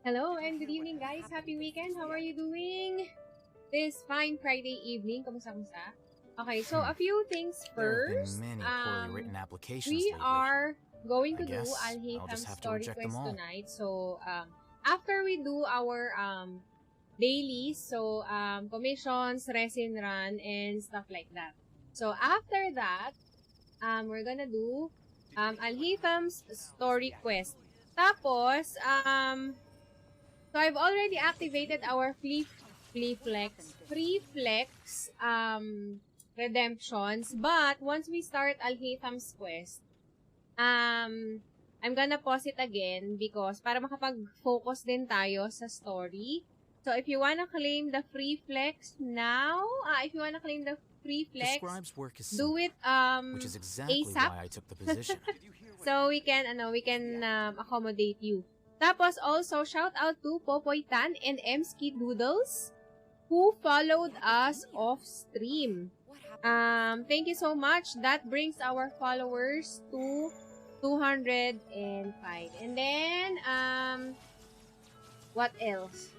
Hello and good evening guys. Happy weekend. How are you doing? This fine Friday evening. Kamusta? Okay, so a few things first. We are going to do Alhaitham Story Quest tonight. So after we do our dailies, so commissions, resin run, and stuff like that. So after that, we're gonna do Alhaitham's Story Quest. Tapos, so I've already activated our free flex redemptions, but once we start Alhaitham's Quest, I'm gonna pause it again because para makapag-focus din tayo sa story. So if you wanna claim the free flex now, do it which is exactly ASAP. why I took the position. So we can accommodate you. Tapos also, shout out to Popoy Tan and Mski Doodles who followed us off stream. Thank you so much. That brings our followers to 205. And then, what else?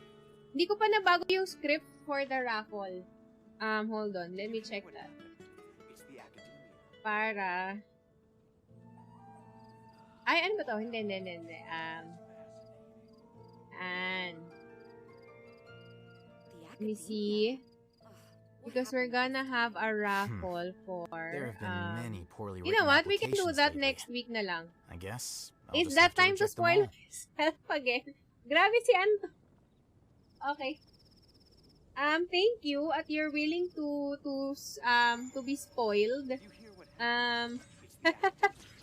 Hindi ko pa nabago yung script for the raffle. Hold on. Let me check that. Para... Ay, ano ba to? Hindi. And let me see. Because we're gonna have a raffle for There have been many poorly you know what? We can do that next week na lang. I guess. It's that time to spoil myself again. Grabe si Anto. Okay. Thank you at you're willing to be spoiled.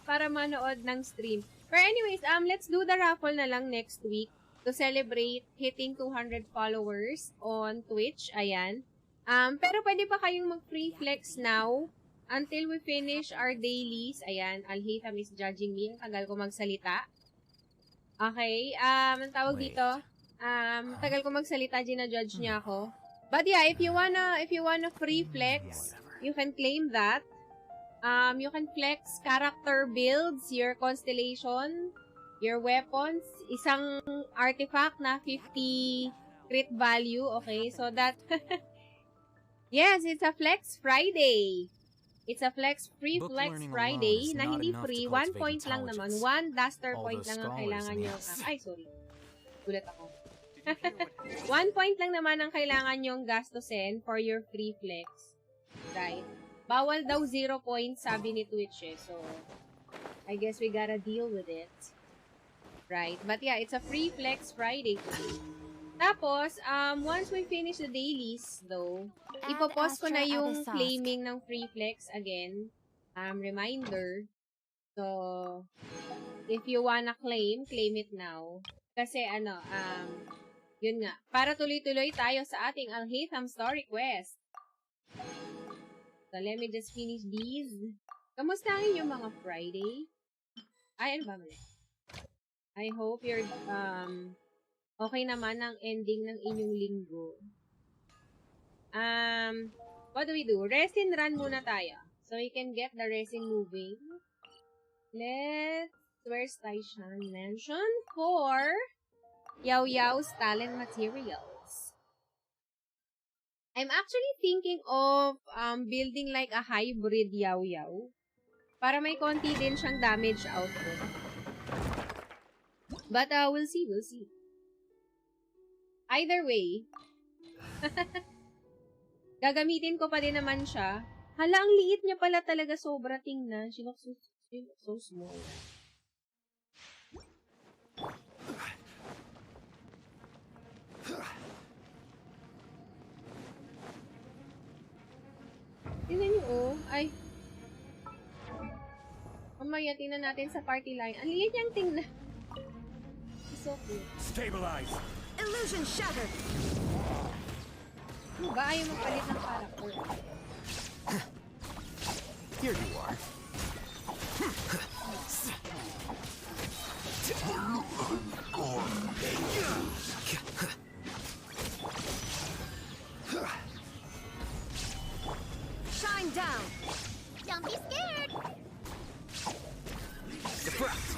Para manood ng stream. But anyways, let's do the raffle na lang next week to celebrate hitting 200 followers on Twitch. Ayan. Pero pwede pa kayong mag-free flex now until we finish our dailies. Ayan, Alhaitham is judging me. Ang tagal ko magsalita. Okay, ang tawag dito, tagal ko magsalita, gina-judge niya ako. But yeah, if you wanna free flex, you can claim that. You can flex character builds, your constellation, your weapons, isang artifact na 50 crit value, okay? So that, yes, it's a Flex Friday. It's a free flex Friday na hindi free. 1 point lang naman. 1 duster point lang ang kailangan nyo. Ay, sorry. Gulat ako. 1 point lang naman ang kailangan nyong gastusin for your free flex. Right? Bawal daw 0 points, sabi ni Twitch eh. So, I guess we gotta deal with it. Right? But yeah, it's a free flex Friday today. Tapos, once we finish the dailies, though, ipopost ko na yung claiming ng free flex again. Reminder. So, if you wanna claim it now. Kasi, yun nga. Para tuloy-tuloy tayo sa ating Alhaitham Story Quest. So, let me just finish these. Kamusta ang inyong mga Friday? Ay, ano ba mali? I hope you're, okay naman ang ending ng inyong linggo. What do we do? Resin run muna tayo. So, we can get the resin moving. Where's Taishan Mansion for Yaw Yaw's talent materials. I'm actually thinking of building like a hybrid Yaw Yaw para may konti din siyang damage output. But we'll see. Either way, gagamitin ko pa din naman siya. Hala, ang liit niya pala talaga, sobra tingnan. She looks so small. Tingnan niyo, oh. Ay. Mamaya, tingnan natin sa party line. Ang liit niyang tingnan. So cute. Stabilize. Illusion shattered. Ano ba? Ayaw magpalit ng character. Here you are. Shine down. Don't be scared. Surprise.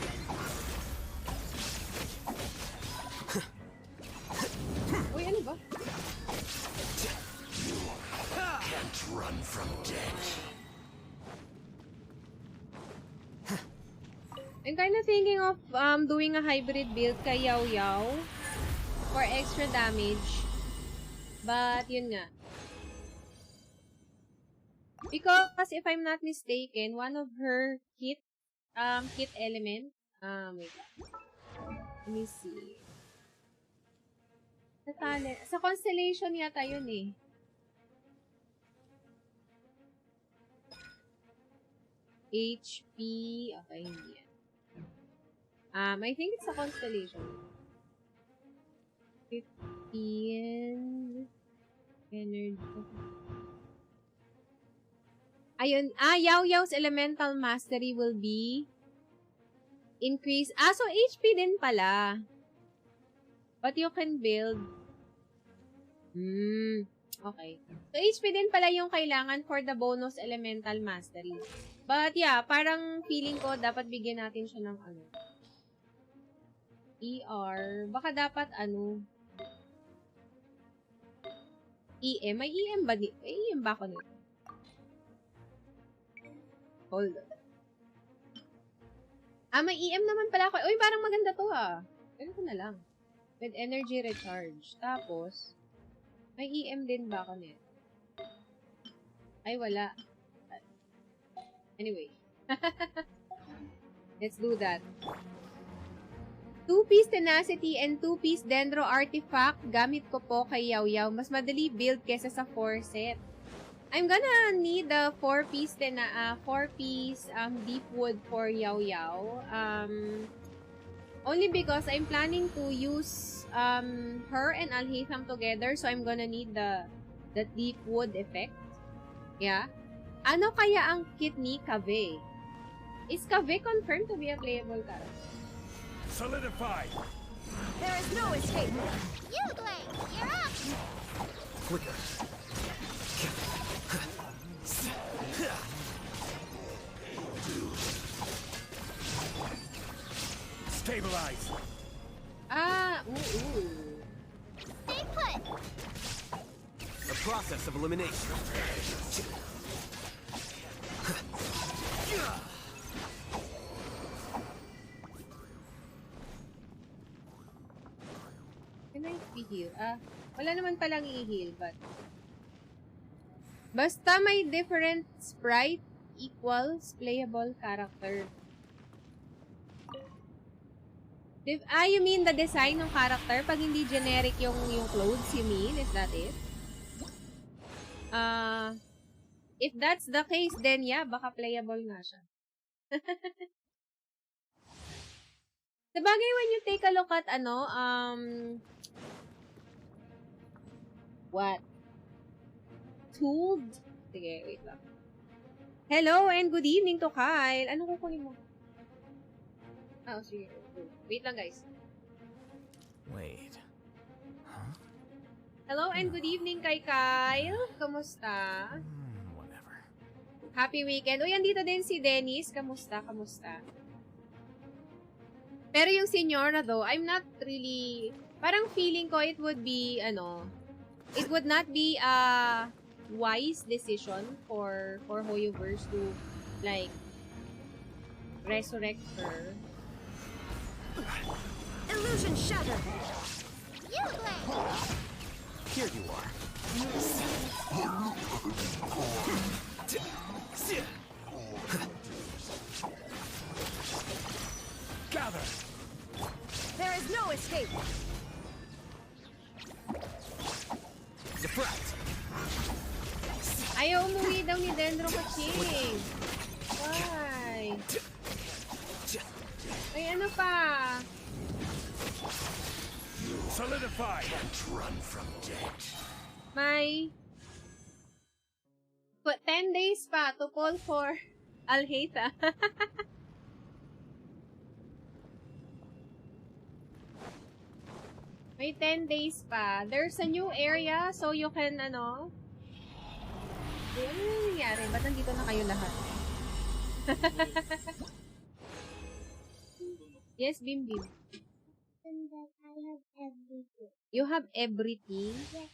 I'm kind of thinking of doing a hybrid build kay Yaw Yaw for extra damage. But, yun nga. Because, if I'm not mistaken, one of her hit element, wait lang. Let me see. Sa talent, sa constellation yata yun eh. HP, okay, hindi yan. I think it's a constellation. 15 energy. Ayun, Yaw Yaw's elemental mastery will be increase. So HP din pala. But you can build. Okay. So HP din pala yung kailangan for the bonus elemental mastery. But yeah, parang feeling ko dapat bigyan natin siya ng ano. ER. Baka dapat ano. EM. May EM ba? May EM ba ako nito? Hold on. May EM naman pala ako. Uy, parang maganda to Ganito na lang. With energy recharge. Tapos, may EM din ba ako nito? Ay, wala. Anyway. Let's do that. 2-piece tenacity and 2-piece dendro artifact. Gamit ko po kay Yaw Yaw. Mas madali build kesa sa 4 set. I'm gonna need the 4-piece deep wood for Yaw Yaw. Only because I'm planning to use her and Alhaitham together, so I'm gonna need the deep wood effect. Yeah. Ano kaya ang kit ni Kave? Is Kave confirmed to be a playable character? Solidify! There is no escape. You, Dwayne, you're up. Quicker. Stabilize. Stay put. The process of elimination. Can I be heal? Wala naman palang i-heal, but basta may different sprite equals playable character. You mean the design ng character? Pag hindi generic yung clothes, you mean? Is that it? If that's the case, then yeah, baka playable nga siya. Sabagay, when you take a look at, what? Tooled? Sige, wait lang. Hello and good evening to Kyle. Ano kukunin mo? Sige. Wait lang, guys. Wait. Huh? Hello and good evening kay Kyle. Kamusta? Whatever. Happy weekend. Uy, andito din si Dennis. Kamusta? Pero yung Senyora though, I'm not really, parang feeling ko it would be, it would not be a wise decision for Hoyoverse to, like, resurrect her. Illusion shattered. You, Dwayne. Here you are. Gather. There is no escape. Deflect. Ayaw umuwi daw ni Dendro Kaching. Why? Ay, ano pa? Solidify. Can't run from death. May 10 days pa to call for Alhaitham. May 10 days pa. There's a new area, so you can, ano yung nangyari? Ba't nandito na kayo lahat? Yes, Bim Bim. And that I have everything. You have everything? Yes,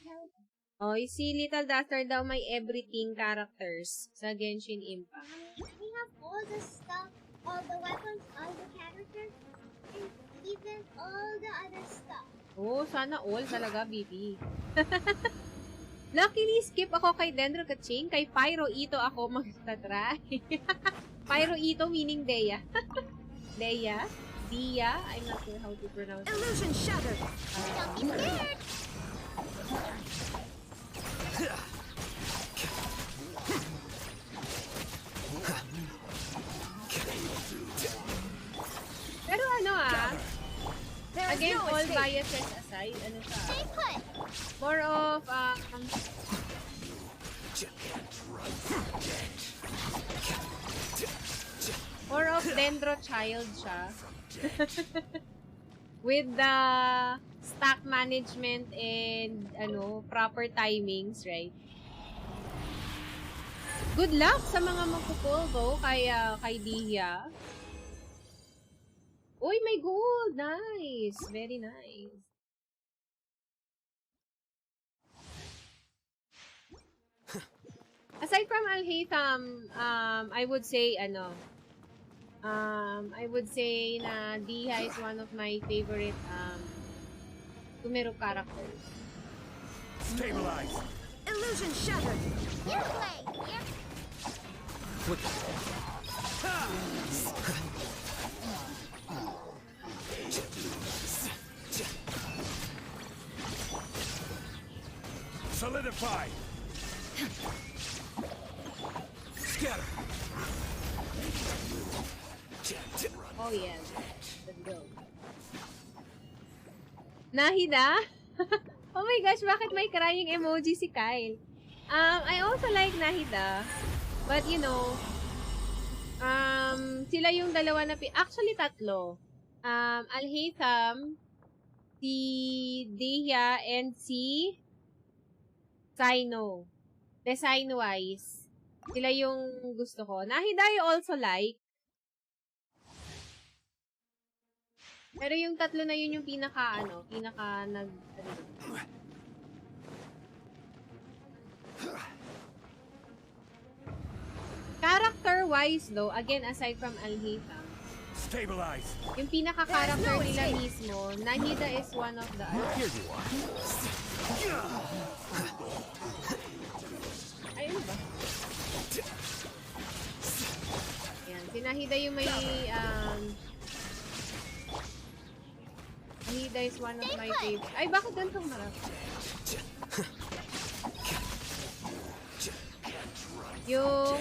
Oh, you see, Little Duster daw may everything characters sa Genshin Impact. we have all the stuff all the weapons, all the characters, and even all the other stuff. Oh, sana all talaga, BP. Luckily, skip ako kay Dendro Kaching. Kay Pyro Ito ako magta-try. Pyro Ito meaning Deya. Deya? Dia? I'm not sure how to pronounce it. Illusion shattered. Don't be scared. Pero ano again, no all biases aside, ano siya? Stay put. More of, more of Dendro child siya. With the stack management and, proper timings, right? Good luck sa mga magpupul though, kay Dihya. Uy, may gold! Nice! Very nice. Aside from Alhaitham, I would say, I would say na Dihya is one of my favorite, Tumero characters. Stabilize. Illusion shattered. You play. Yep. Solidify. Scatter. Oh yeah. Let's go. Nahida? Oh my gosh, bakit may crying emoji si Kyle? I also like Nahida. But you know, sila yung dalawa na actually tatlo. Alhaitham, si Dihya, and si Sino. Design-wise, sila yung gusto ko. Nahida I also like. Pero yung tatlo na yun yung pinaka Character-wise though, again, aside from Alhaitham, Stabilize. yung pinaka-character nila mismo, Nahida is one of the Here you are. Ay, ano ba? Ayan, si Nahida yung may, Nahida is one of my favorite. Ay, bakit ganitong harap? Yung,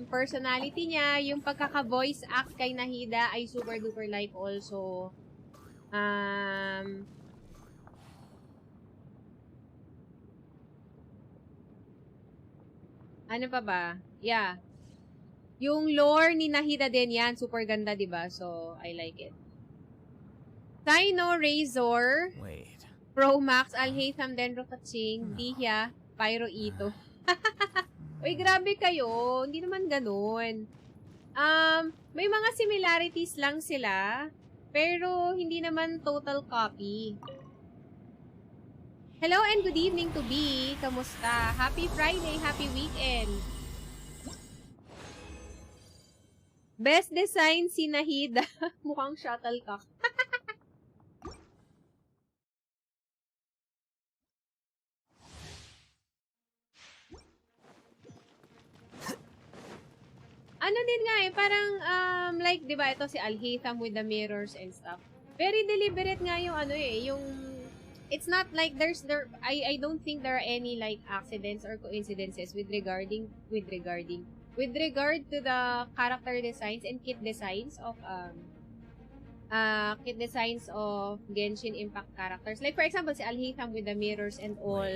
personality niya, yung pagkaka-voice act kay Nahida ay super duper like also. Ano pa ba? Yeah. Yung lore ni Nahida din yan, super ganda, diba? So, I like it. Sino, Razor, Wait. Pro Max, Alhaitham, Dendro Kaching, Dihya, Pyro Ito. Uy, grabe kayo. Hindi naman ganun. May mga similarities lang sila, pero hindi naman total copy. Hello and good evening to B. Kamusta? Happy Friday, happy weekend. Best design si Nahida. Mukhang shuttlecock. Ano din nga parang, like, di ba, ito si Alhaitham with the mirrors and stuff. Very deliberate nga yung yung, it's not like I don't think there are any, like, accidents or coincidences with regard to the character designs and kit designs of Genshin Impact characters. Like, for example, si Alhaitham with the mirrors and all,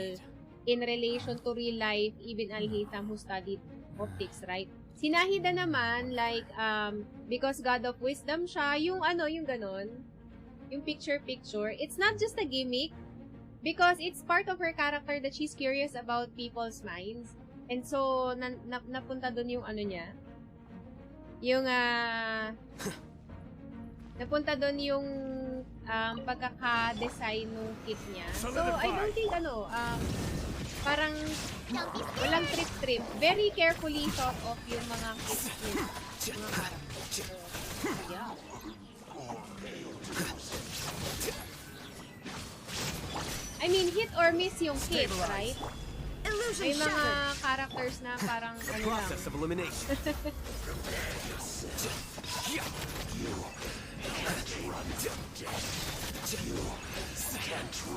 in relation to real life, even Alhaitham who studied optics, right? Si Nahida naman, like, because God of Wisdom siya, yung ganon, yung picture-picture, it's not just a gimmick, because it's part of her character that she's curious about people's minds. And so, napunta dun yung niya, yung, napunta dun yung, pagkaka-design ng kit niya. So, I don't think, parang walang trip-trip. Very carefully thought of yung mga kits nila. Mga characters. Yeah. I mean, hit or miss yung kit, right? May mga characters na parang ano lang. Process of elimination.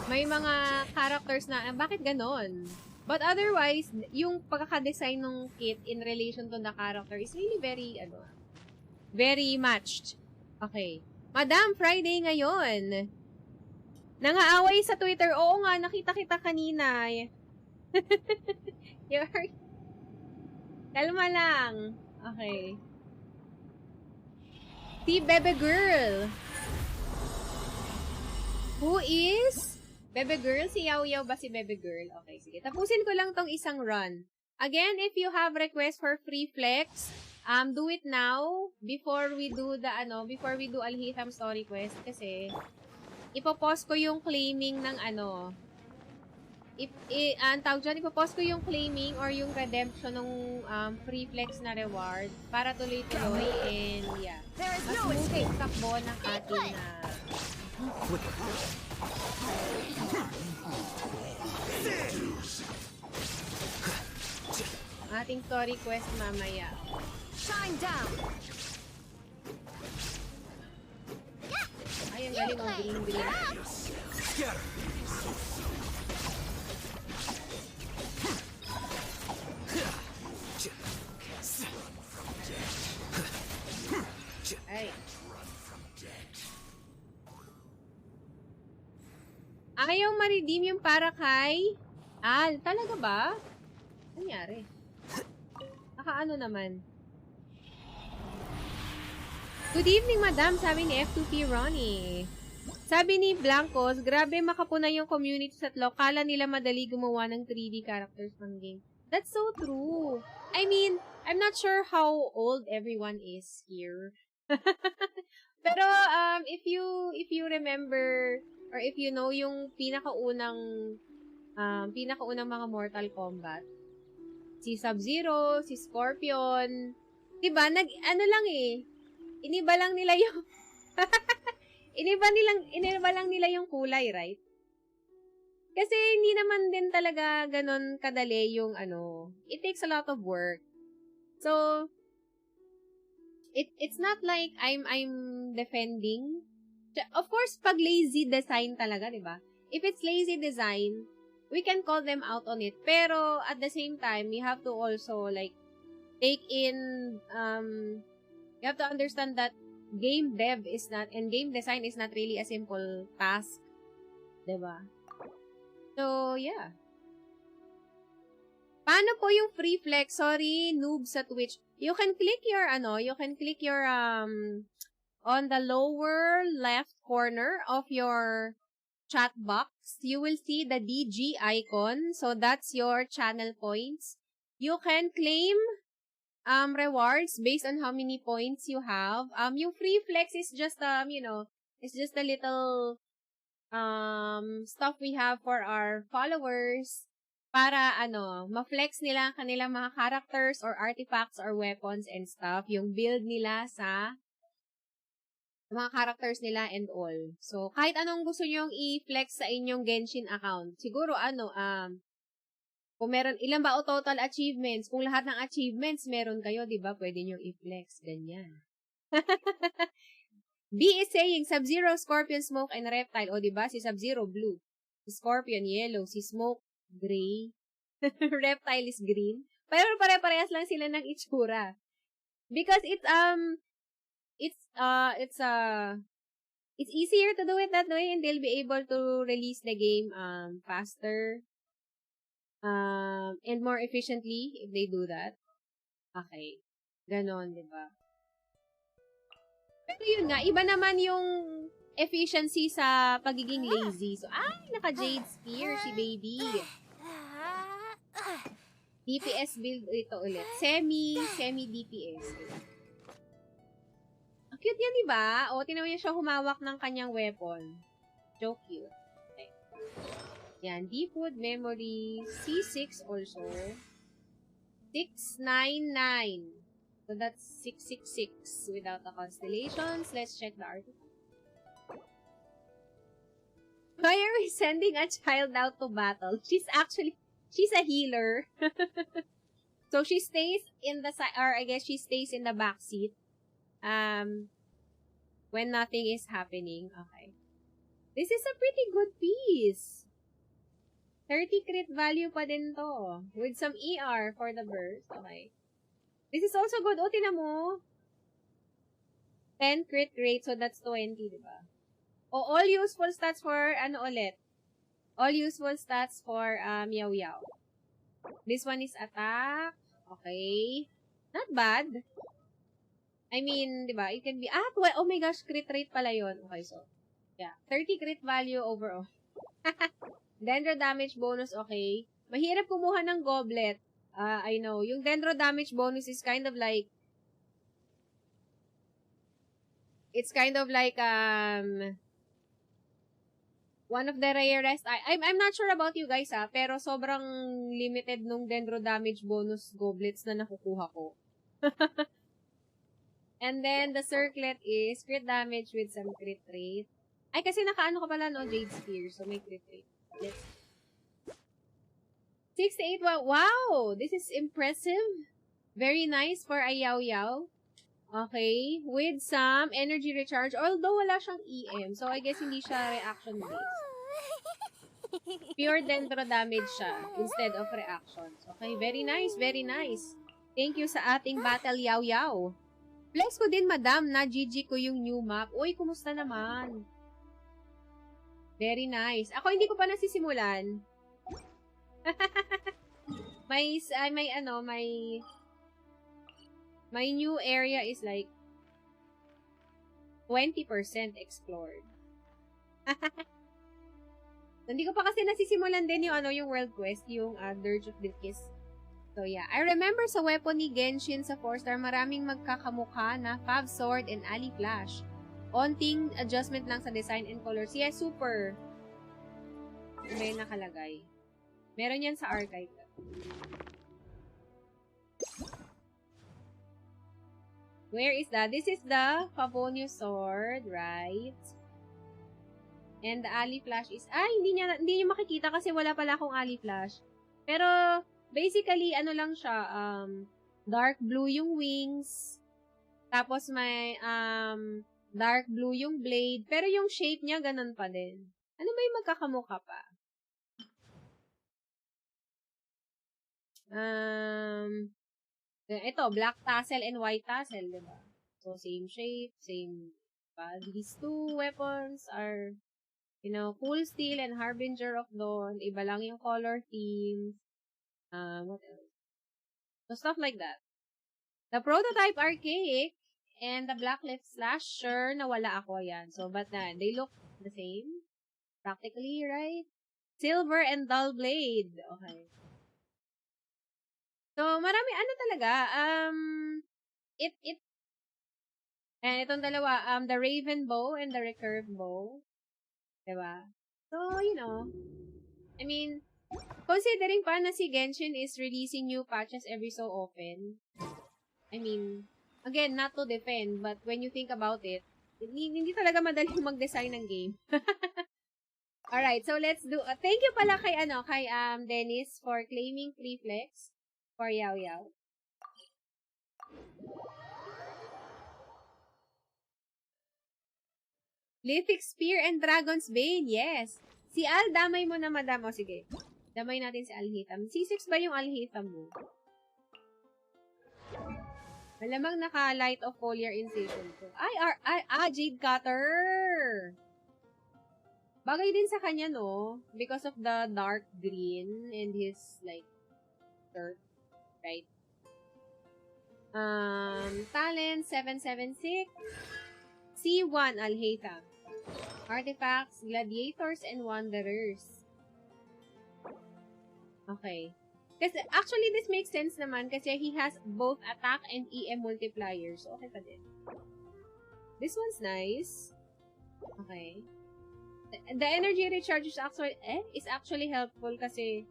May mga characters na, bakit ganon? But otherwise, yung pagkakadesign ng kit in relation to the character is really very, very matched. Okay. Madam, Friday ngayon. Nangaaway sa Twitter. Oo nga, nakita kita kanina. Kalma lang. Okay. Si Bebe Girl. Who is? Bebe Girl? Si Yaw Yaw ba si Bebe Girl? Okay, sige. Tapusin ko lang tong isang run. Again, if you have request for free flex, do it now before we do the, before we do Alhaitham Story Quest. Kasi, ipopost ko yung claiming ng ang tawag dyan, ipopost ko yung claiming or yung redemption ng free flex na reward para tuloy-tuloy and yeah. Mas smooth yung takbo ng ating ating story quest mamaya. Shine down. Ay, ang galing ang green. Ay. Ayaw ma-redeem yung para kay Al. Talaga ba? Nangyari? Nakaano naman? Good evening, madam. Sabi ni F2P Ronnie. Sabi ni Blancos, grabe makapuna yung community sa Tlok. Kala nila madali gumawa ng 3D characters ng game. That's so true. I mean, I'm not sure how old everyone is here. Pero if you remember or if you know yung pinakaunang mga Mortal Kombat, si Sub-Zero, si Scorpion, 'di ba? Iniba lang nila yung iniba lang nila yung kulay, right? Kasi hindi naman din talaga ganon kadali yung it takes a lot of work. So it's not like I'm defending. Of course, pag lazy design talaga, 'di ba? If it's lazy design, we can call them out on it. Pero at the same time, we have to also like take in you have to understand that game dev is not and game design is not really a simple task, 'di ba? So, yeah. Paano po yung free flex? Sorry, noob sa Twitch. You can click your on the lower left corner of your chat box. You will see the DG icon. So, that's your channel points. You can claim rewards based on how many points you have. Yung free flex is just it's just a little stuff we have for our followers para ma-flex nila ang kanilang mga characters or artifacts or weapons and stuff, yung build nila sa mga characters nila and all. So, kahit anong gusto nyong i-flex sa inyong Genshin account, siguro kung meron, ilan ba o total achievements? Kung lahat ng achievements meron kayo, di ba? Pwede nyo i-flex. Ganyan. B is saying, Sub-Zero, Scorpion, Smoke, and Reptile. O, di ba? Si Sub-Zero, blue. Si Scorpion, yellow. Si Smoke, gray. Reptile is green. Pero pare-parehas lang sila ng itsura. Because it's easier to do it that way and they'll be able to release the game faster and more efficiently if they do that. Okay. Ganon, di ba? Pero yun nga, iba naman yung efficiency sa pagiging lazy. So, naka-Jade Spear si baby. DPS build ito ulit. Semi-DPS. Ang cute yan, diba? O, tinaw niya siya humawak ng kanyang weapon. So cute. Okay. Yan, Deepwood Memory, C6 also. 699. So that's 666 without the constellations. Let's check the artifact. Why are we sending a child out to battle? She's a healer. So she stays in the side, or I guess she stays in the back seat. When nothing is happening. Okay. This is a pretty good piece. 30 crit value pa din to. With some ER for the burst. Okay. This is also good. O, tinan mo. 10 crit rate, so that's 20, diba? O, all useful stats for, ano ulit? All useful stats for, Yaw Yaw. This one is attack. Okay. Not bad. I mean, diba? It can be, oh my gosh, crit rate pala yun. Okay, so, yeah. 30 crit value overall. Dendro damage bonus, okay. Mahirap kumuha ng goblet. I know. Yung dendro damage bonus is kind of like, it's kind of like, one of the rarest, I'm not sure about you guys, pero sobrang limited nung dendro damage bonus goblets na nakukuha ko. And then, the circlet is crit damage with some crit rate. Ay, kasi nakaano ko pala, no? Jade Spear. So, may crit rate. Let's 68. Wow! This is impressive. Very nice for a Yaw Yaw. Okay. With some energy recharge. Although, wala siyang EM. So, I guess hindi siya reaction-based. Pure dendro damage siya instead of reactions. Okay. Very nice. Very nice. Thank you sa ating battle Yaw Yaw. Flex ko din, madam, na GG ko yung new map. Uy, kumusta naman? Very nice. Ako, hindi ko pa nasisimulan. My new area is like 20% explored. Hindi ko pa kasi nasisimulan din yung world quest, yung Dirge of the Kiss. So, yeah. I remember sa weapon ni Genshin sa 4-star, maraming magkakamukha na Fav Sword and Ali Flash. Onting adjustment lang sa design and colors. Yeah, super. May nakalagay. Meron yan sa archive. Where is that? This is the Favonius Sword, right? And the Ali Flash is... hindi niyo makikita kasi wala pala akong Ali Flash. Pero... basically, ano lang siya, dark blue yung wings, tapos may, dark blue yung blade, pero yung shape niya, ganun pa din. Ano ba yung magkakamukha pa? Ito, black tassel and white tassel, diba? So, same shape, same, these two weapons are, Cool Steel and Harbinger of Dawn, iba lang yung color themes. What else? So, stuff like that. The prototype archaic and the blacklift slasher, nawala ako yan. So, but they look the same. Practically, right? Silver and dull blade. Okay. So, marami, talaga, and itong dalawa, the Raven Bow and the Recurve Bow. Diba? So, I mean, considering pa na si Genshin is releasing new patches every so often, I mean, again, not to defend, but when you think about it, hindi talaga madaling mag-design ng game. Alright, so let's do, thank you pala kay Dennis for claiming free flex for Yaw Yaw. Lithic Spear and Dragon's Bane, yes. Si Al, damay mo na, madam. O, sige. Damay natin si Alhaitham. C6 ba yung Alhaitham mo? Malamang naka-light of foliar incision ko. Jade Cutter! Bagay din sa kanya, no? Because of the dark green and his, like, shirt. Right? Talent, 776. C1, Alhaitham. Artifacts, Gladiators, and Wanderers. Okay. Kasi, actually, this makes sense naman kasi he has both attack and EM multipliers. So, okay pa din. This one's nice. Okay. The energy recharge is actually helpful kasi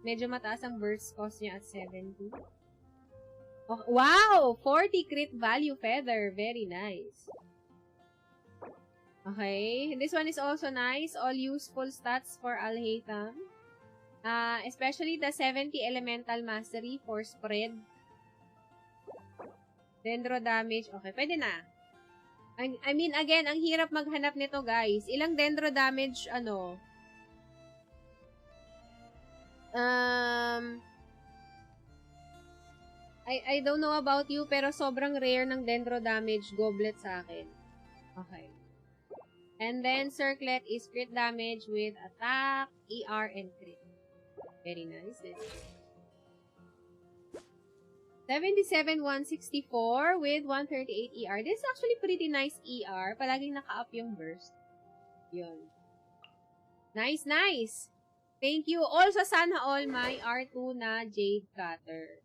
medyo mataas ang burst cost niya at 70. Oh, wow! 40 crit value feather. Very nice. Okay. This one is also nice. All useful stats for Alhaitham. Especially the 70 elemental mastery for spread. Dendro damage. Okay, pwede na. I mean, again, ang hirap maghanap nito, guys. Ilang dendro damage, I don't know about you, pero sobrang rare ng dendro damage goblet sa akin. Okay. And then, circlet is crit damage with attack, ER, and crit. Very nice. 77,164 with 138 ER. This is actually pretty nice ER. Palaging naka-up yung burst. Yun. Nice, nice. Thank you. Also, sana all my R2 na Jade Cutter.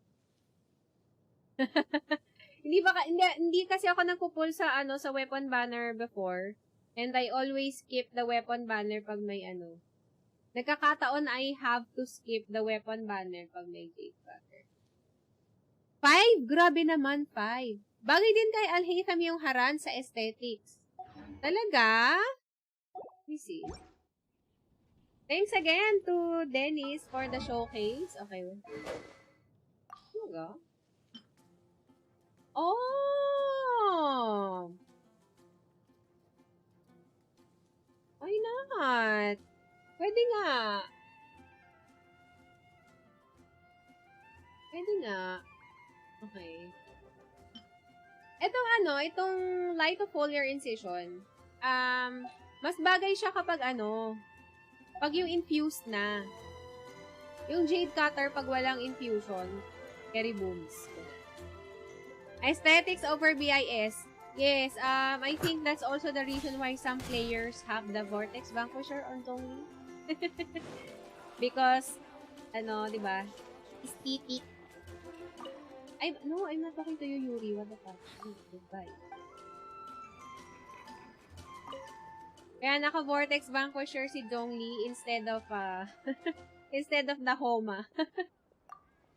Hindi kasi ako nagpo-pull sa sa weapon banner before. And I always skip the weapon banner pag may Nagkakataon I have to skip the weapon banner pag may Jade Cutter. 5! Grabe naman, 5. Bagay din kay Alhaitham yung haran sa aesthetics. Talaga? Let me see. Thanks again to Dennis for the showcase. Okay. Here we go. Oh! Why not? Pwede nga. Pwede nga. Okay. Itong light of foliar incision, mas bagay siya kapag pag yung infused na. Yung Jade Cutter, pag walang infusion, carry booms. Aesthetics over BIS. Yes, I think that's also the reason why some players have the Vortex Vanquisher on Zhongli. Because, diba? Aesthetic. No, I'm not talking to you, Yuri. What the fuck? Goodbye. Kaya naka-Vortex Vanquisher si Zhongli instead of, instead of the Homa.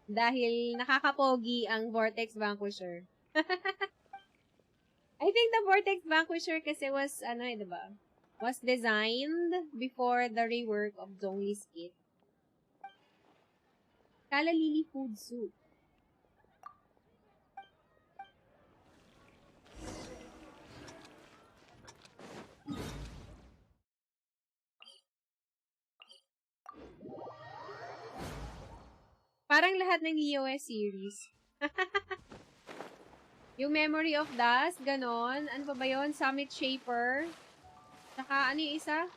Dahil nakakapogi ang Vortex Vanquisher. I think the Vortex Vanquisher kasi was, diba? Was designed before the rework of Zhongli's kit. Kala Lily Food Soup. Parang lahat ng EOS series. Yung Memory of Dust, ganon. Ano pa ba yun? Summit Shaper. Saka, ano yung isa?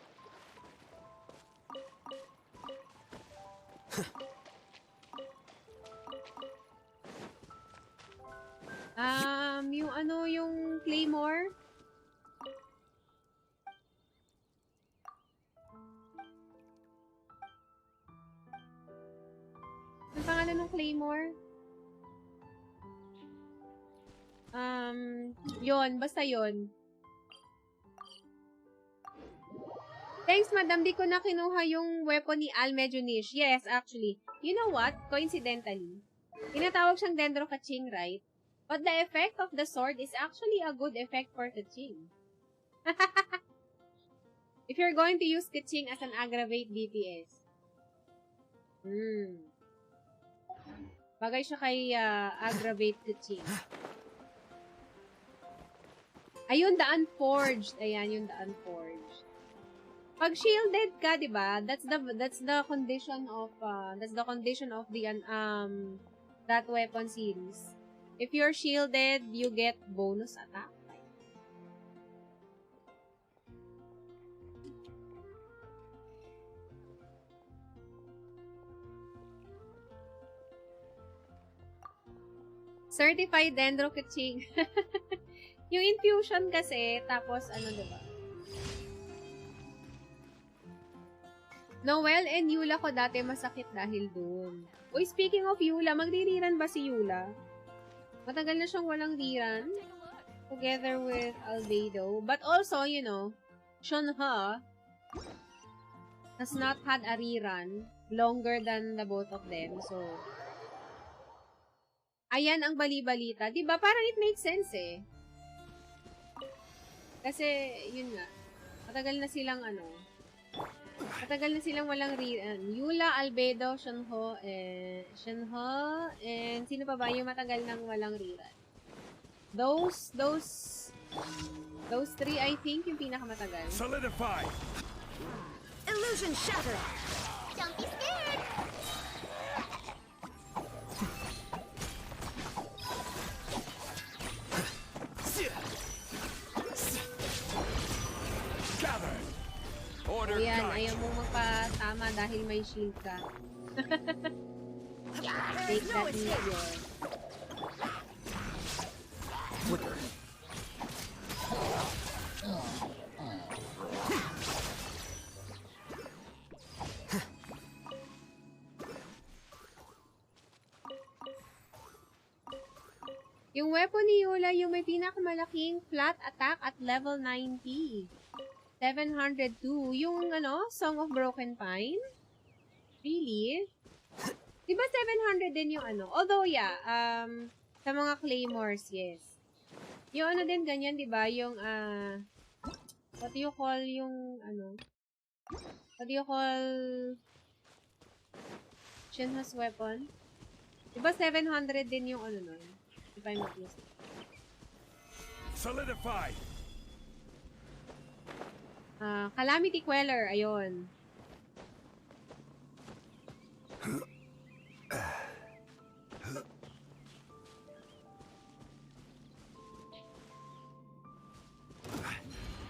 Yung Claymore. Ang pangalan ng Claymore? Yun. Basta yun. Thanks, madam. Di ko na kinuha yung weapon ni Al. Medyo niche. Yes, actually. You know what? Coincidentally, tinatawag siyang Dendro Kaching, right? But the effect of the sword is actually a good effect for Kaching. If you're going to use Kaching as an aggravate DPS. Bagay siya kay aggravate Kaching. Ayun, the Unforged. Ayan, yung the Unforged. Pag shielded ka, 'di ba? That's the condition of the that weapon series. If you're shielded, you get bonus attack. Certified Dendro Kaching. Yung infusion kasi, tapos diba? Noel and Yula ko dati masakit dahil dun. Uy, speaking of Yula, magre-rerun ba si Yula? Matagal na siyang walang rerun. Together with Albedo. But also, Shunha, has not had a rerun longer than the both of them. So, ayan ang bali-balita. Diba? Parang it makes sense eh. Kasi, yun nga. Matagal na silang walang rerun. Yula, Albedo, Shenho, and sino pa ba yung matagal nang walang rerun? Those three, I think, yung pinakamatagal. Solidify! Illusion shattered! Don't be scared! Gather! Order Ayan, guide. ayaw mong magpatama dahil may shield ka. There Take is no that escape! meteor. Flicker. Yung weapon ni Yula, yung may pinakamalaking flat attack at level 90. 702. Yung, Song of Broken Pine? Really? Diba 700 din yung Although, yeah, sa mga claymores, yes. Yung din, ganyan, diba? Yung, what do you call yung, what do you call Shinha's weapon? Diba 700 din yung nun? If I'm not mistaken. Solidify! Calamity Queller, ayun.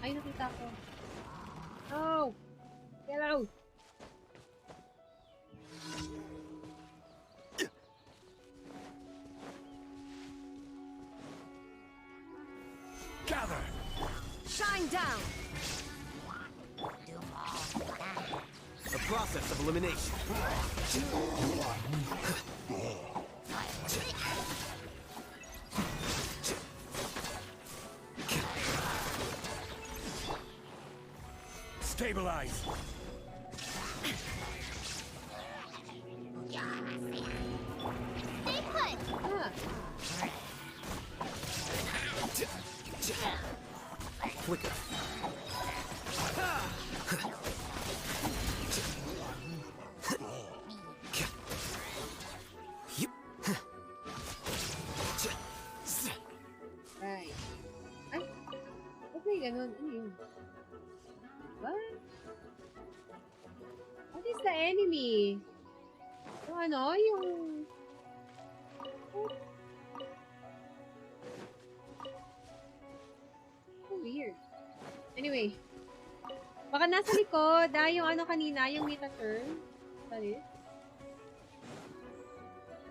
Ay, nakita ko. Oh! Hello! Gather! Shine down! The process of elimination. Stabilize! Stay put! Ah, Flicker. right. Ay! Ba't may ganun? Ano yun? What? What is the enemy? Yung yung... So weird. Anyway. Baka nasa likod, yung kanina, yung meta turn. Sorry.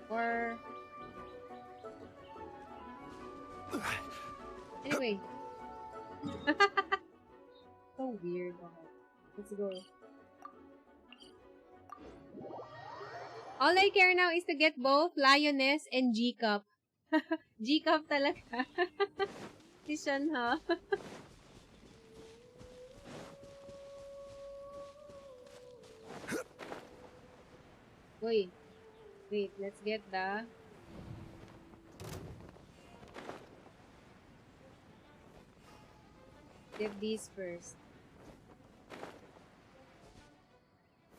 Or... Anyway. So weird. Okay. Let's go. All I care now is to get both Lioness and G-Cup. G-Cup talaga. Si Shenhe. Wait. Wait, let's get the... Get these first.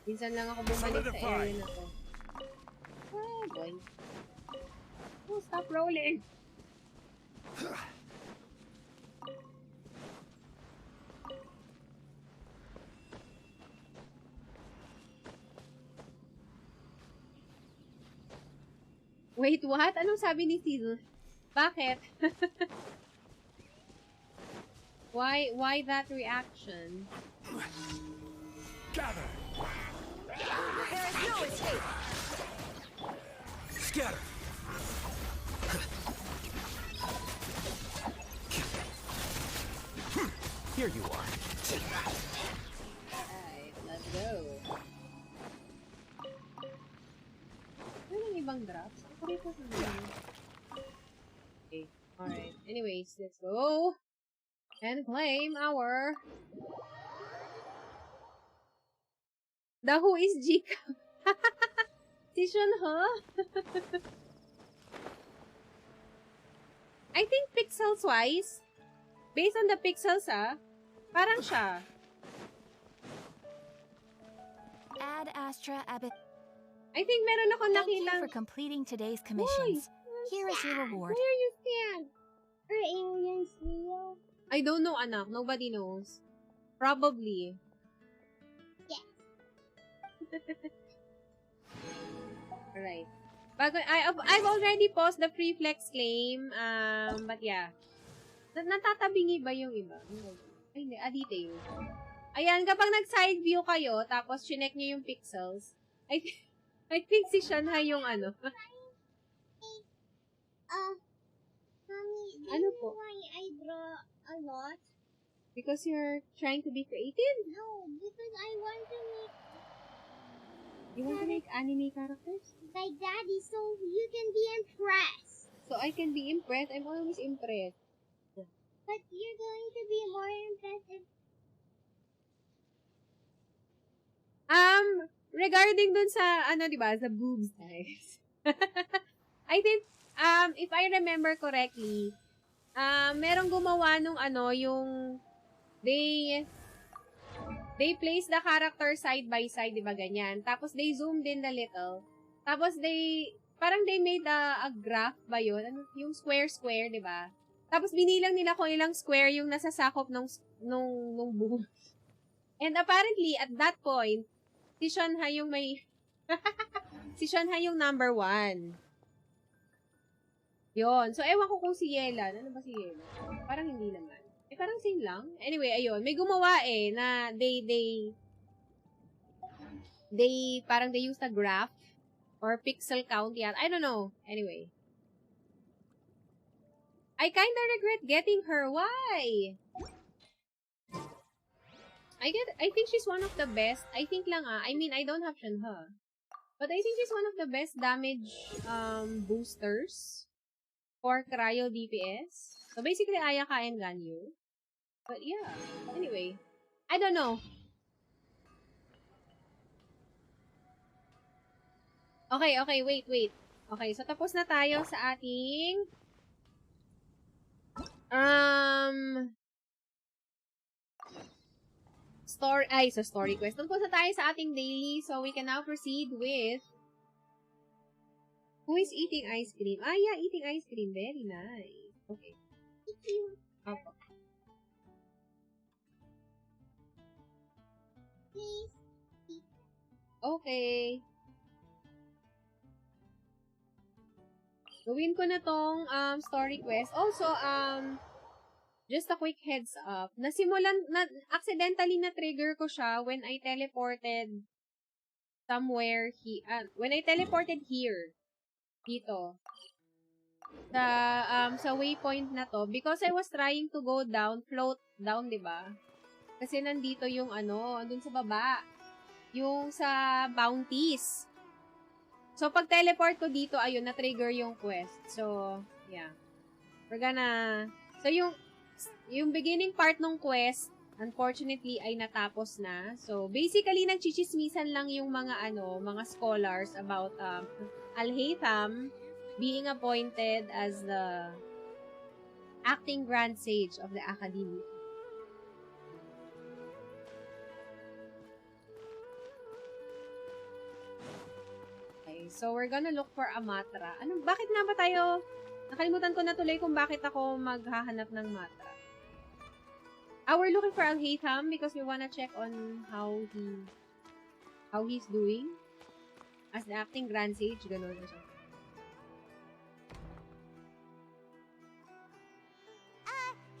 Minsan lang ako bumalik sa area na to. Ah, boy. Oh, stop rolling! Wait, what? Anong sabi ni Steve? Bakit? Why that reaction? Gather! There is no escape! Scatter. Here you are. Alright, let's go. Ano yung ibang drops? Ako rito sa mga. Okay, alright. Anyways, let's go. And claim our The who is Jika? Si Shunho? I think pixels-wise, based on the pixels, parang siya. Ad Astra Abbott. I think meron akong Thank you nakitang... for completing today's commissions. Here is your reward. Where you stand? Are aliens real? I don't know, anak. Nobody knows. Probably. Yes. Alright. I've already paused the free flex claim. But yeah. Natatabingi ba yung iba? Ay, hindi. Detail. Ayan, kapag nag-side view kayo, tapos chinek nyo yung pixels, I think si Shanha yung ano. Mommy, do Ano you po? know why I draw a lot? Because you're trying to be creative? No, because I want to make You want to make anime characters? like daddy so you can be impressed. So I can be impressed. I'm always impressed. But you're going to be more impressed if Regarding dun sa, ano, diba, sa boobs, guys. I think, if I remember correctly, merong gumawa nung, ano, yung, they place the character side by side, diba, ganyan. Tapos, they zoomed in a little. Tapos, parang they made a graph ba yun? Ano, yung square, diba? Tapos, binilang nila kung ilang square yung nasasakop nung boobs. And apparently, at that point, si Shanha yung may... si Shanha yung number 1. Yun. So, ewan ko kung si Yelan. Ano ba si Yelan? Parang hindi naman. Parang same lang. Anyway, ayun. May gumawa na parang they used a graph or pixel count yan. I don't know. Anyway. I kinda regret getting her. Why? I think she's one of the best. I think lang I mean, I don't have Shanha. But I think she's one of the best damage boosters for cryo DPS. So basically, Ayaka and Ganyu. But yeah, anyway. I don't know. Okay, wait. Okay, so tapos na tayo sa ating story quest. Tapos na tayo sa ating daily, so we can now proceed with who is eating ice cream? Yeah, eating ice cream. Very nice. Okay. Opo. please. Okay. Gawin ko na tong story quest. Also, just a quick heads up. Accidentally na-trigger ko siya when I teleported somewhere when I teleported here. Dito. Sa waypoint na to. Because I was trying to go down, float down, diba? Kasi nandito yung andun sa baba. Yung sa bounties. So, pag teleport ko dito, ayun, na-trigger yung quest. So, yeah. We're gonna... So, yung beginning part ng quest, unfortunately, ay natapos na. So, basically, nagchichismisan lang yung mga scholars about Alhaitham being appointed as the acting Grand Sage of the Academy. So, we're gonna look for a matra. Bakit nga ba tayo? Nakalimutan ko na tuloy kung bakit ako maghahanap ng matra. We're looking for Alhaitham because we wanna check on how he's doing as the acting Grand Sage. Ganun na siya.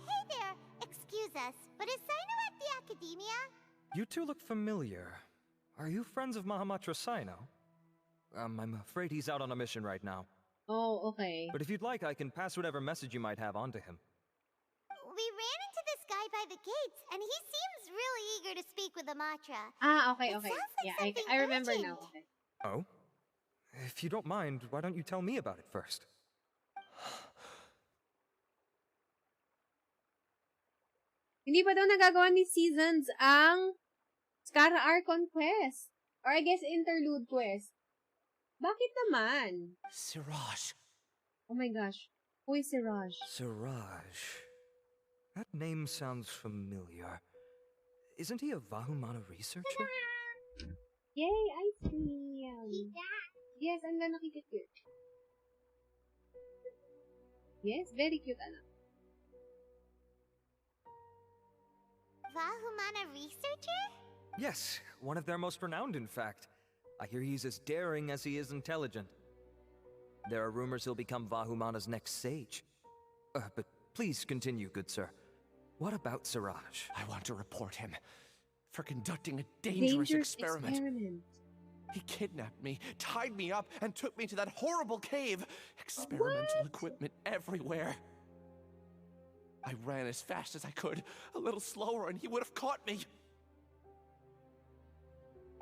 Hey there! Excuse us, but is Sino at the Academia? You two look familiar. Are you friends of Mahamatra Sino? I'm afraid he's out on a mission right now. Oh, okay. But if you'd like, I can pass whatever message you might have on to him. We ran into this guy by the gates, and he seems really eager to speak with Amatra. Okay. It sounds like Yeah, something I remember urgent. now. Okay. Oh? If you don't mind, why don't you tell me about it first? Hindi pa daw nagagawa ni Seasons ang Scara Archon Quest. Or I guess interlude quest. Bakit naman? Siraj. Oh my gosh. Who is Siraj? Siraj. That name sounds familiar. Isn't he a Vahumana researcher? Yay, ice cream. Eat that. Yes, ang ganda cute. Yes, very cute, anak. Vahumana researcher? Yes, one of their most renowned, in fact. I hear he's as daring as he is intelligent. There are rumors he'll become Vahumana's next sage. But please continue, good sir. What about Siraj? I want to report him for conducting a dangerous experiment. He kidnapped me, tied me up, and took me to that horrible cave. Experimental equipment everywhere. I ran as fast as I could, a little slower, and he would have caught me.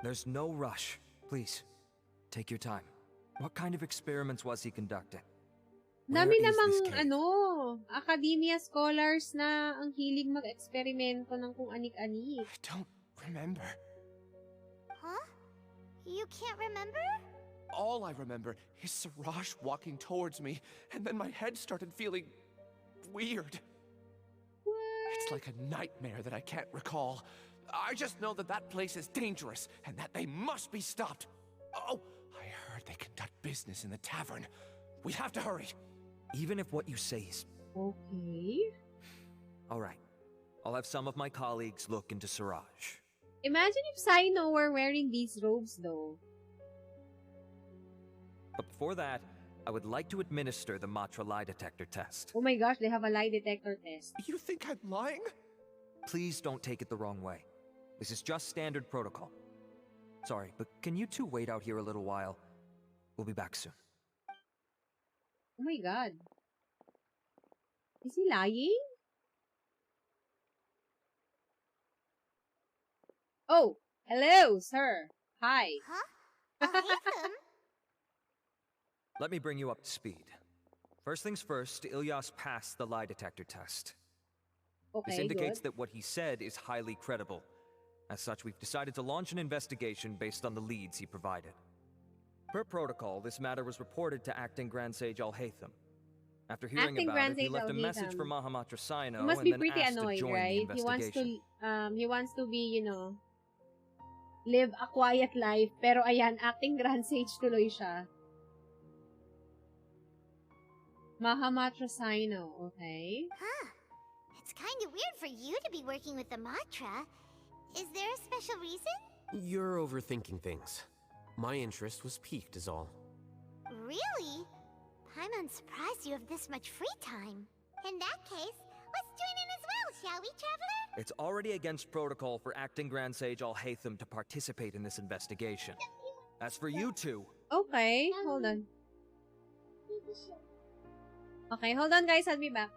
There's no rush. Please, take your time. What kind of experiments was he conducting? Dami Where is this namang, cave? academia scholars na ang hilig mag-eksperimento ng kung anik-anik. I don't remember. Huh? You can't remember? All I remember is Siraj walking towards me, and then my head started feeling weird. It's like a nightmare that I can't recall. I just know that that place is dangerous, and that they must be stopped. Oh, I heard they conduct business in the tavern. We have to hurry. Even if what you say is... Okay. All right. I'll have some of my colleagues look into Siraj. Imagine if Sino were wearing these robes, though. But before that, I would like to administer the Matra lie detector test. Oh my gosh, they have a lie detector test. You think I'm lying? Please don't take it the wrong way. This is just standard protocol. Sorry, but can you two wait out here a little while? We'll be back soon. Oh my god. Is he lying? Oh, hello, sir. Hi. Huh? Alhaitham? Let me bring you up to speed. First things first, Ilyas passed the lie detector test. Okay, This indicates good. that what he said is highly credible. As such, we've decided to launch an investigation based on the leads he provided. Per protocol, this matter was reported to Acting Grand Sage Alhaitham. After hearing Acting about Grand it, he Sage left a message Alhaitham. for Mahamatra Sino He must and be then pretty asked to annoyed, join right? the He wants investigation. to be, live a quiet life. Pero ayan, acting Grand Sage tuloy siya. Mahamatra Sino, okay? Huh. It's kind of weird for you to be working with the Matra. Is there a special reason? You're overthinking things. My interest was piqued is all. Really? I'm unsurprised you have this much free time. In that case, let's join in as well, shall we, Traveler? It's already against protocol for Acting Grand Sage Alhaitham to participate in this investigation. As for you two, Okay, hold on. Okay, hold on guys, I'll be back.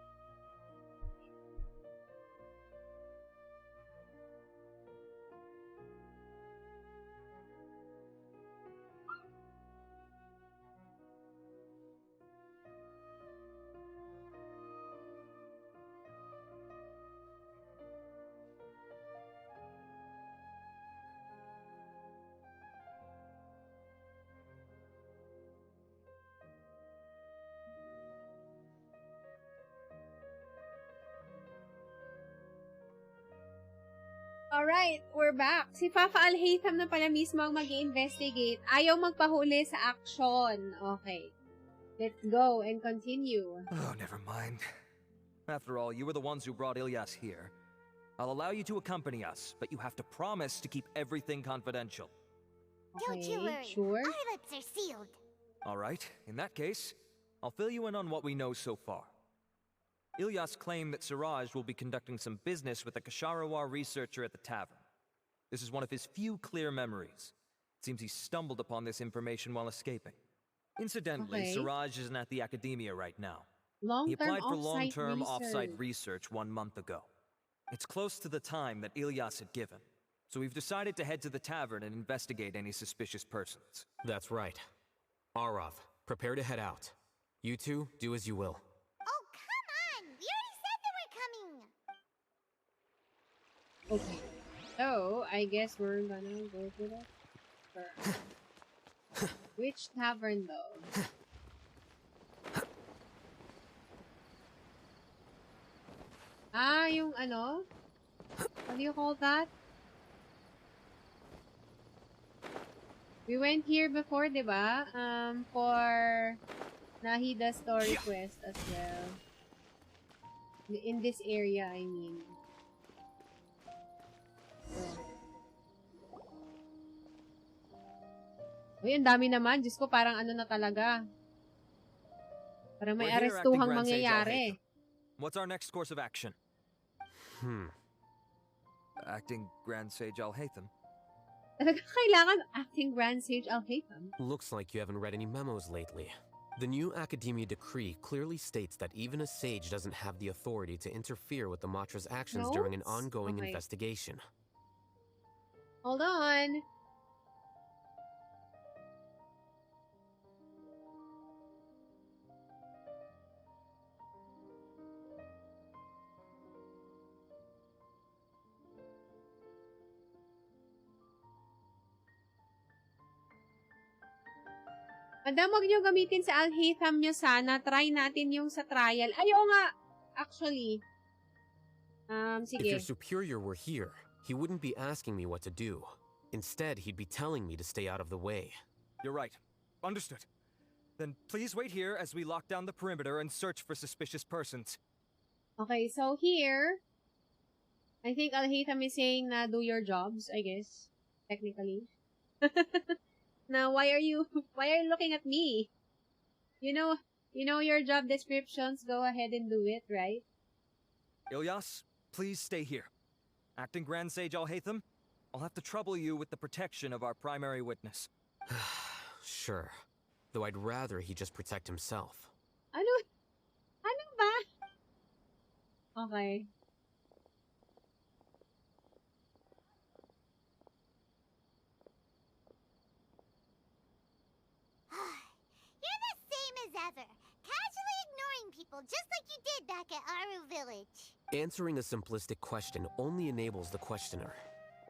Alright, we're back. Si Papa Alhaitham na pala mismo ang mag-investigate. Ayaw magpahuli sa action. Okay. Let's go and continue. oh, never mind. After all, you were the ones who brought Ilyas here. I'll allow you to accompany us, but you have to promise to keep everything confidential. Don't you Okay, worry. sure. Our lips are sealed. All right, in that case, I'll fill you in on what we know so far. Ilyas claimed that Siraj will be conducting some business with a Kasharawar researcher at the tavern. This is one of his few clear memories. It seems he stumbled upon this information while escaping. Incidentally, Okay. Siraj isn't at the academia right now. He Long-term applied for off-site long-term off-site research. research 1 month ago. It's close to the time that Ilyas had given, so we've decided to head to the tavern and investigate any suspicious persons. That's right. Arav, prepare to head out. You two, do as you will. Oh, come on! We already said that we're coming! Okay. So, I guess we're gonna go to that. confirm. Which tavern though? Ah, yung ano? What do you call that? We went here before, diba? For Nahida Story Quest as well. In this area, I mean. Uy, ang dami naman. Diyos ko, parang ano na talaga. Parang may arestuhang mangyayari. What's our next course of action? Acting Grand Sage Alhaitham. Talaga kailangan acting Grand Sage Alhaitham. Looks like you haven't read any memos lately. The new Academia decree clearly states that even a sage doesn't have the authority to interfere with the Matra's actions during an ongoing investigation. Hold on. Madam, wag nyo gamitin sa Alhaitham nyo sana. Try natin yung sa trial. Ayaw nga. Actually. Sige. If your superior were here, he wouldn't be asking me what to do. Instead, he'd be telling me to stay out of the way. You're right. Understood. Then please wait here as we lock down the perimeter and search for suspicious persons. Okay, so here, I think Alhaitham is saying na do your jobs, I guess. Technically. Now, why are you looking at me? You know your job descriptions. Go ahead and do it, right? Ilyas, please stay here. Acting Grand Sage Alhaitham, I'll have to trouble you with the protection of our primary witness. Sure. Though I'd rather he just protect himself. Ano ba? Okay. You're the same as ever. Casually ignoring people just like you did back at Aru Village. Answering a simplistic question only enables the questioner.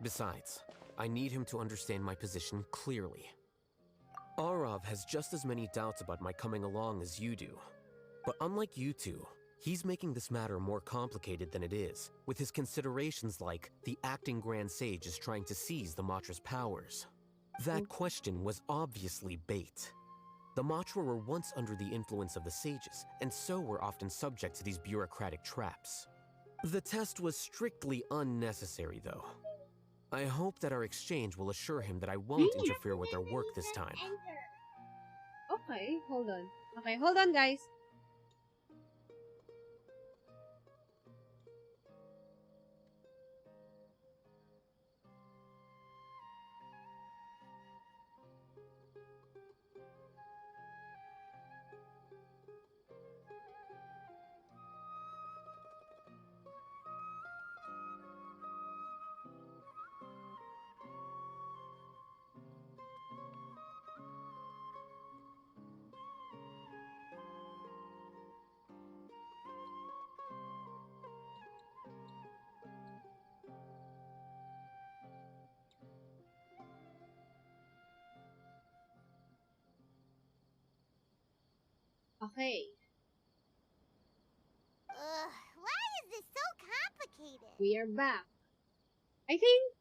Besides, I need him to understand my position clearly. Arav has just as many doubts about my coming along as you do. But unlike you two, he's making this matter more complicated than it is, with his considerations like the acting Grand Sage is trying to seize the Matra's powers. That question was obviously bait. The Matra were once under the influence of the sages, and so were often subject to these bureaucratic traps. The test was strictly unnecessary, though. I hope that our exchange will assure him that I won't interfere with their work this time. Okay, hold on. Okay, hold on, guys. Okay. Why is this so complicated? We are back. I think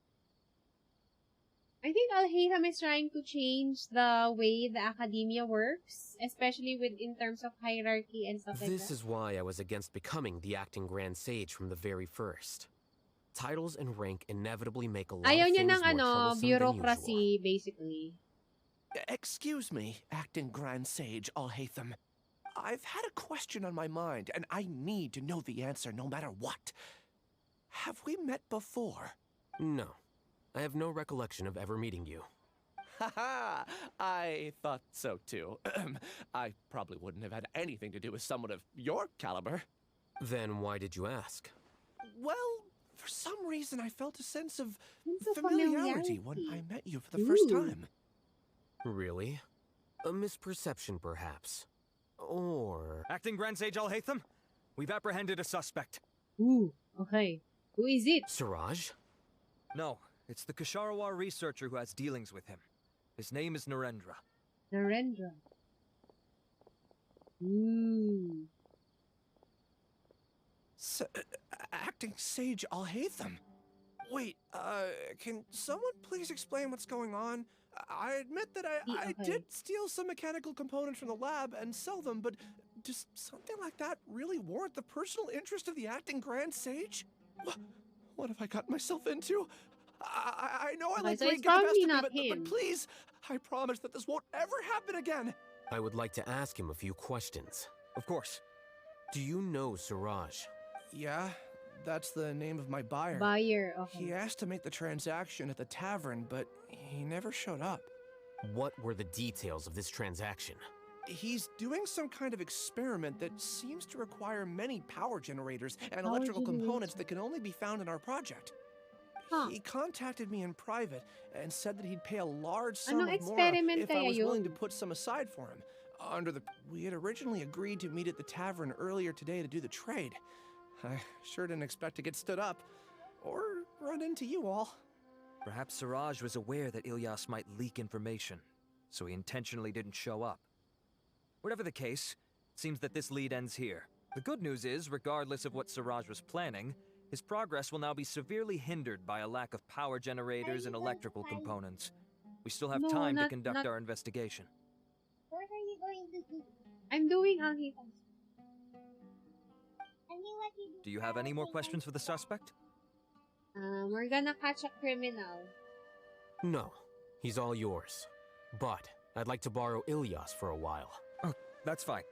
Alhaitham is trying to change the way the academia works, especially in terms of hierarchy and stuff like that. This is why I was against becoming the acting Grand Sage from the very first. Titles and rank inevitably make a lot Ayaw of niya things ng more troublesome than bureaucracy, basically. Excuse me, acting Grand Sage Alhaitham. I've had a question on my mind, and I need to know the answer no matter what. Have we met before? No. I have no recollection of ever meeting you. Haha, I thought so too. I probably wouldn't have had anything to do with someone of your caliber. Then why did you ask? Well, for some reason I felt a sense of Sense of familiarity when I met you for the first time. Really? A misperception, perhaps. Or... Acting Grand Sage Alhaitham, we've apprehended a suspect. Ooh, okay. Who is it? Siraj? No, it's the Kasharawar researcher who has dealings with him. His name is Narendra. Narendra. Ooh. Acting Sage Alhaitham. Wait, can someone please explain what's going on? I admit that I did steal some mechanical components from the lab and sell them, but does something like that really warrant the personal interest of the acting Grand Sage? What have I gotten myself into? I know I let So Great it's get the best probably of me, not him. but please, I promise that this won't ever happen again. I would like to ask him a few questions. Of course. Do you know Siraj? Yeah, that's the name of my buyer. Buyer, okay. He asked to make the transaction at the tavern, but he never showed up. What were the details of this transaction? He's doing some kind of experiment that seems to require many power generators and electrical components that can only be found in our project. Huh. He contacted me in private and said that he'd pay a large sum Anong of mora experiment if I kaya was willing to yun? put some aside for him. We had originally agreed to meet at the tavern earlier today to do the trade. I sure didn't expect to get stood up or run into you all. Perhaps Siraj was aware that Ilyas might leak information, so he intentionally didn't show up. Whatever the case, it seems that this lead ends here. The good news is, regardless of what Siraj was planning, his progress will now be severely hindered by a lack of power generators and electrical components. We still have time to conduct our investigation. What are you going to do? I'm doing Alhaitham. Do you have any more questions for the suspect? We're gonna catch a criminal. No, he's all yours. But I'd like to borrow Ilyas for a while. Oh, that's fine.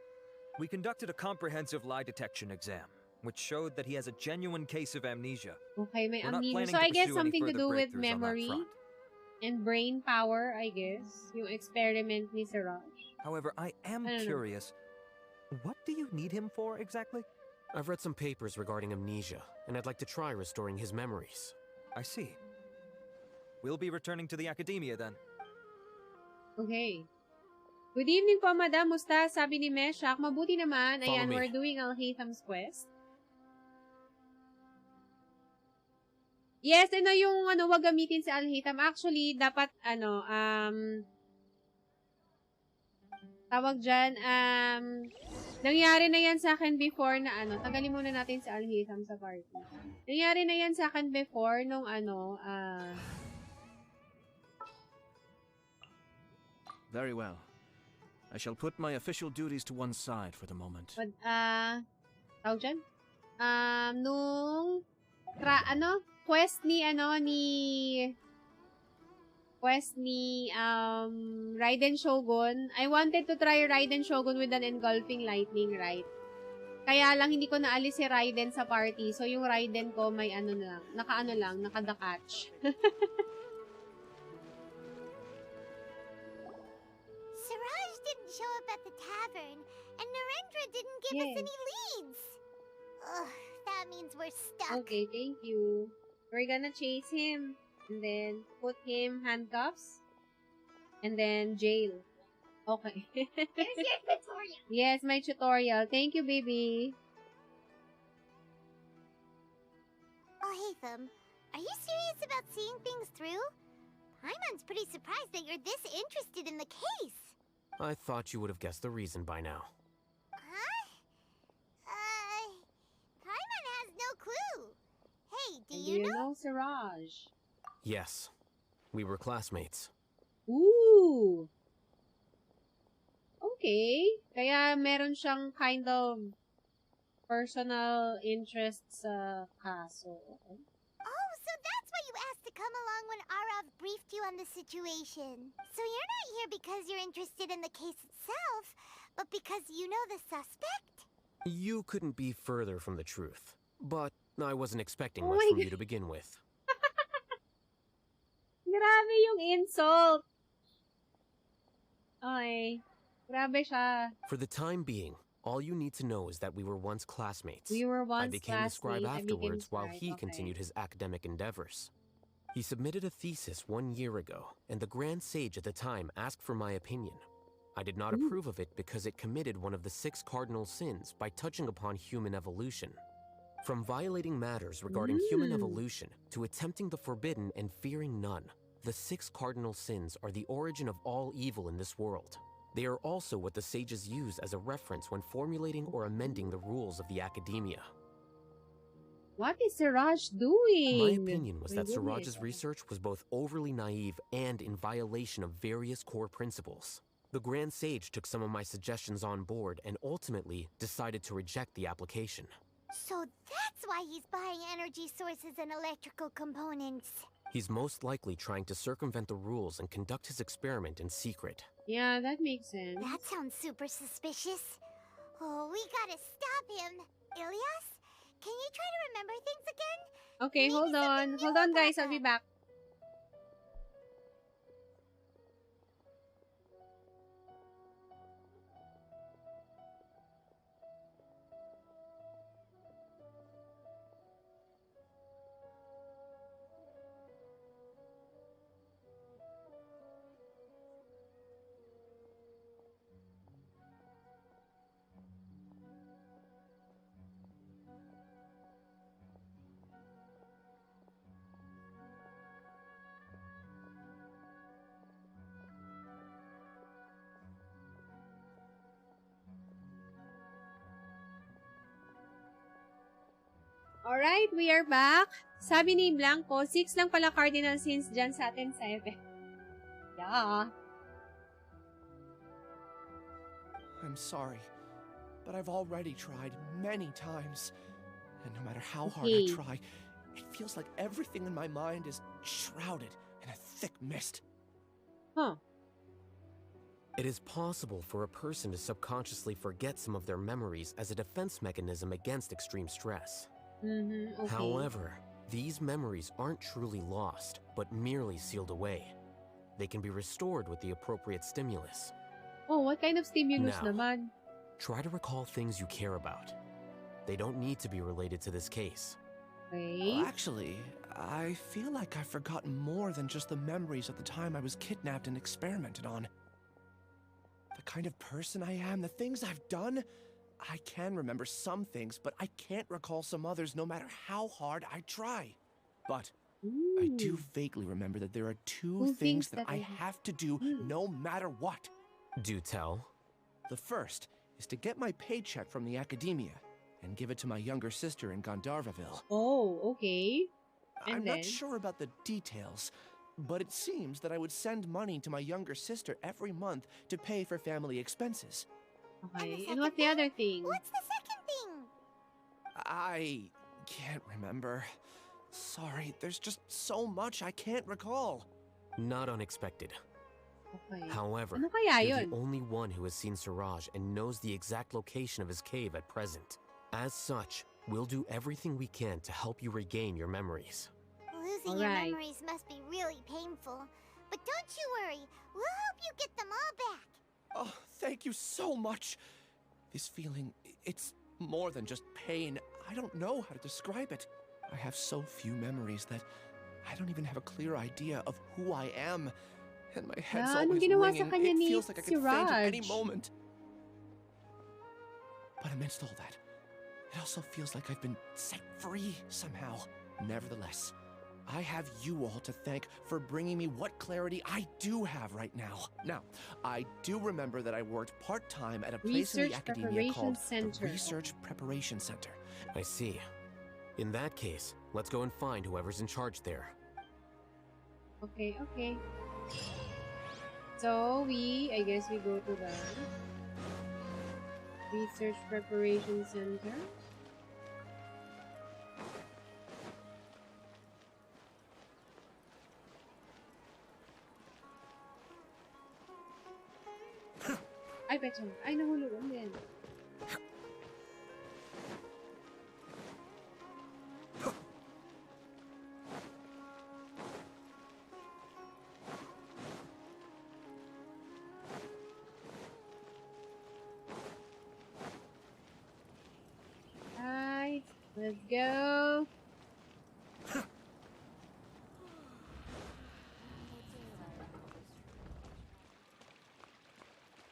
We conducted a comprehensive lie detection exam, which showed that he has a genuine case of amnesia. Okay, may We're not amnesia. planning So to I guess pursue any something to further do with breakthroughs on that memory front. and brain power, I guess. Yung experiment ni Siraj. However, I am I don't know. curious. What do you need him for exactly? I've read some papers regarding amnesia, and I'd like to try restoring his memories. I see. We'll be returning to the academia then. Okay. Good evening po, madam. Musta? Sabi ni Meshak. Mabuti naman. Follow Ayan, me. we're doing Alhaitham's Quest. Yes, yung wag gamitin si Alhaitham. Actually, dapat, tawag dyan, nangyari na yan sa akin before na tagalin muna natin si Alhaitham sa party. Nangyari na yan sa akin before nung Very well. I shall put my official duties to one side for the moment. Tawag dyan? Nung, quest ni Raiden Shogun. I wanted to try Raiden Shogun with an engulfing lightning, right? Kaya lang hindi ko naalis si Raiden sa party. So yung Raiden ko may nakadakatch. Siraj didn't show up at the tavern, and Narendra didn't give us any leads. Ugh, that means we're stuck. Okay, thank you. We're gonna chase him. And then, put him handcuffs. And then, jail. Okay. Here's your tutorial. Yes, my tutorial. Thank you, baby. Alhaitham, are you serious about seeing things through? Paimon's pretty surprised that you're this interested in the case. I thought you would have guessed the reason by now. Huh? Paimon has no clue. Hey, do And you you know? know Siraj? Yes, we were classmates. Ooh! Okay. Kaya meron siyang kind of personal interest sa kaso. Okay. Oh, so that's why you asked to come along when Arav briefed you on the situation. So you're not here because you're interested in the case itself, but because you know the suspect? You couldn't be further from the truth. But I wasn't expecting Oh much my from God. you to begin with. Grabe yung insult. Okay. Grabe siya. For the time being, all you need to know is that we were once classmates. We were I once became the scribe classmates. I became afterwards while scribe, he okay. continued his academic endeavors. He submitted a thesis 1 year ago, and the Grand Sage at the time asked for my opinion. I did not approve of it because it committed one of the 6 cardinal sins by touching upon human evolution. From violating matters regarding human evolution to attempting the forbidden and fearing none, The 6 cardinal sins are the origin of all evil in this world. They are also what the sages use as a reference when formulating or amending the rules of the academia. What is Siraj doing? My opinion was that goodness. Siraj's research was both overly naive and in violation of various core principles. The Grand Sage took some of my suggestions on board and ultimately decided to reject the application. So that's why he's buying energy sources and electrical components. He's most likely trying to circumvent the rules and conduct his experiment in secret. Yeah, that makes sense. That sounds super suspicious. Oh, we gotta stop him. Ilyas, can you try to remember things again? Okay, Maybe hold on. something Hold new on, guys. about I'll be that. back. Alright, we are back. Sabi ni Blanco, 6 lang pala cardinal sins dyan sa atin 7. Yeah. I'm sorry, but I've already tried many times. And no matter how hard I try, it feels like everything in my mind is shrouded in a thick mist. Huh. It is possible for a person to subconsciously forget some of their memories as a defense mechanism against extreme stress. Okay. However, these memories aren't truly lost, but merely sealed away. They can be restored with the appropriate stimulus. Oh, what kind of stimulus Now, naman? Try to recall things you care about. They don't need to be related to this case. Okay. Well, actually, I feel like I've forgotten more than just the memories of the time I was kidnapped and experimented on. The kind of person I am, the things I've done, I can remember some things, but I can't recall some others no matter how hard I try. But I do vaguely remember that there are two things that I have to do no matter what. Do tell. The first is to get my paycheck from the academia and give it to my younger sister in Gandharvaville. Oh, okay. And I'm then? not sure about the details, but it seems that I would send money to my younger sister every month to pay for family expenses. Okay. And what's the other thing? What's the second thing? I can't remember. Sorry, there's just so much I can't recall. Not unexpected. Okay. However, Ano kaya you're yun? the only one who has seen Siraj and knows the exact location of his cave at present. As such, we'll do everything we can to help you regain your memories. Losing your memories must be really painful. But don't you worry, we'll help you get them all back. Oh, thank you so much. This feeling, it's more than just pain. I don't know how to describe it. I have so few memories that I don't even have a clear idea of who I am. And my head's always ringing. It feels like I could faint at any moment. But amidst all that, it also feels like I've been set free somehow. Nevertheless, I have you all to thank for bringing me what clarity I do have right now. Now, I do remember that I worked part-time at a place in the academia called the Research Preparation Center. I see. In that case, let's go and find whoever's in charge there. Okay, okay. So, I guess we go to the Research Preparation Center. Ay, pecha. Ay, nahulugan din. Hi, let's go.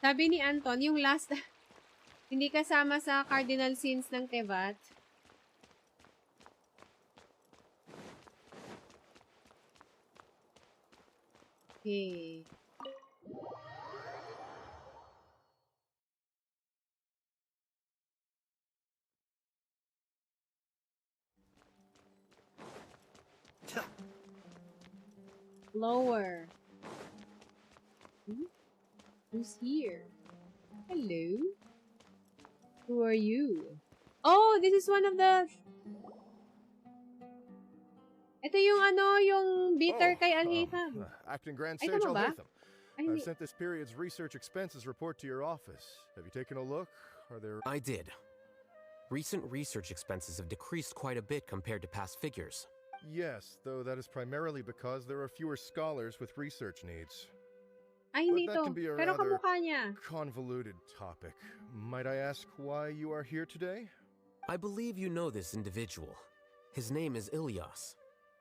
Sabi ni Anton, yung last, hindi kasama sa cardinal sins ng Tevat. Okay. Lower. Who's here? Hello? Who are you? Oh, this is one of the... Ito yung yung bitter kay Alhaitham. Acting Grand Ay, Sage tama ba? Alhaitham. Ay, I've hindi. sent this period's research expenses report to your office. Have you taken a look? Are there... I did. Recent research expenses have decreased quite a bit compared to past figures. Yes, though that is primarily because there are fewer scholars with research needs. Ay, hindi But that to. can be a Pero rather kamukha niya. convoluted topic. Might I ask why you are here today? I believe you know this individual. His name is Ilyas.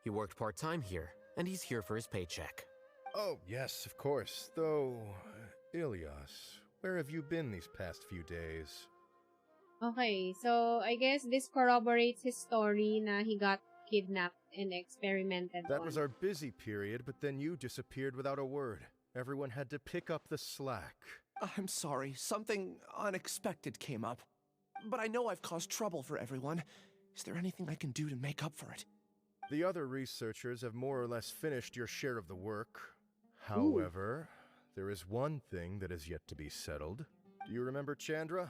He worked part-time here, and he's here for his paycheck. Oh, yes, of course. Though, Ilyas, where have you been these past few days? Okay, so I guess this corroborates his story na he got kidnapped and experimented That on. was our busy period, but then you disappeared without a word. Everyone had to pick up the slack. I'm sorry, something unexpected came up. But I know I've caused trouble for everyone. Is there anything I can do to make up for it? The other researchers have more or less finished your share of the work. However, there is one thing that is yet to be settled. Do you remember Chandra?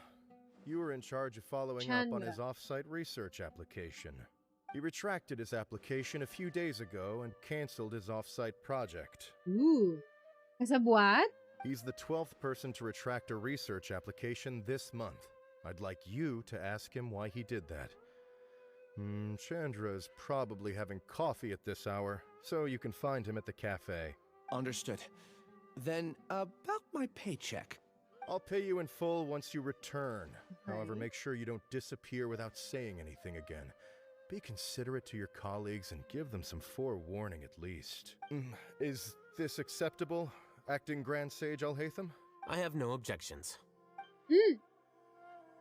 You were in charge of following up on his off-site research application. He retracted his application a few days ago and canceled his off-site project. Ooh. Kasabwat? He's the 12th person to retract a research application this month. I'd like you to ask him why he did that. Chandra is probably having coffee at this hour, so you can find him at the cafe. Understood. Then, about my paycheck. I'll pay you in full once you return. However, make sure you don't disappear without saying anything again. Be considerate to your colleagues and give them some forewarning at least. Is this acceptable, Acting Grand Sage Alhaitham? I have no objections.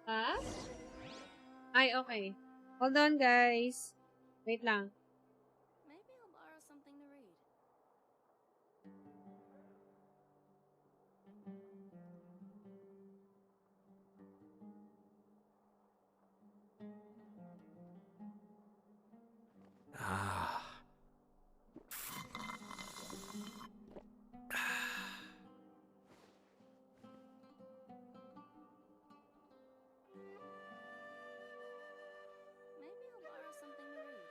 Ah? Ay, okay. Hold on, guys. Wait lang. Maybe I'll borrow something to read. Ah. Maybe I'll borrow something to read.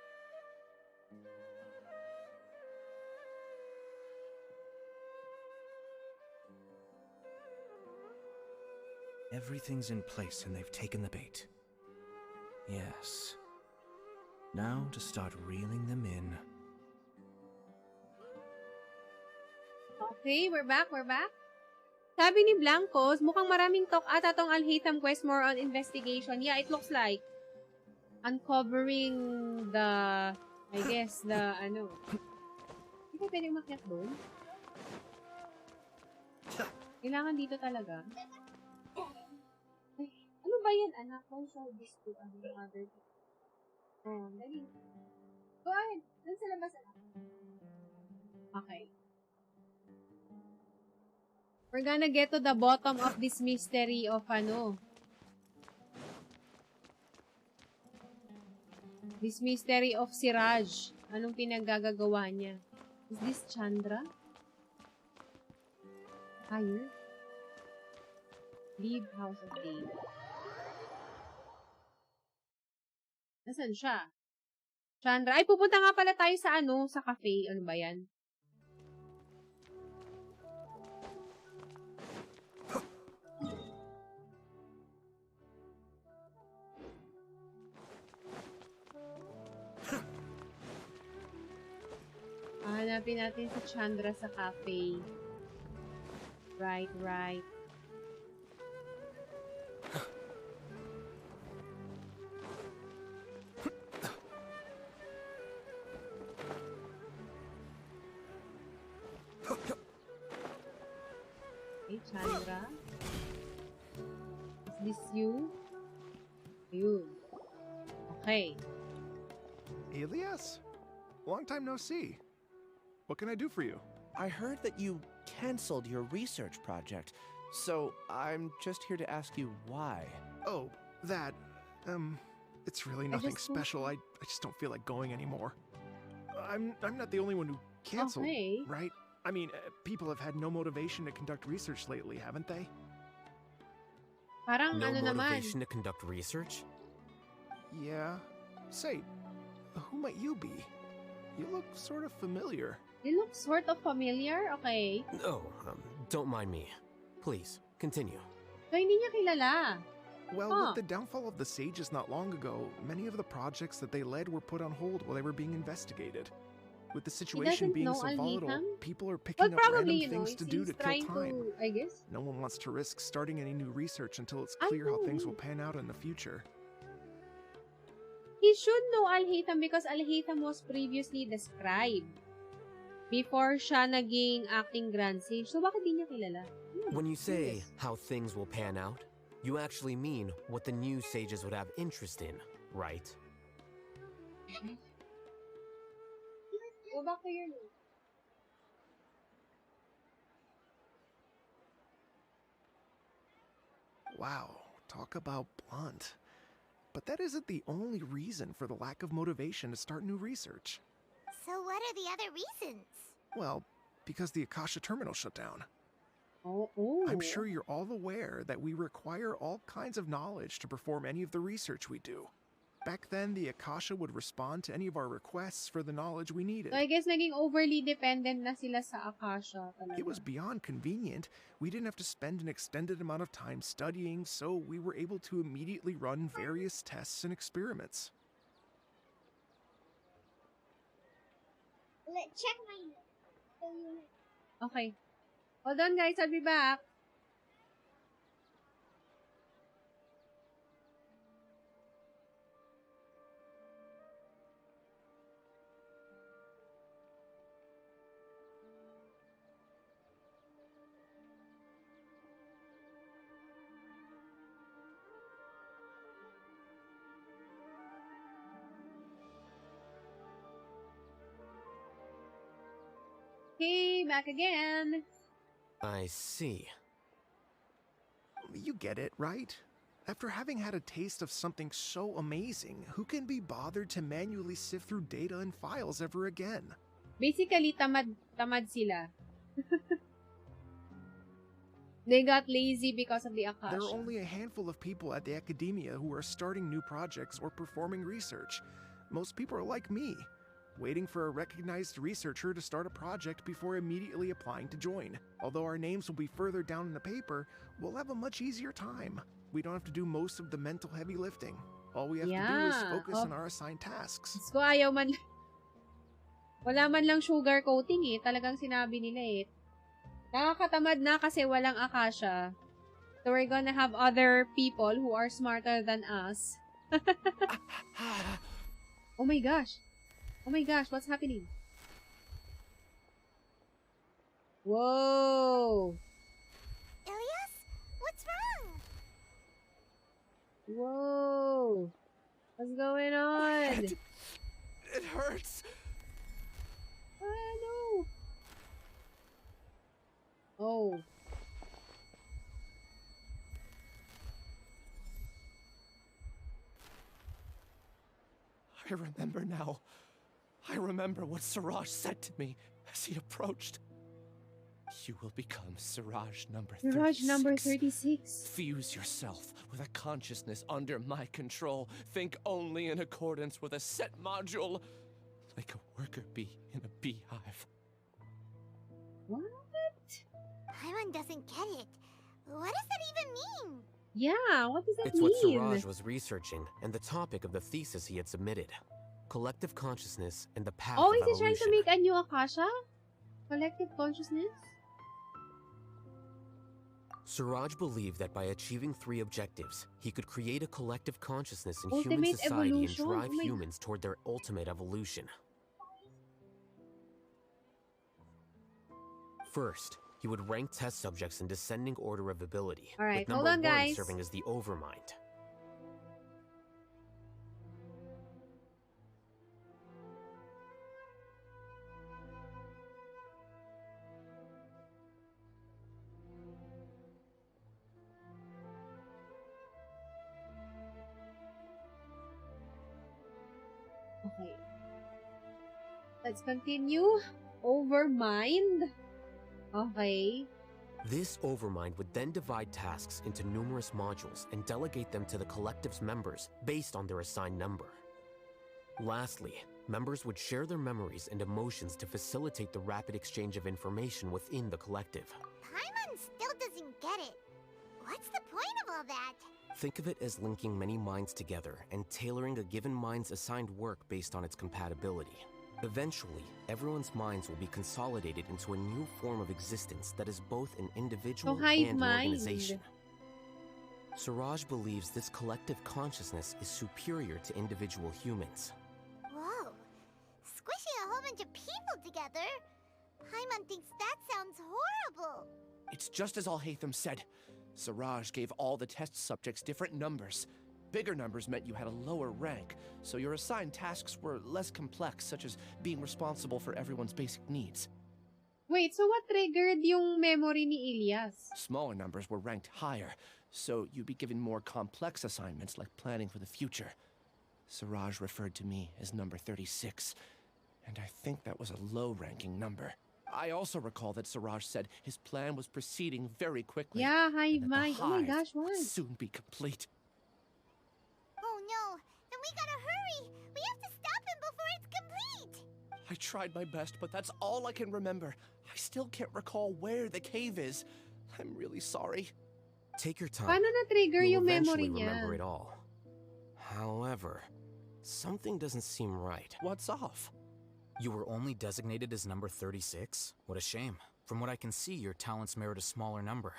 Everything's in place and they've taken the bait. Yes. Now to start reeling them in. Okay, we're back. Sabi ni Blancos, mukhang maraming talk ata tong Alhaitham Quest, more on investigation. Yeah, it looks like uncovering the, I guess, the, Hindi ko pwedeng makiat doon. Kailangan dito talaga. Ay, ano ba yan, anak? Don't show this to other people. Oh, dali. Go ahead. Doon sa labas, anak. Okay. We're gonna get to the bottom of this mystery of this mystery of Siraj. Anong pinaggagawa niya? Is this Chandra? Higher? Leave House of Dave. Nasaan siya? Chandra. Ay, pupunta nga pala tayo sa sa cafe. Ano ba yan? Hanapin natin si Chandra sa cafe. Right. Hey, Chandra. Is this you? You. Okay. Elias? Long time no see. What can I do for you? I heard that you canceled your research project, so I'm just here to ask you why. Oh, that. It's really nothing special. I just don't feel like going anymore. I'm not the only one who canceled, right? I mean, people have had no motivation to conduct research lately, haven't they? Parang No ano naman. motivation to conduct research? Yeah. Say, who might you be? You look sort of familiar. You look sort of familiar? Okay. Oh, don't mind me. Please, continue. So, hindi niya kilala. Well, with the downfall of the Sages not long ago, many of the projects that they led were put on hold while they were being investigated. With the situation being so volatile, people are picking up random things to do to kill time. I guess. No one wants to risk starting any new research until it's clear how things will pan out in the future. He should know Alhaitham because Alhaitham was previously described before siya naging acting Grand Sage. So, bakit di niya kilala? When you say how things will pan out, you actually mean what the new sages would have interest in, right? Go back to your notes. Wow, talk about blunt. But that isn't the only reason for the lack of motivation to start new research. So what are the other reasons? Well, because the Akasha terminal shut down. Oh. I'm sure you're all aware that we require all kinds of knowledge to perform any of the research we do. Back then, the Akasha would respond to any of our requests for the knowledge we needed. So I guess naging overly dependent na sila sa Akasha talaga. It was beyond convenient. We didn't have to spend an extended amount of time studying, so we were able to immediately run various tests and experiments. Let's check my notes. Okay. Hold on, guys. I'll be back. Okay, back again. I see. You get it, right? After having had a taste of something so amazing, who can be bothered to manually sift through data and files ever again? Basically, tamad sila. They got lazy because of the Akasha. There are only a handful of people at the academia who are starting new projects or performing research. Most people are like me, waiting for a recognized researcher to start a project before immediately applying to join. Although our names will be further down in the paper, we'll have a much easier time. We don't have to do most of the mental heavy lifting. All we have to do is focus on our assigned tasks. So ayaw man wala man lang sugar coating eh. Talagang sinabi nila eh. Nakakatamad na kasi walang Akasha. So we're gonna have other people who are smarter than us. Oh my gosh. Oh my gosh, what's happening? Whoa! Ilias? What's wrong? Whoa! What's going on? It hurts! Ah, no! Oh. I remember now. I remember what Siraj said to me as he approached. You will become Siraj number 36. Siraj number 36. Fuse yourself with a consciousness under my control. Think only in accordance with a set module. Like a worker bee in a beehive. What? Paimon doesn't get it. What does that even mean? Yeah, what does that It's mean? what Siraj was researching and the topic of the thesis he had submitted. Collective consciousness and the path Oh, of is he evolution. trying to make a new Akasha? Collective consciousness? Siraj believed that by achieving 3 objectives, he could create a collective consciousness in human Ultimate society evolution? and drive Oh my- humans toward their ultimate evolution. First, he would rank test subjects in descending order of ability, Alright, with number hold on, 1 guys. serving as the overmind. Okay. Let's continue. Overmind. Okay. This overmind would then divide tasks into numerous modules and delegate them to the collective's members based on their assigned number. Lastly, members would share their memories and emotions to facilitate the rapid exchange of information within the collective. Paimon still doesn't get it. What's the point of all that? Think of it as linking many minds together and tailoring a given mind's assigned work based on its compatibility. Eventually, everyone's minds will be consolidated into a new form of existence that is both an individual and an organization. Siraj believes this collective consciousness is superior to individual humans. Whoa. Squishing a whole bunch of people together? Paimon thinks that sounds horrible. It's just as Alhaitham said. Siraj gave all the test subjects different numbers. Bigger numbers meant you had a lower rank, so your assigned tasks were less complex, such as being responsible for everyone's basic needs. Wait, so what triggered yung memory ni Ilyas? Smaller numbers were ranked higher, so you'd be given more complex assignments like planning for the future. Siraj referred to me as number 36, and I think that was a low-ranking number. I also recall that Siraj said his plan was proceeding very quickly. Yeah, hive and that mind. the Oh my hive gosh, would what? soon be complete. Oh no, then we gotta hurry. We have to stop him before it's complete. I tried my best, but that's all I can remember. I still can't recall where the cave is. I'm really sorry. Take your time. Paano na-trigger You'll yung memory eventually niya? remember it all. However, something doesn't seem right. What's off? You were only designated as number 36? What a shame. From what I can see, your talents merit a smaller number.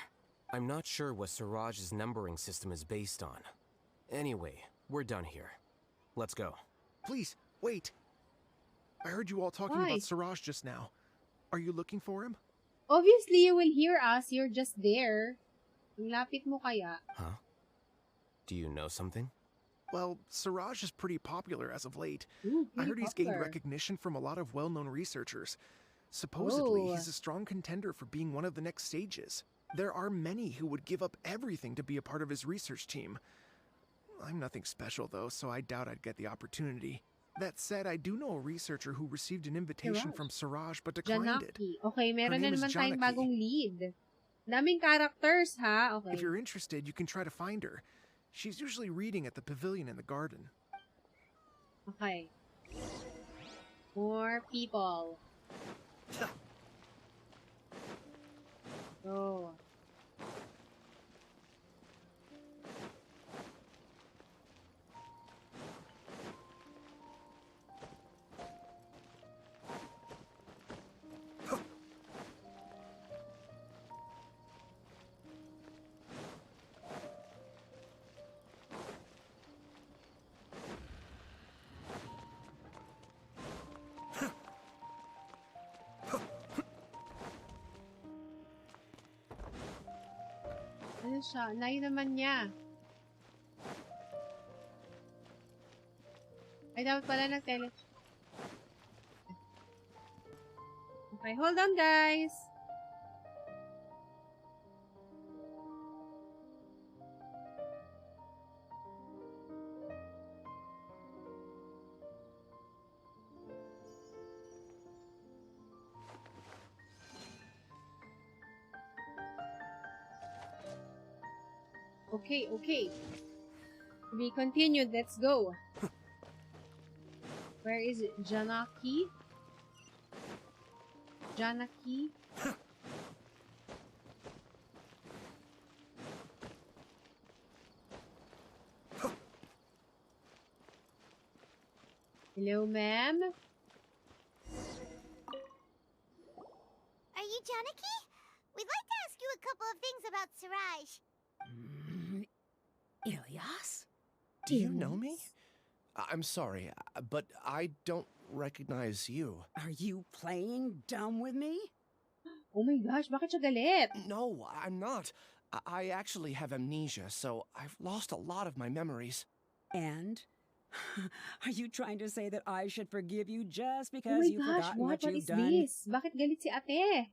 I'm not sure what Siraj's numbering system is based on. Anyway, we're done here. Let's go. Please, wait. I heard you all talking Why? about Siraj just now. Are you looking for him? Obviously, you will hear us. You're just there. Ang lapit mo kaya? Huh? Do you know something? Well, Siraj is pretty popular as of late. Ooh, I heard he's gained popular. recognition from a lot of well-known researchers. Supposedly, Oh. he's a strong contender for being one of the next sages. There are many who would give up everything to be a part of his research team. I'm nothing special, though, so I doubt I'd get the opportunity. That said, I do know a researcher who received an invitation Siraj. from Siraj but declined it. Janaki. Okay, meron na name is naman tayong Janaki. bagong lead. Daming characters, ha? Okay. If you're interested, you can try to find her. She's usually reading at the pavilion in the garden. Okay. More people. Go. Ano siya? Layo naman niya. Ay, dapat pala nag-tele. Okay, hold on, guys. Okay, okay. To be continued, let's go. Where is it? Janaki? Janaki? Hello, ma'am? Are you Janaki? We'd like to ask you a couple of things about Siraj. Ilyas? Do you know me? I'm sorry, but I don't recognize you. Are you playing dumb with me? Oh my gosh, bakit siya galit? No, I'm not. I actually have amnesia, so I've lost a lot of my memories. And? Are you trying to say that I should forgive you just Oh because my you've gosh, forgotten what what you've is done? this? Bakit galit si ate?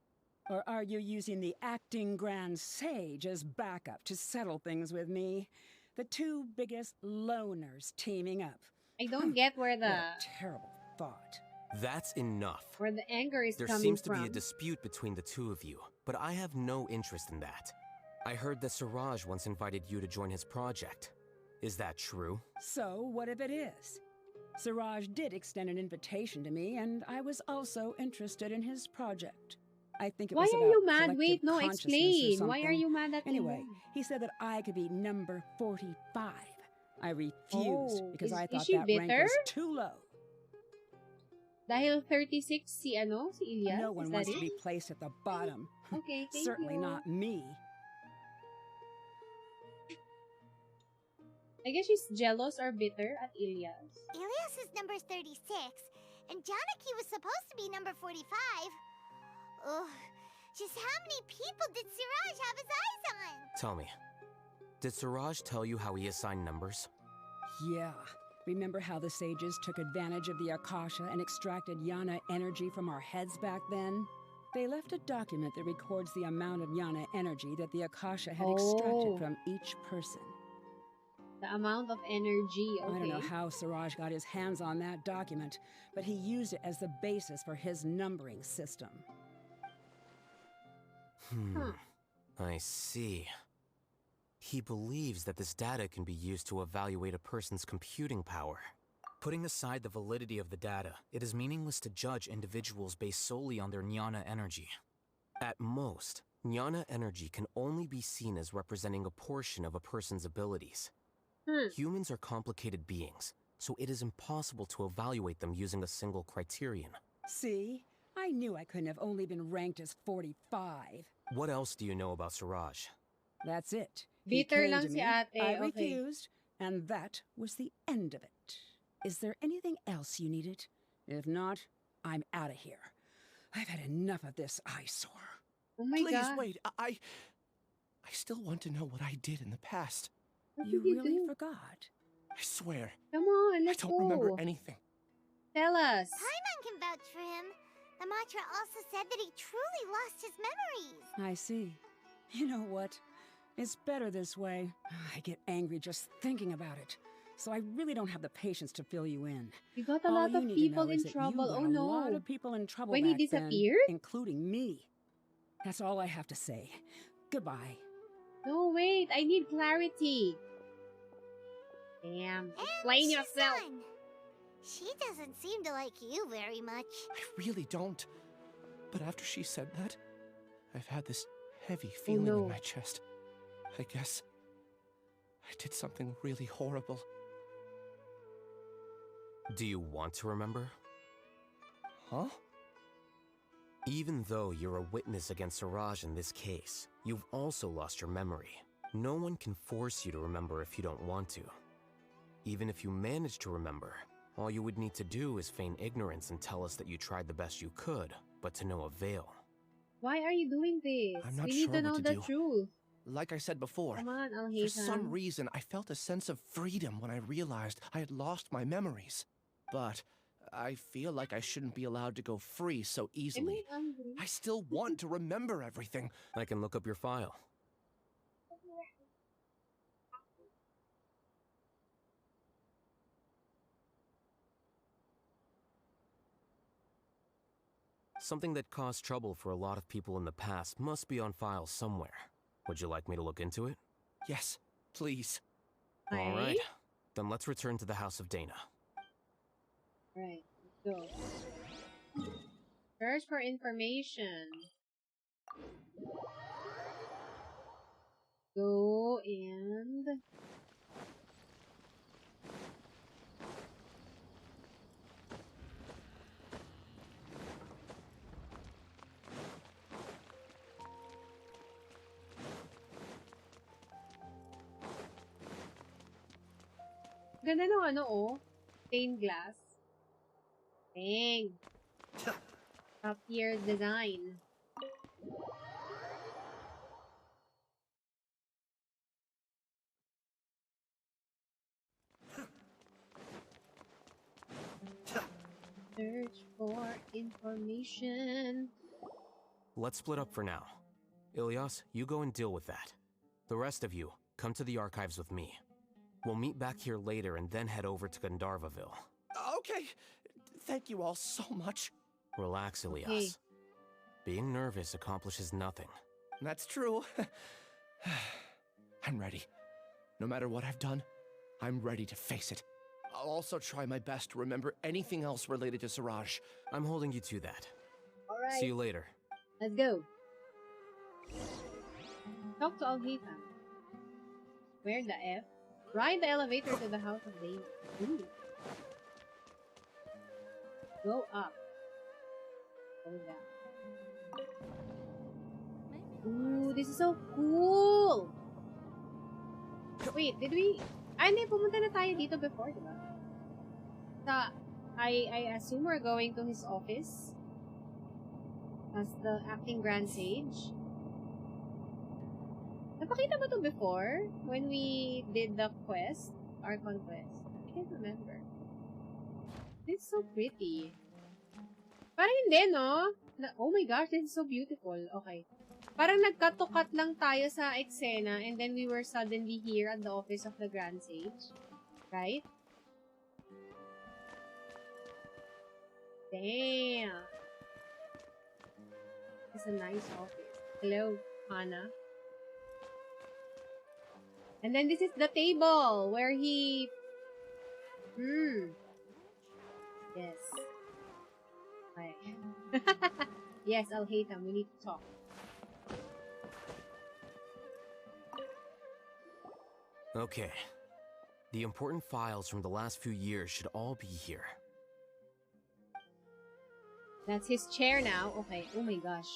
Or are you using the acting grand sage as backup to settle things with me? The two biggest loners teaming up. I don't get where What the a terrible thought. That's enough. anger is There coming seems to from. be a dispute between the two of you, but I have no interest in that. I heard that Siraj once invited you to join his project. Is that true? So, what if it is? Siraj did extend an invitation to me, and I was also interested in his project. I think it Why was are about you mad? collective Wait, no, consciousness or explain. Why are something. you mad at Anyway, him? he said that I could be number 45. I refused Oh, because I is thought she that rank bitter? was too low. Dahil 36 si Ilias? No Is one that wants to it? be placed at the bottom. Okay, thank Certainly you. not me. I guess she's jealous or bitter at Ilias. Ilias is number 36, and Janaki was supposed to be number 45. Ugh, just how many people did Siraj have his eyes on? Tell me, did Siraj tell you how he assigned numbers? Yeah. Remember how the sages took advantage of the Akasha and extracted Yana energy from our heads back then? They left a document that records the amount of Yana energy that the Akasha had extracted from each person. The amount of energy, okay. I don't know how Siraj got his hands on that document, but he used it as the basis for his numbering system. I see. He believes that this data can be used to evaluate a person's computing power. Putting aside the validity of the data, it is meaningless to judge individuals based solely on their jnana energy. At most, jnana energy can only be seen as representing a portion of a person's abilities. Humans are complicated beings, so it is impossible to evaluate them using a single criterion. See? I knew I couldn't have only been ranked as 45. What else do you know about Siraj? That's it. He Bitter came lang to si me, ate, I okay. refused, and that was the end of it. Is there anything else you needed? If not, I'm out of here. I've had enough of this eyesore. Oh my Please god. wait. I still want to know what I did in the past. What You did you really do? forgot? I swear. Come on, I let's don't go. remember anything. Tell us. Paimon can vouch for him. The mantra also said that he truly lost his memories. I see. You know what? It's better this way. I get angry just thinking about it. So I really don't have the patience to fill you in. We got a All lot you of need to people know in is that trouble. You got Oh a no. lot of people in trouble When he back then, disappeared? including me. That's all I have to say. Goodbye. No, wait. I need clarity. Damn. Explain she's yourself. done. She doesn't seem to like you very much. I really don't. But after she said that, I've had this heavy feeling no. in my chest. I guess I did something really horrible. Do you want to remember? Huh? Even though you're a witness against Siraj in this case, you've also lost your memory. No one can force you to remember if you don't want to. Even if you manage to remember, all you would need to do is feign ignorance and tell us that you tried the best you could, but to no avail. Why are you doing this? I'm not we sure need to know what to the do. truth. Like I said before, Come on, for some Alhaitham. reason I felt a sense of freedom when I realized I had lost my memories. But I feel like I shouldn't be allowed to go free so easily. Am I angry? I still want to remember everything. I can look up your file. Something that caused trouble for a lot of people in the past must be on file somewhere. Would you like me to look into it? Yes, please. All right. Then let's return to the House of Dana. Right, let's go. Search for information. Go and... Ganda ng ano, oh. Stained glass. Dang. Top tier design. Search for information. Let's split up for now. Ilyas, you go and deal with that. The rest of you, come to the archives with me. We'll meet back here later and then head over to Gandharvaville. Okay. Thank you all so much. Relax, Ilias. Okay. Being nervous accomplishes nothing. That's true. I'm ready. No matter what I've done, I'm ready to face it. I'll also try my best to remember anything else related to Siraj. I'm holding you to that. Alright. See you later. Let's go. Talk to Alhaitham. Where the F? Ride the elevator to the House of David. Ooh. Go up. Go down. Ooh, this is so cool! Wait, did we... Ay, hindi, pumunta na tayo dito before, diba? I assume we're going to his office as the acting Grand Sage. Napakita ba to before? When we did the quest? Archon quest? I can't remember. It's so pretty. Parang hindi, no? Oh my gosh, this is so beautiful. Okay. Parang nag-cut to cut lang tayo sa eksena and then we were suddenly here at the office of the Grand Sage. Right? Damn. It's a nice office. Hello, Hana. And then this is the table where he... Yes. Right. Yes, Alhaitham, we need to talk. Okay. The important files from the last few years should all be here. That's his chair now. Okay. Oh my gosh.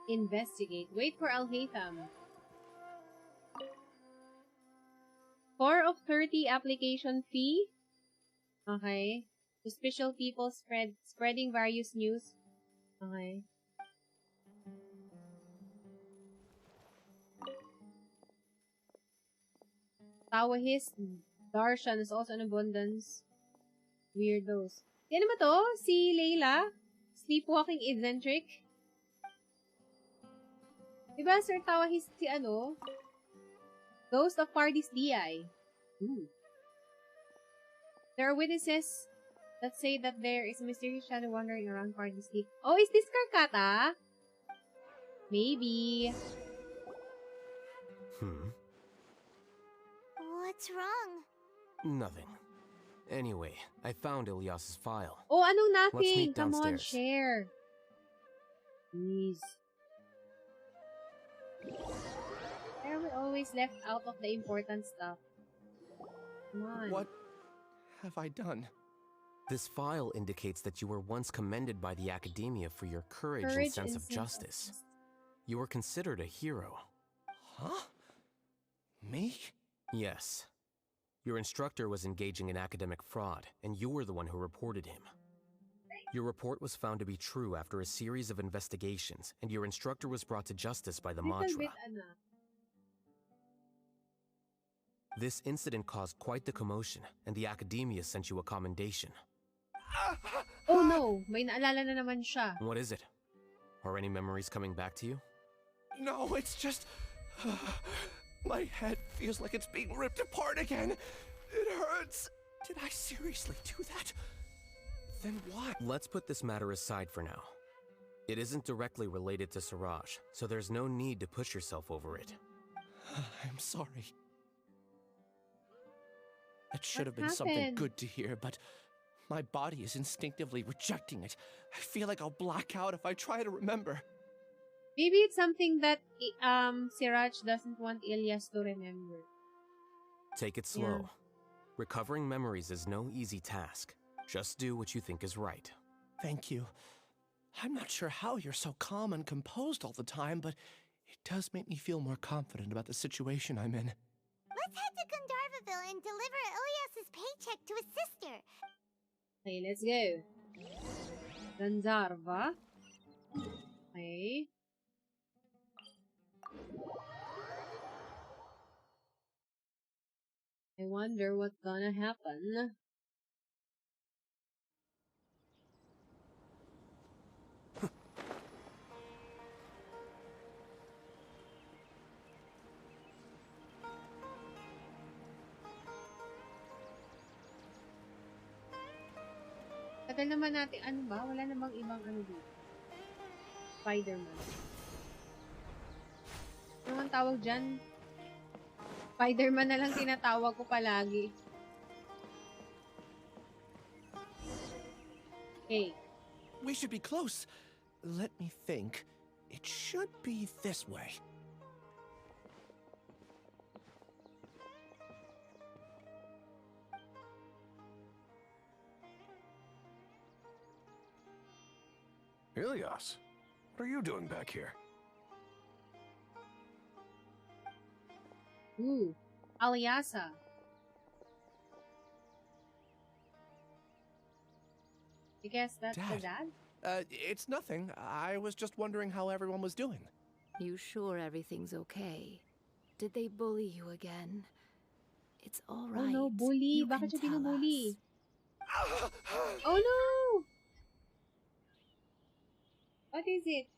Investigate. Wait for Alhaitham. 4 of 30 application fee. Okay. Suspicious people spreading various news. Okay. Taoist Darshan is also an abundance. Weirdos. Yan ba to? Si Layla? Sleepwalking eccentric? Diba, Sir Taoist si ano? Ghost of Pardis DI. Ooh. There are witnesses that say that there is a mysterious shadow wandering around Pardis Sleep. Oh, is this Karkata? Maybe. What's wrong? Nothing. Anyway, I found Ilyas's file. Oh, anong Let's nothing? meet Come on, downstairs. share. Please. Why are we always left out of the important stuff? Come on. What have I done? This file indicates that you were once commended by the Academia for your courage and sense of justice. You were considered a hero. Huh? Me? Yes. Your instructor was engaging in academic fraud, and you were the one who reported him. Your report was found to be true after a series of investigations, and your instructor was brought to justice by the Majra. This incident caused quite the commotion, and the Academia sent you a commendation. Oh no! May naalala na naman siya. What is it? Are any memories coming back to you? No, it's just... my head feels like it's being ripped apart again. It hurts. Did I seriously do that? Then why? Let's put this matter aside for now. It isn't directly related to Siraj, so there's no need to push yourself over it. I'm sorry. It should have been something good to hear, but my body is instinctively rejecting it. I feel like I'll black out if I try to remember. Maybe it's something that Siraj doesn't want Ilyas to remember. Take it slow. Recovering memories is no easy task. Just do what you think is right. Thank you. I'm not sure how you're so calm and composed all the time, but it does make me feel more confident about the situation I'm in. Let's head to Gandharvaville and deliver Ilyas's paycheck to his sister. Okay, let's go. Gandharva. Okay. I wonder what's gonna happen. Tagal naman natin, ano ba? Wala namang ibang ano dito. Spider-Man. Ano ang tawag dyan? Spider-Man na lang tinatawag ko palagi. Okay. We should be close. Let me think. It should be this way. Ilias, what are you doing back here? Ooh. Alyasa. I guess that's the dad? It's nothing. I was just wondering how everyone was doing. You sure everything's okay? Did they bully you again? It's all right. Oh no, bully. Bakit siya binubully? Oh no! What is it?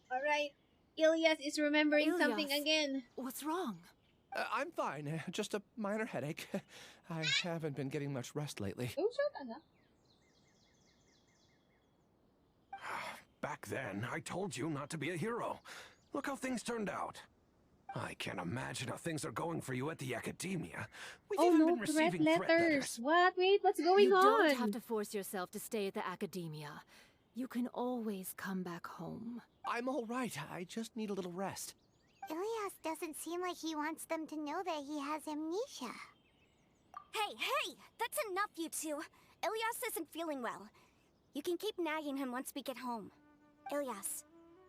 Alright. Ilias is remembering something again. What's wrong? I'm fine. Just a minor headache. I haven't been getting much rest lately. Oh, shut up. Back then, I told you not to be a hero. Look how things turned out. I can't imagine how things are going for you at the academia. We've even been receiving threat letters. What? Wait, what's going on? You don't have to force yourself to stay at the academia. You can always come back home. I'm all right. I just need a little rest. Ilias doesn't seem like he wants them to know that he has amnesia. Hey! That's enough, you two. Ilias isn't feeling well. You can keep nagging him once we get home. Ilias,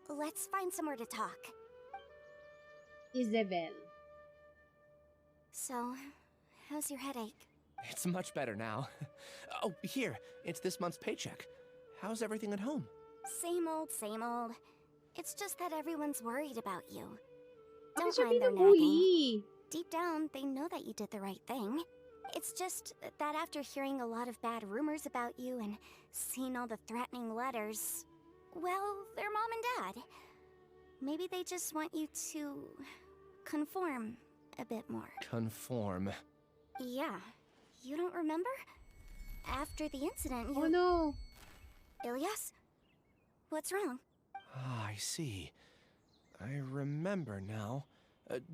let's find somewhere to talk. Isabel. So, how's your headache? It's much better now. Oh, here. It's this month's paycheck. How's everything at home? Same old, same old. It's just that everyone's worried about you. Bakit Don't siya mind their binubully? nagging. Deep down, they know that you did the right thing. It's just that after hearing a lot of bad rumors about you and seeing all the threatening letters, well, they're mom and dad. Maybe they just want you to conform a bit more. Conform. Yeah. You don't remember? After the incident, you... Oh no! Ilias? What's wrong? Ah, I see. I remember now.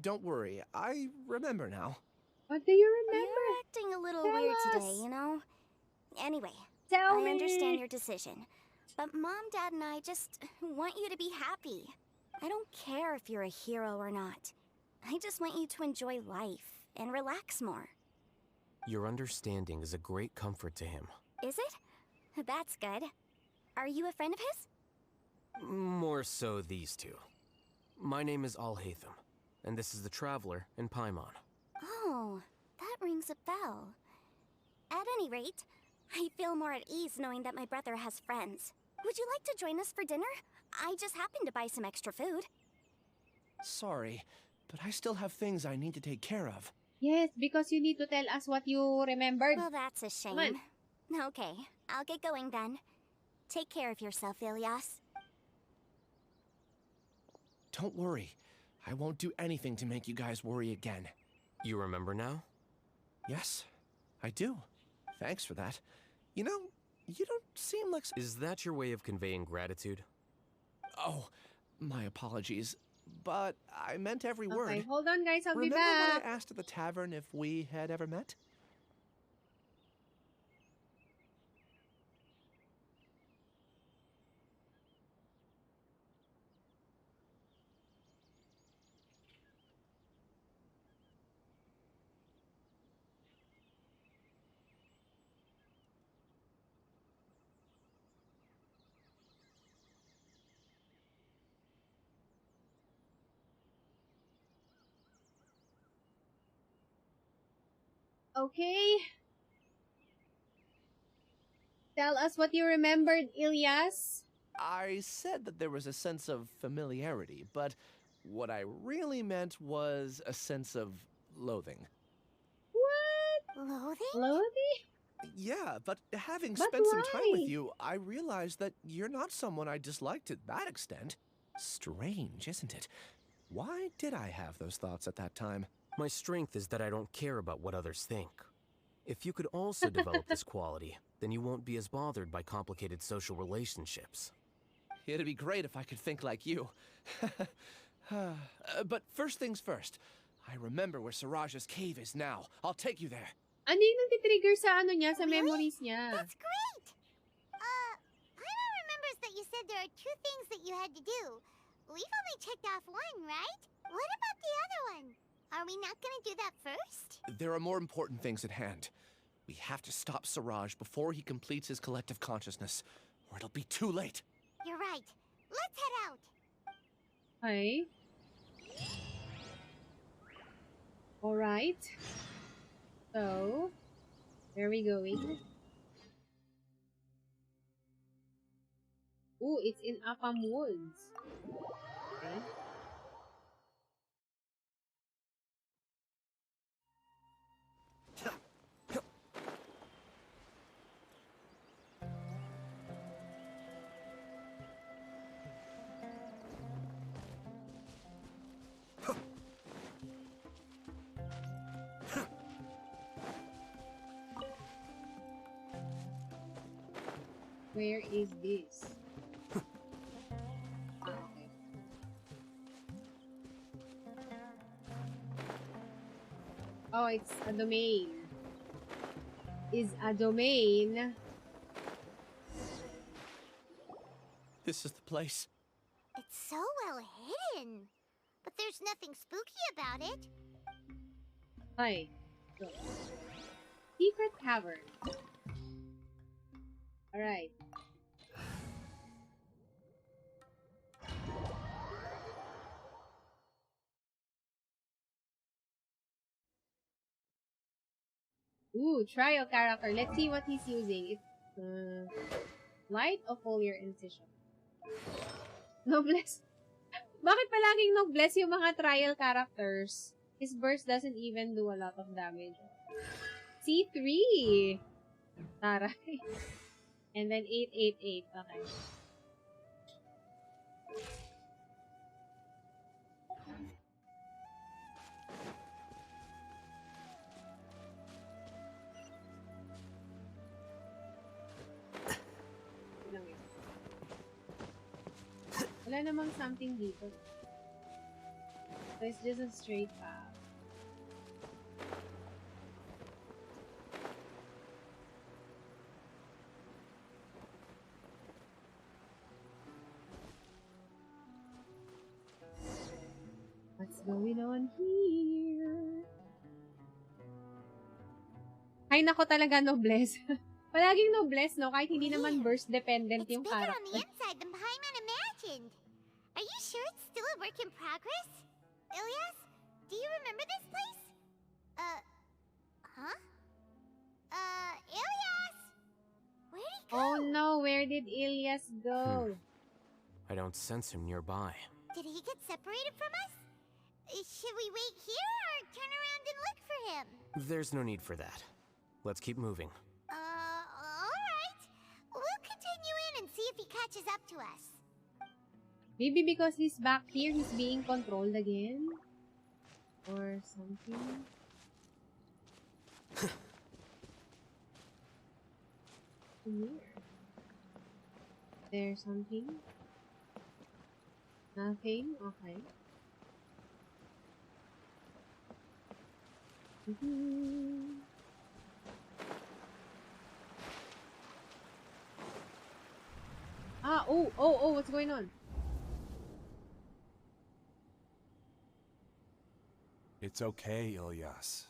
Don't worry, I remember now. What do you remember? You're acting a little Tell weird us. today, you know? Anyway, Tell I me. understand your decision. But Mom, Dad, and I just want you to be happy. I don't care if you're a hero or not. I just want you to enjoy life and relax more. Your understanding is a great comfort to him. Is it? That's good. Are you a friend of his? More so these two. My name is Alhaitham, and this is the Traveler in Paimon. Oh, that rings a bell. At any rate, I feel more at ease knowing that my brother has friends. Would you like to join us for dinner? I just happened to buy some extra food. Sorry, but I still have things I need to take care of. Yes, because you need to tell us what you remembered. Well, that's a shame. Come on. Okay, I'll get going then. Take care of yourself, Ilias. Don't worry. I won't do anything to make you guys worry again. You remember now? Yes, I do. Thanks for that. You know, you don't seem like... Is that your way of conveying gratitude? Oh, my apologies. But I meant every word. Okay, hold on guys, I'll be Remember back. when I asked at the tavern if we had ever met? Okay. Tell us what you remembered, Ilias. I said that there was a sense of familiarity, but what I really meant was a sense of loathing. Loathing? Loathing? Yeah, but having But spent some time with why? you, I realized that you're not someone I dislike to that extent. Strange, isn't it? Why did I have those thoughts at that time? My strength is that I don't care about what others think. If you could also develop this quality, then you won't be as bothered by complicated social relationships. It'd be great if I could think like you. But first things first. I remember where Siraj's cave is now. I'll take you there. Ano yung nagtitrigger sa ano niya, sa memories niya? That's great! Paimon remembers that you said there are 2 things that you had to do. We've only checked off 1, right? What about the other one? Are we not gonna do that first? There are more important things at hand. We have to stop Siraj before he completes his collective consciousness, or it'll be too late. You're right. Let's head out. Okay. Alright. So, where are we going? Ooh, it's in Apam Woods. Okay. Where is this? Ah, okay. Oh, it's a domain. Is a domain. This is the place. It's so well hidden. But there's nothing spooky about it. Hi. Go. Secret cavern. Alright. Ooh, trial character. Let's see what he's using. It's light of foliar incision. Noblesse. Bakit palaging noblesse yung mga trial characters? His burst doesn't even do a lot of damage. C3! Taray. And then 888. Okay. Wala namang something dito. So it's just a straight path. What's going on here? Ay, nako talaga, noblesse. Palaging noblesse, no? Kahit hindi naman burst dependent yung Bigger on character. the inside than Paimon imagined. Are you sure it's still a work in progress? Ilyas, do you remember this place? Huh? Ilyas! Where'd he go? Oh no, where did Ilyas go? I don't sense him nearby. Did he get separated from us? Should we wait here or turn around and look for him? There's no need for that. Let's keep moving. Alright. We'll continue in and see if he catches up to us. Maybe because he's back here, he's being controlled again? Or something? Here. There's something? Nothing? Okay. Ah, oh, what's going on? It's okay, Ilyas.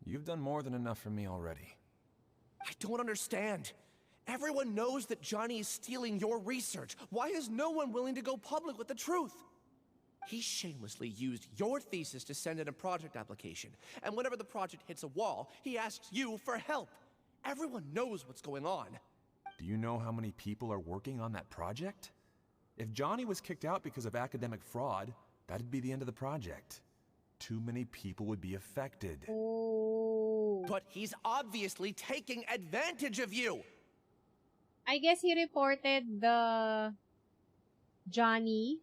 You've done more than enough for me already. I don't understand. Everyone knows that Johnny is stealing your research. Why is no one willing to go public with the truth? He shamelessly used your thesis to send in a project application, and whenever the project hits a wall, he asks you for help. Everyone knows what's going on. Do you know how many people are working on that project? If Johnny was kicked out because of academic fraud, that'd be the end of the project. Too many people would be affected. Oh. But he's obviously taking advantage of you. I guess he reported the Johnny.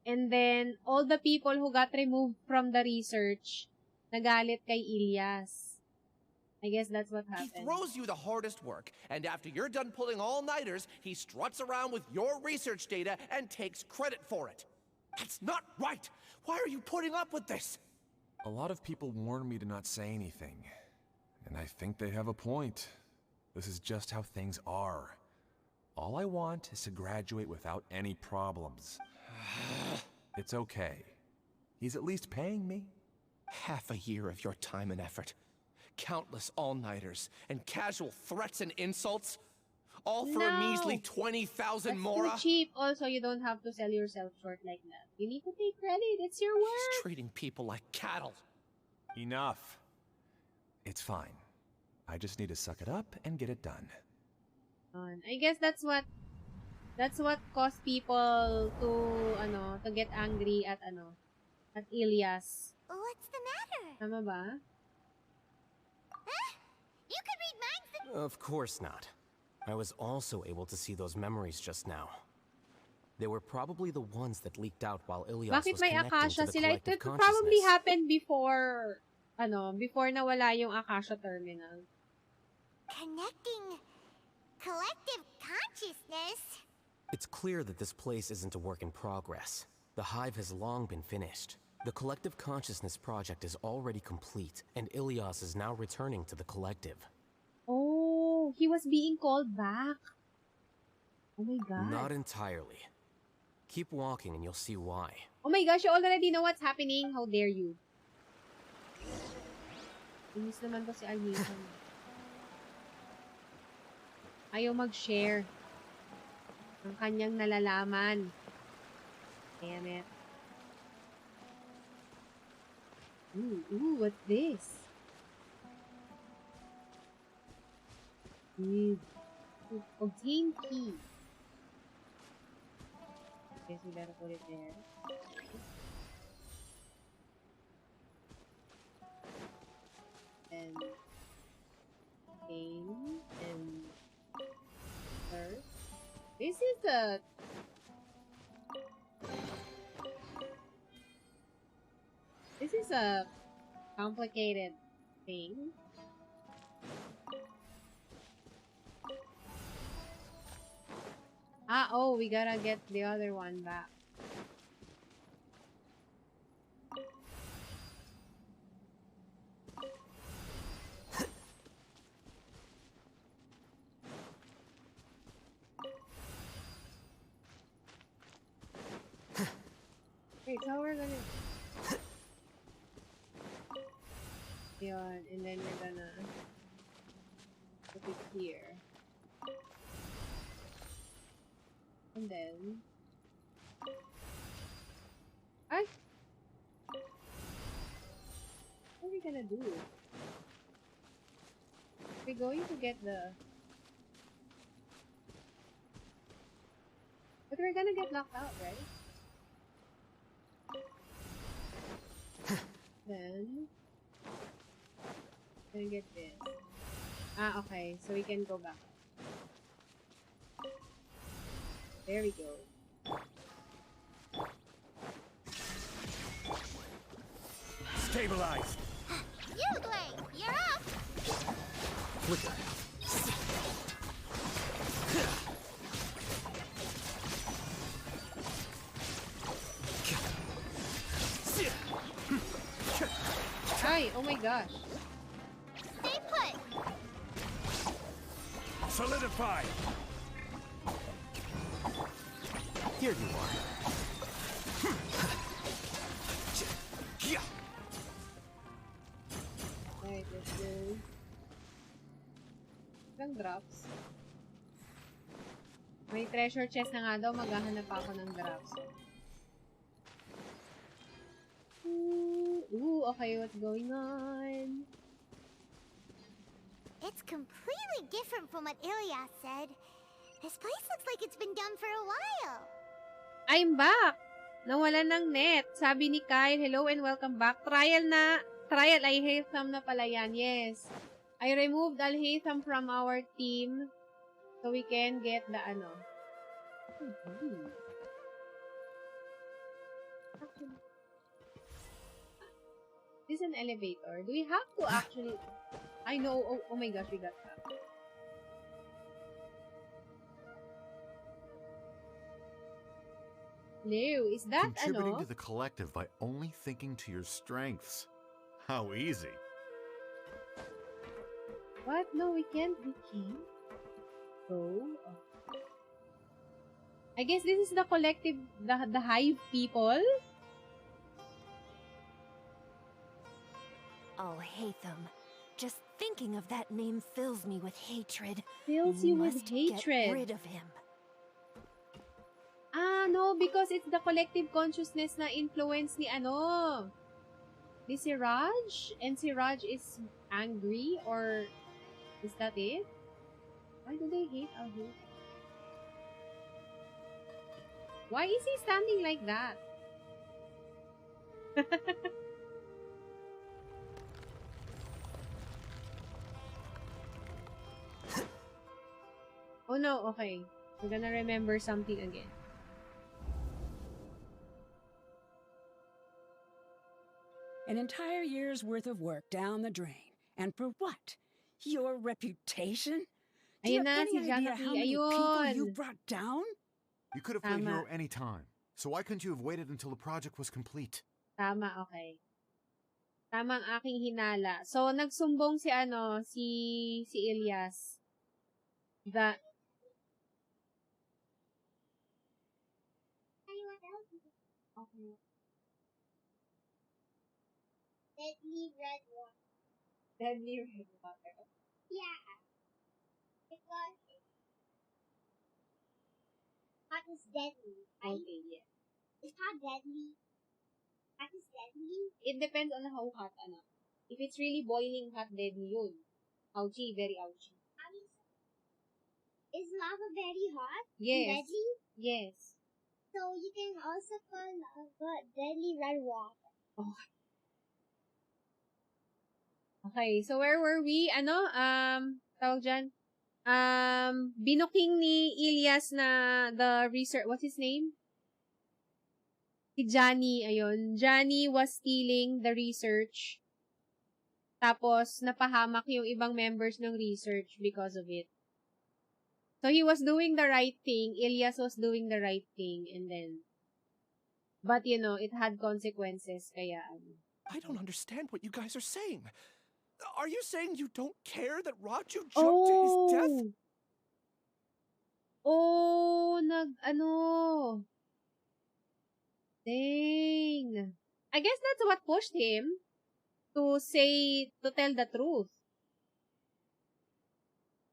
And then, all the people who got removed from the research, nagalit kay Ilyas. I guess that's what happened. He throws you the hardest work, and after you're done pulling all-nighters, he struts around with your research data and takes credit for it. That's not right! Why are you putting up with this? A lot of people warn me to not say anything. And I think they have a point. This is just how things are. All I want is to graduate without any problems. It's okay. He's at least paying me. Half a year of your time and effort. Countless all-nighters and casual threats and insults. All for a measly 20,000 mora? That's too cheap. Also, you don't have to sell yourself short like that. You need to take credit. It's your work. He's treating people like cattle. Enough. It's fine. I just need to suck it up and get it done. I guess that's what caused people to get angry at Ilyas. What's the matter? Tama ba? Huh? You could read minds. Of course not. I was also able to see those memories just now. They were probably the ones that leaked out while Ilyas Bakit was may connecting Akasha to the sila? collective It probably consciousness. happened before nawala yung Akasha terminal. Connecting collective consciousness? It's clear that this place isn't a work in progress. The hive has long been finished. The collective consciousness project is already complete, and Ilyas is now returning to the collective. Oh, he was being called back. Oh my god. Not entirely. Keep walking and you'll see why. Oh my gosh, you already know what's happening. How dare you? Inis naman to si Alhaitham. Ayaw mag-share ng kanyang nalalaman. Damn it. Ooh, what's this? Obtain key. Guess we better put it there. And game and first. This is a complicated thing. Oh, we gotta get the other one back. Wait, so we're gonna... Yun, and then we're gonna put it here. And then... What are we gonna do? We're going to get the... But we're gonna get knocked out, right? Then... Gonna get this. Okay, so we can go back. There we go. Stabilize! Yugling, you're up! Flicker. Ay, oh my gosh. Stay put! Solidify! Here you are. Alright, let's do... Ilang drops? May treasure chest na nga daw, maghahanap ako ng drops. Ooh, okay, what's going on? It's completely different from what Ilyas said. This place looks like it's been done for a while. I'm back! Nawala ng net. Sabi ni Kyle, hello and welcome back. Trial na Trial Alhaitham na pala yan. Yes. I removed Alhaitham from our team so we can get the ano. This is an elevator. Do we have to actually... I know. Oh my gosh, we got that. No, is that Contributing ano? to the collective by only thinking to your strengths. How easy. What? No, we can't be king. So, I guess this is the collective, the hive people. Alhaitham. Just thinking of that name fills me with hatred. Fills you with hatred. Get rid of him. Ah, no, because it's the collective consciousness na influence ni ano. Ni si Raj? And si Raj is angry? Or is that it? Why do they hate Alhaitham? Why is he standing like that? Oh no, okay. We're gonna remember something again. An entire year's worth of work down the drain. And for what? Your reputation? Do you Ayun have na, any si idea Janaki. how many people you Ayun. brought down? You could have played Tama. hero any time. So why couldn't you have waited until the project was complete? Tama, okay. Tama ang aking hinala. So, nagsumbong si ano, si Ilyas. The... Okay. Deadly red water. Deadly red water. Yeah. Because hot is deadly, right? Okay, yeah. It's hot deadly. Hot is deadly. It depends on how hot, ano. If it's really boiling hot, deadly yun. Ouchie, very ouchie. Is lava very hot? Yes. And deadly? Yes. So you can also call lava deadly red water. Oh. Okay, so where were we? Ano? Tawag dyan? Binuking ni Ilyas na the research, what's his name? Si Johnny, ayun. Johnny was stealing the research. Tapos, napahamak yung ibang members ng research because of it. So, he was doing the right thing. Ilyas was doing the right thing. And then, but you know, it had consequences. Kaya, I don't understand what you guys are saying. Are you saying you don't care that Raju jumped to his death? Oh, dang. I guess that's what pushed him to tell the truth.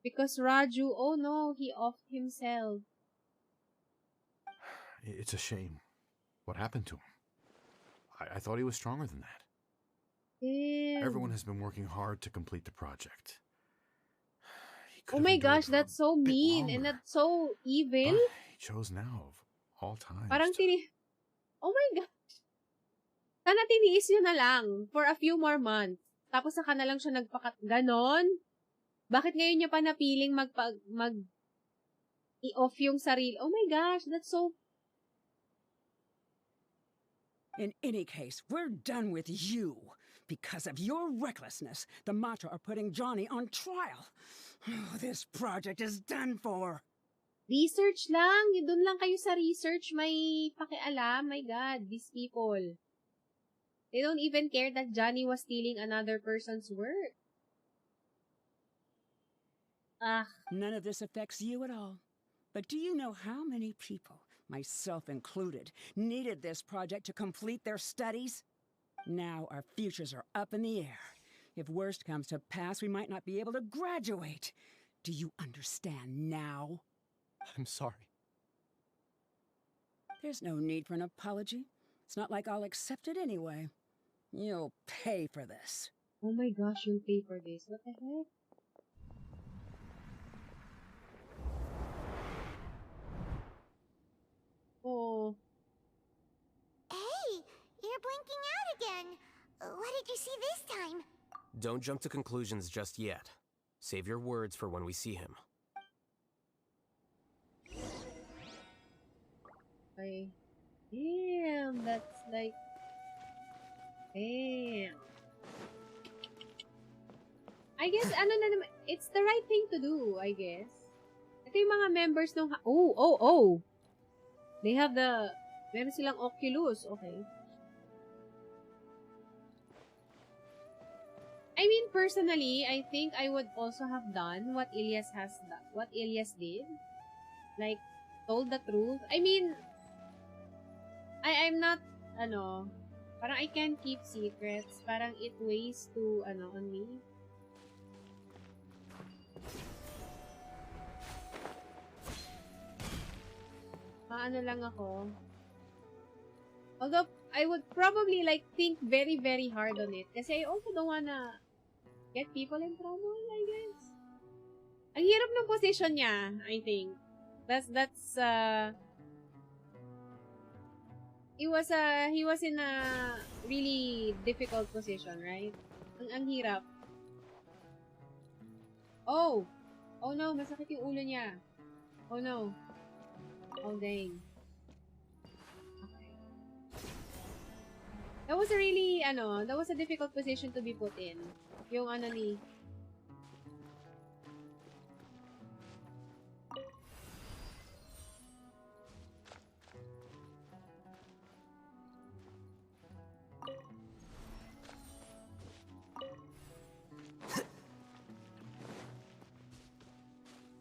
Because Raju, oh no, he offed himself. It's a shame. What happened to him? I thought he was stronger than that. Damn. Everyone has been working hard to complete the project. Oh my gosh, that's so mean and that's so evil. But he chose now of all times. Parang oh my gosh. Sana tiniis nyo na lang for a few more months. Tapos saka na lang siya ganon? Bakit ngayon niya pa napiling i-off yung sarili? Oh my gosh, that's so... In any case, we're done with you. Because of your recklessness, the Matra are putting Johnny on trial. This project is done for. Research lang. Doon lang kayo sa research. May pakialam. My God, these people. They don't even care that Johnny was stealing another person's work. None of this affects you at all. But do you know how many people, myself included, needed this project to complete their studies? Now our futures are up in the air. If worst comes to pass, we might not be able to graduate. Do you understand now? I'm sorry. There's no need for an apology. It's not like I'll accept it anyway. You'll pay for this. Oh my gosh, you'll pay for this. What the heck? Oh. Hey, you're blinking out again. What did you see this time? Don't jump to conclusions just yet. Save your words for when we see him. Okay. Damn, that's like... Damn. I guess, ano na naman, it's the right thing to do, I guess. Ito yung mga members ng... Oh! They have the... Meron silang Oculus, okay. I mean, personally, I think I would also have done what Ilyas did. Like, told the truth. I mean, I'm not, parang I can't keep secrets. Parang it weighs to, on me. Maano lang ako. Although, I would probably, like, think very, very hard on it. Kasi I also don't wanna get people in trouble, I guess. Ang hirap ng position niya, I think. He was in a really difficult position, right? Ang hirap. Oh no, masakit yung ulo niya. Oh no. Oh dang. Okay. That was a really, that was a difficult position to be put in. Yung ni...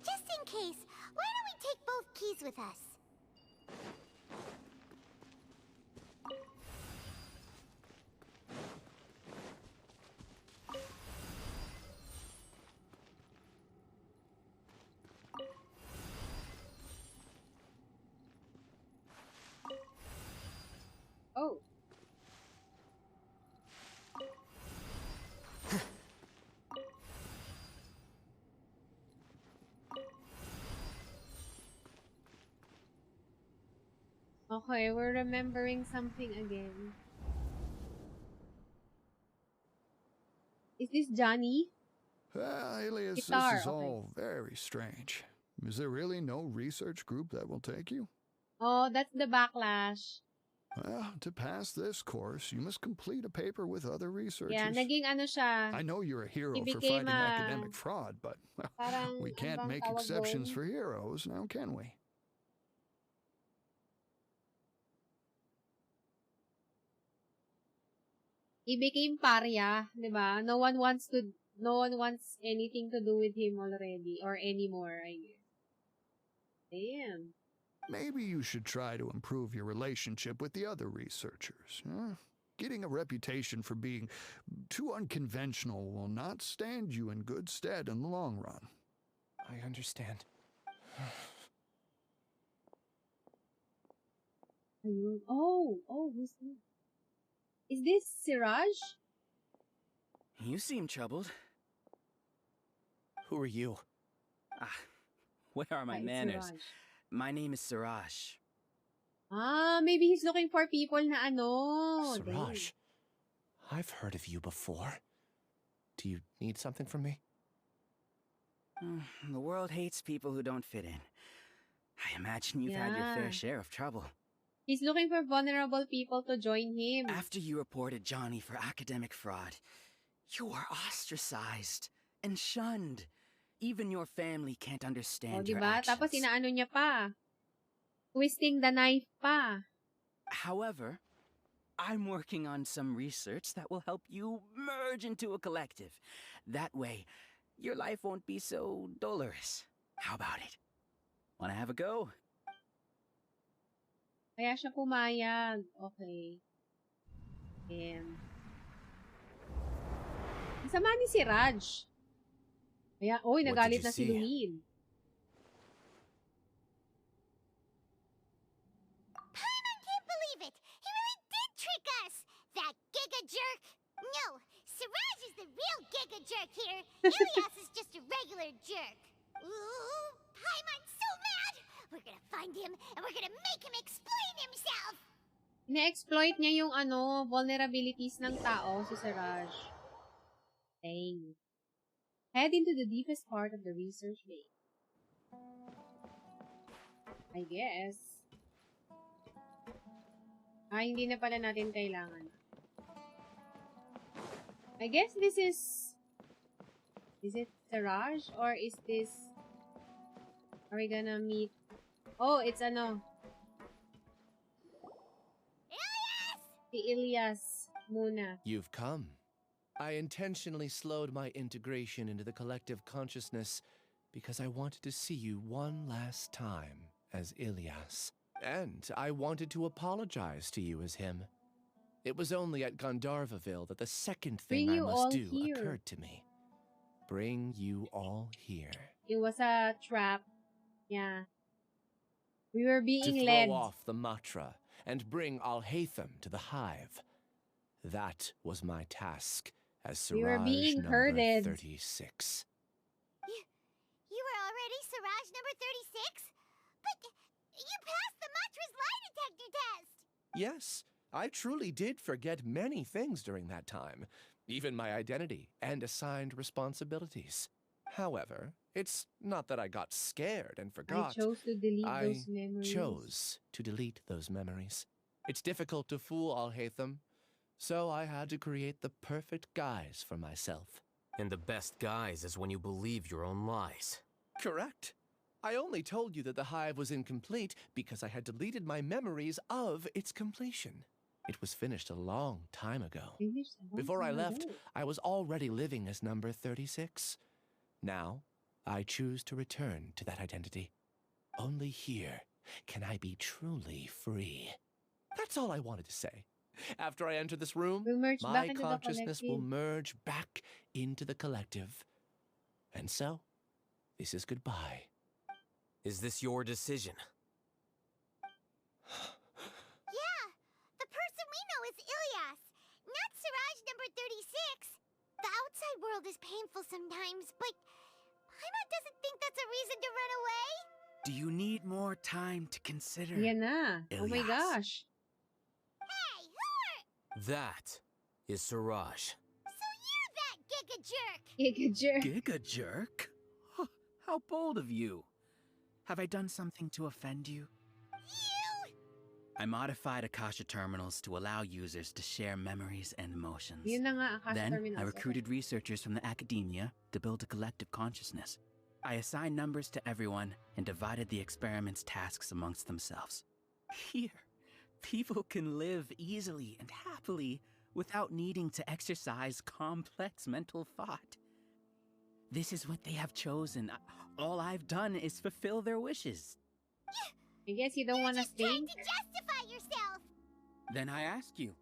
Just in case, why don't we take both keys with us? Oh. Okay, we're remembering something again. Is this Johnny? Alias, Guitar, this is okay. all very strange. Is there really no research group that will take you? Oh, that's the backlash. Well, to pass this course, you must complete a paper with other researchers. Yeah, naging siya. I know you're a hero He for became fighting academic fraud, but parang, we can't make tawag exceptions doon? for heroes, now can we? He became pariah, di ba? No one wants anything to do with him already or anymore, I guess. Damn. Maybe you should try to improve your relationship with the other researchers. Huh? Getting a reputation for being too unconventional will not stand you in good stead in the long run. I understand. Ayun. Oh, who's this? Is this Siraj? You seem troubled. Who are you? Where are my It's manners? Siraj. My name is Siraj. Maybe he's looking for people na Siraj, I've heard of you before. Do you need something from me? The world hates people who don't fit in. I imagine you've had your fair share of trouble. He's looking for vulnerable people to join him. After you reported Johnny for academic fraud, you were ostracized and shunned. Even your family can't understand your diba? actions. Tapos inaano niya pa. Twisting the knife pa. However, I'm working on some research that will help you merge into a collective. That way, your life won't be so dolorous. How about it? Wanna have a go? Kaya siya pumayag. Okay. Damn. Masama ni si Raj. Kaya, nagalit na si Lumine. Paimon can't believe it! He really did trick us! That giga jerk! No, Siraj is the real giga jerk here. Ilias is just a regular jerk. Ooh, Paimon's so mad! We're gonna find him and we're gonna make him explain himself! ina-exploit niya yung vulnerabilities ng tao, si Siraj. Dang. Head into the deepest part of the research bay. I guess. Hindi na pala natin kailangan. I guess this is it Siraj? Or is this... Are we gonna meet... Oh, it's Ilyas! Si Ilyas muna. You've come. I intentionally slowed my integration into the collective consciousness because I wanted to see you one last time as Ilyas. And I wanted to apologize to you as him. It was only at Gandharvaville that the second thing I must do occurred to me. Bring you all here. It was a trap. Yeah. We were being to led. throw off the Matra and bring Alhaitham to the hive. That was my task as Siraj we were being number herded. 36. You were already Siraj number 36? But you passed the Matra's lie detector test! Yes, I truly did forget many things during that time, even my identity and assigned responsibilities. However, it's not that I got scared and forgot. I chose to delete those memories. I chose to delete those memories. It's difficult to fool Alhaitham, so I had to create the perfect guise for myself. And the best guise is when you believe your own lies. Correct. I only told you that the hive was incomplete because I had deleted my memories of its completion. It was finished a long time ago. Before I left, I was already living as number 36. Now, I choose to return to that identity. Only here can I be truly free. That's all I wanted to say. After I enter this room, my consciousness will merge back into the collective. And so, this is goodbye. Is this your decision? Yeah, the person we know is Ilyas, not Siraj number 36. The outside world is painful sometimes, but Paimon doesn't think that's a reason to run away. Do you need more time to consider? Yan na. Oh my gosh. Hey, who are... That is Siraj. So you're that Giga Jerk! Giga Jerk. Giga Jerk? Huh, how bold of you. Have I done something to offend you? You! I modified Akasha terminals to allow users to share memories and emotions. Yun na nga, Akasha Then, terminals. I recruited researchers from the academia to build a collective consciousness. I assigned numbers to everyone and divided the experiment's tasks amongst themselves. Here, people can live easily and happily without needing to exercise complex mental thought. This is what they have chosen. All I've done is fulfill their wishes. I guess you don't want to think? To justify yourself! Then I ask you,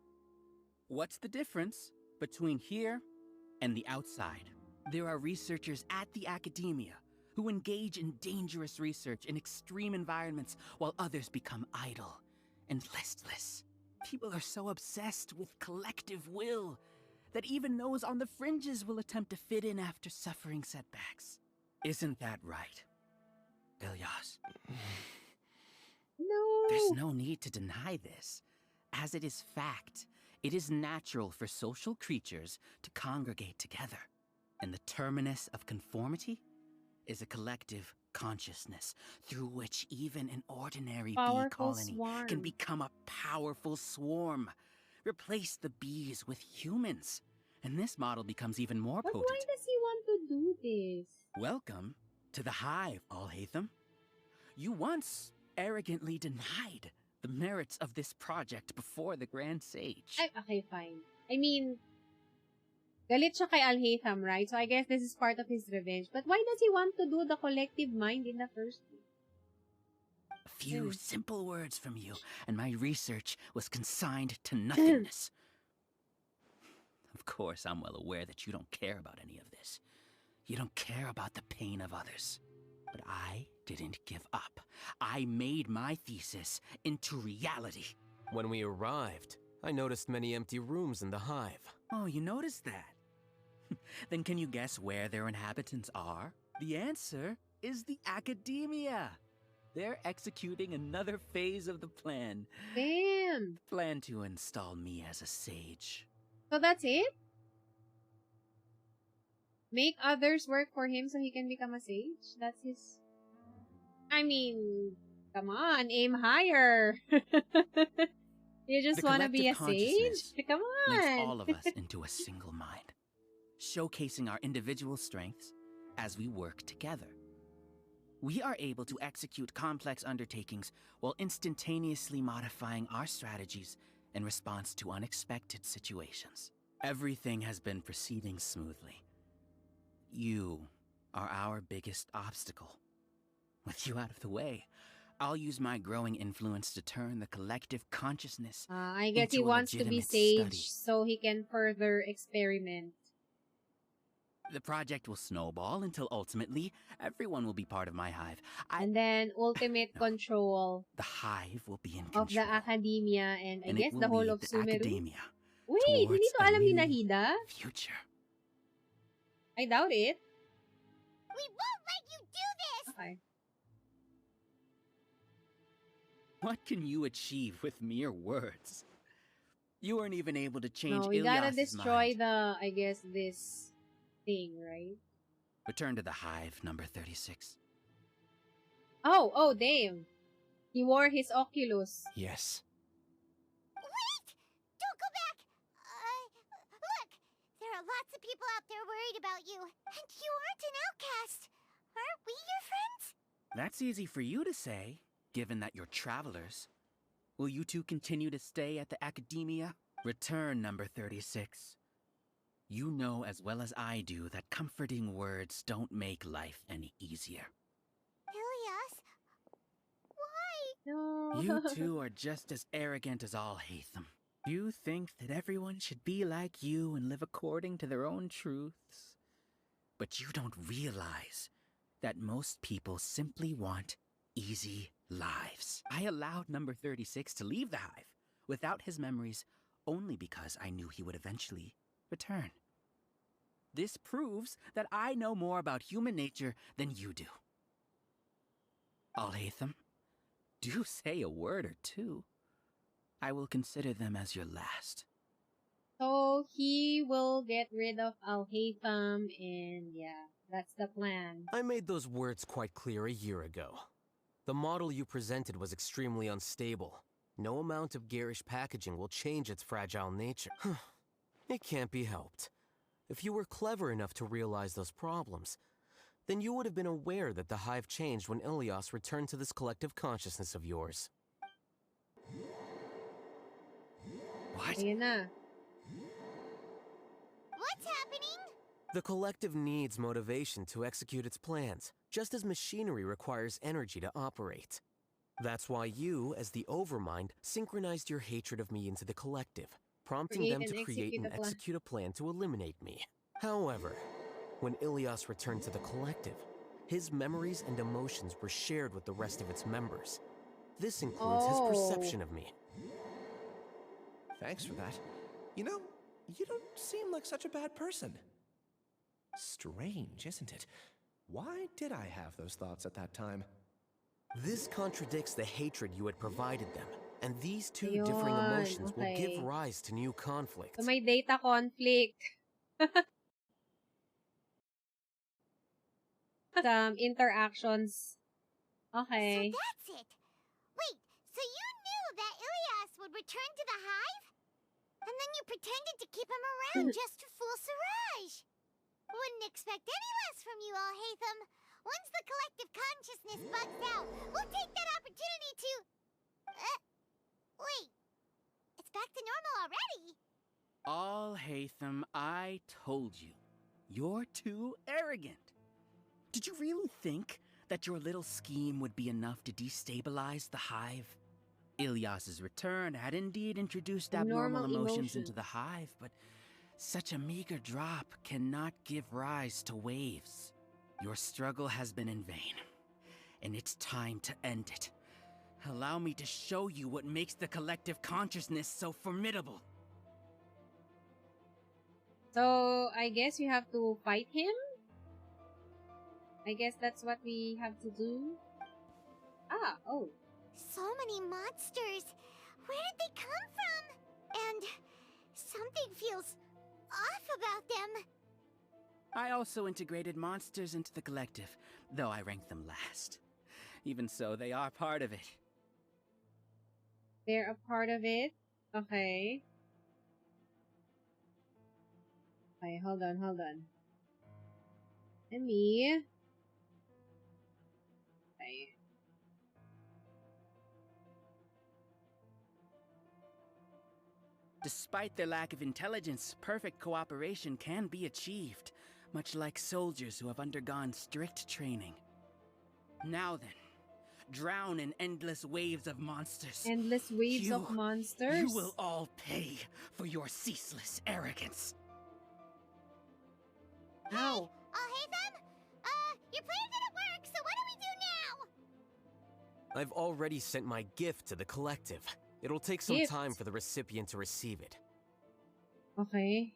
what's the difference between here and the outside? There are researchers at the academia who engage in dangerous research in extreme environments while others become idle and listless. People are so obsessed with collective will that even those on the fringes will attempt to fit in after suffering setbacks. Isn't that right, Ilyas? No. There's no need to deny this, as it is fact. It is natural for social creatures to congregate together, and the terminus of conformity is a collective consciousness through which even an ordinary bee colony can become a powerful swarm. Replace the bees with humans, and this model becomes even more potent. Why does he want to do this? Welcome to the hive, Alhaitham. You once arrogantly denied the merits of this project before the Grand Sage. Okay, fine. I mean, galit siya kay Alhaitham, right? So I guess this is part of his revenge. But why does he want to do the collective mind in the first place? A few simple words from you, and my research was consigned to nothingness. Of course, I'm well aware that you don't care about any of this. You don't care about the pain of others. But I didn't give up. I made my thesis into reality. When we arrived, I noticed many empty rooms in the hive. Oh, you noticed that? Then can you guess where their inhabitants are? The answer is the academia. They're executing another phase of the plan. Damn. him? Plan to install me as a sage. So that's it? Make others work for him so he can become a sage? That's his... I mean, come on, aim higher. You just want to be a sage? Come Links on. all of us into a single mind, showcasing our individual strengths as we work together. We are able to execute complex undertakings while instantaneously modifying our strategies in response to unexpected situations. Everything has been proceeding smoothly. You are our biggest obstacle. With you out of the way, I'll use my growing influence to turn the collective consciousness I guess he into a wants to be legitimate sage study. so he can further experiment. The project will snowball until ultimately everyone will be part of my hive. And then ultimate control The hive will be in of control. the academia and I And guess it the will whole lead of the Sumeru. academia Wait, towards hindi to a alam ni new Nahida? future. I doubt it. We won't let you do this! Okay. What can you achieve with mere words? You weren't even able to change No, we gotta Ilyas's destroy mind. the, I guess, this thing, right? Return to the hive, number 36. Oh, damn. He wore his Oculus. Yes. Wait! Don't go back! Look! There are lots of people out there worried about you, and you aren't an outcast. Aren't we your friends? That's easy for you to say, given that you're travelers. Will you two continue to stay at the academia? Return, number 36. You know as well as I do that comforting words don't make life any easier. Ilias? Why? No. You two are just as arrogant as Alhaitham. You think that everyone should be like you and live according to their own truths. But you don't realize that most people simply want easy lives. I allowed number 36 to leave the hive without his memories only because I knew he would eventually return. This proves that I know more about human nature than you do. Alhaitham, do say a word or two. I will consider them as your last. So he will get rid of Alhaitham and yeah, that's the plan. I made those words quite clear a year ago. The model you presented was extremely unstable. No amount of garish packaging will change its fragile nature. It can't be helped. If you were clever enough to realize those problems, then you would have been aware that the hive changed when Ilyas returned to this collective consciousness of yours. What? Ayan na. What's happening? The collective needs motivation to execute its plans, just as machinery requires energy to operate. That's why you, as the Overmind, synchronized your hatred of me into the collective, prompting them to create and execute a plan to eliminate me. However, when Ilyas returned to the collective, his memories and emotions were shared with the rest of its members. This includes his perception of me. Thanks for that. You know, you don't seem like such a bad person. Strange, isn't it? Why did I have those thoughts at that time? This contradicts the hatred you had provided them, and these two Ayun, differing emotions will okay. give rise to new conflict. So may data conflict. Some interactions. Okay. So that's it. Wait, so you knew that Ilyas would return to the hive? And then you pretended to keep him around just to fool Siraj. Wouldn't expect any less from you, Alhaitham. Once the collective consciousness bugs out, we'll take that opportunity to... wait. It's back to normal already. Alhaitham, I told you. You're too arrogant. Did you really think that your little scheme would be enough to destabilize the hive? Ilyas's return had indeed introduced abnormal emotions into the hive, but such a meager drop cannot give rise to waves. Your struggle has been in vain, and it's time to end it. Allow me to show you what makes the collective consciousness so formidable. So, I guess we have to fight him? I guess that's what we have to do. Oh. So many monsters. Where did they come them. I also integrated monsters into the collective, though I ranked them last. Even so, they are part of it. They're a part of it? Okay. Okay, hold on. Let me... Okay. Despite their lack of intelligence, perfect cooperation can be achieved, much like soldiers who have undergone strict training. Now then, drown in endless waves of monsters. Endless waves of monsters? You will all pay for your ceaseless arrogance. Ow. Alhaitham? Your plan didn't work, so what do we do now? I've already sent my gift to the collective. It'll take some time for the recipient to receive it. Okay.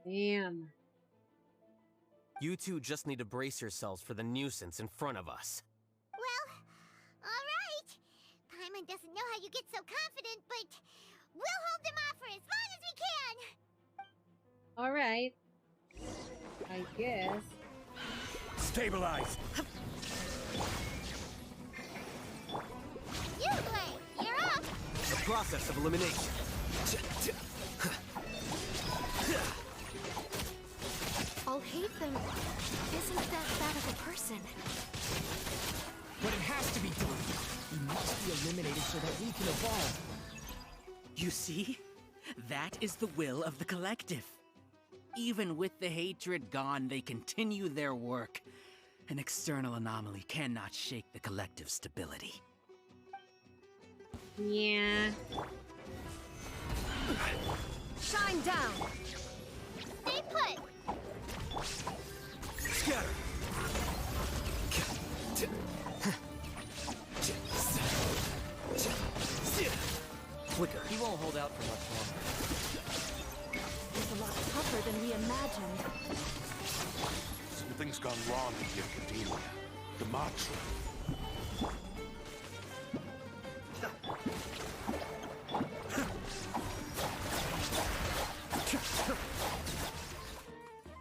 Damn. You two just need to brace yourselves for the nuisance in front of us. Well, alright. Paimon doesn't know how you get so confident, but we'll hold them off for as long as we can. Alright. I guess. Stabilize! You, Blade, you're up! The process of elimination. Alhaitham isn't that bad of a person. But it has to be done. We must be eliminated so that we can evolve. You see? That is the will of the collective. Even with the hatred gone, they continue their work. An external anomaly cannot shake the collective's stability. Yeah. Shine down! Stay put! Scatter! Flicker. He won't hold out for much longer. It's a lot tougher than we imagined. Something's gone wrong with the Academia. The mantra.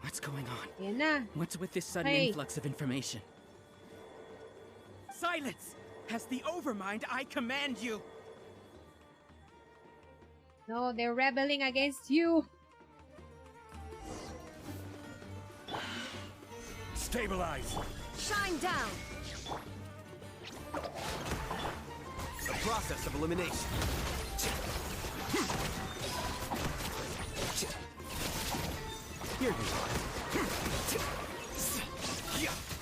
What's going on? Yan na. What's with this sudden influx of information? Silence! As the Overmind, I command you! No, they're rebelling against you. Stabilize! Shine down! The process of elimination. Here you are.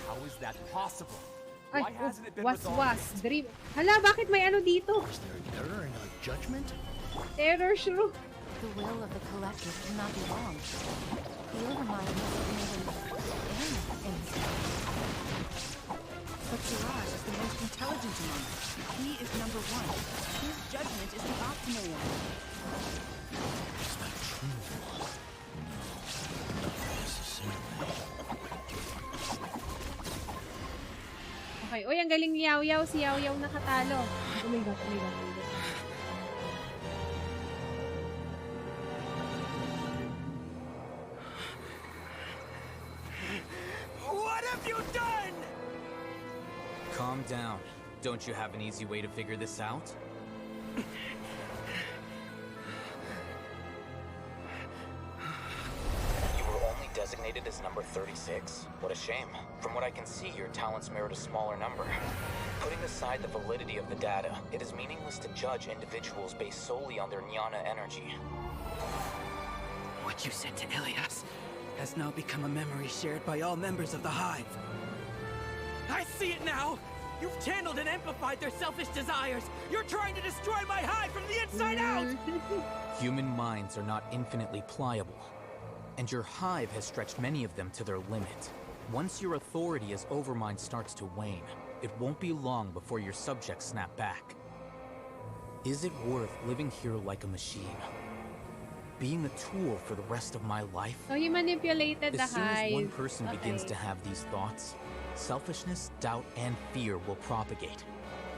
How is that possible? Ay, Why hasn't it been was. Dream. Hala, bakit may ano dito? Is there an error in our judgment? Error shrew. The will of the collective cannot be wrong. The Overmind doesn't even aim in his head. But Siraj is the most intelligent among us. He is number one. His judgment is the optimal one. Is that true? Not necessarily. Okay. Uy, ang galing ni Yaw Yaw. Si Yaw Yaw nakatalo. Oh my god, oh my god, oh my god. What have you done? Calm down. Don't you have an easy way to figure this out? You were only designated as number 36? What a shame. From what I can see, your talents merit a smaller number. Putting aside the validity of the data, it is meaningless to judge individuals based solely on their jnana energy. What you said to Ilias has now become a memory shared by all members of the Hive. I see it now! You've channeled and amplified their selfish desires! You're trying to destroy my Hive from the inside out! Human minds are not infinitely pliable, and your Hive has stretched many of them to their limit. Once your authority as Overmind starts to wane, it won't be long before your subjects snap back. Is it worth living here like a machine? Being a tool for the rest of my life? So he manipulated the As soon as one Hive. person begins to have these thoughts, selfishness, doubt, and fear will propagate,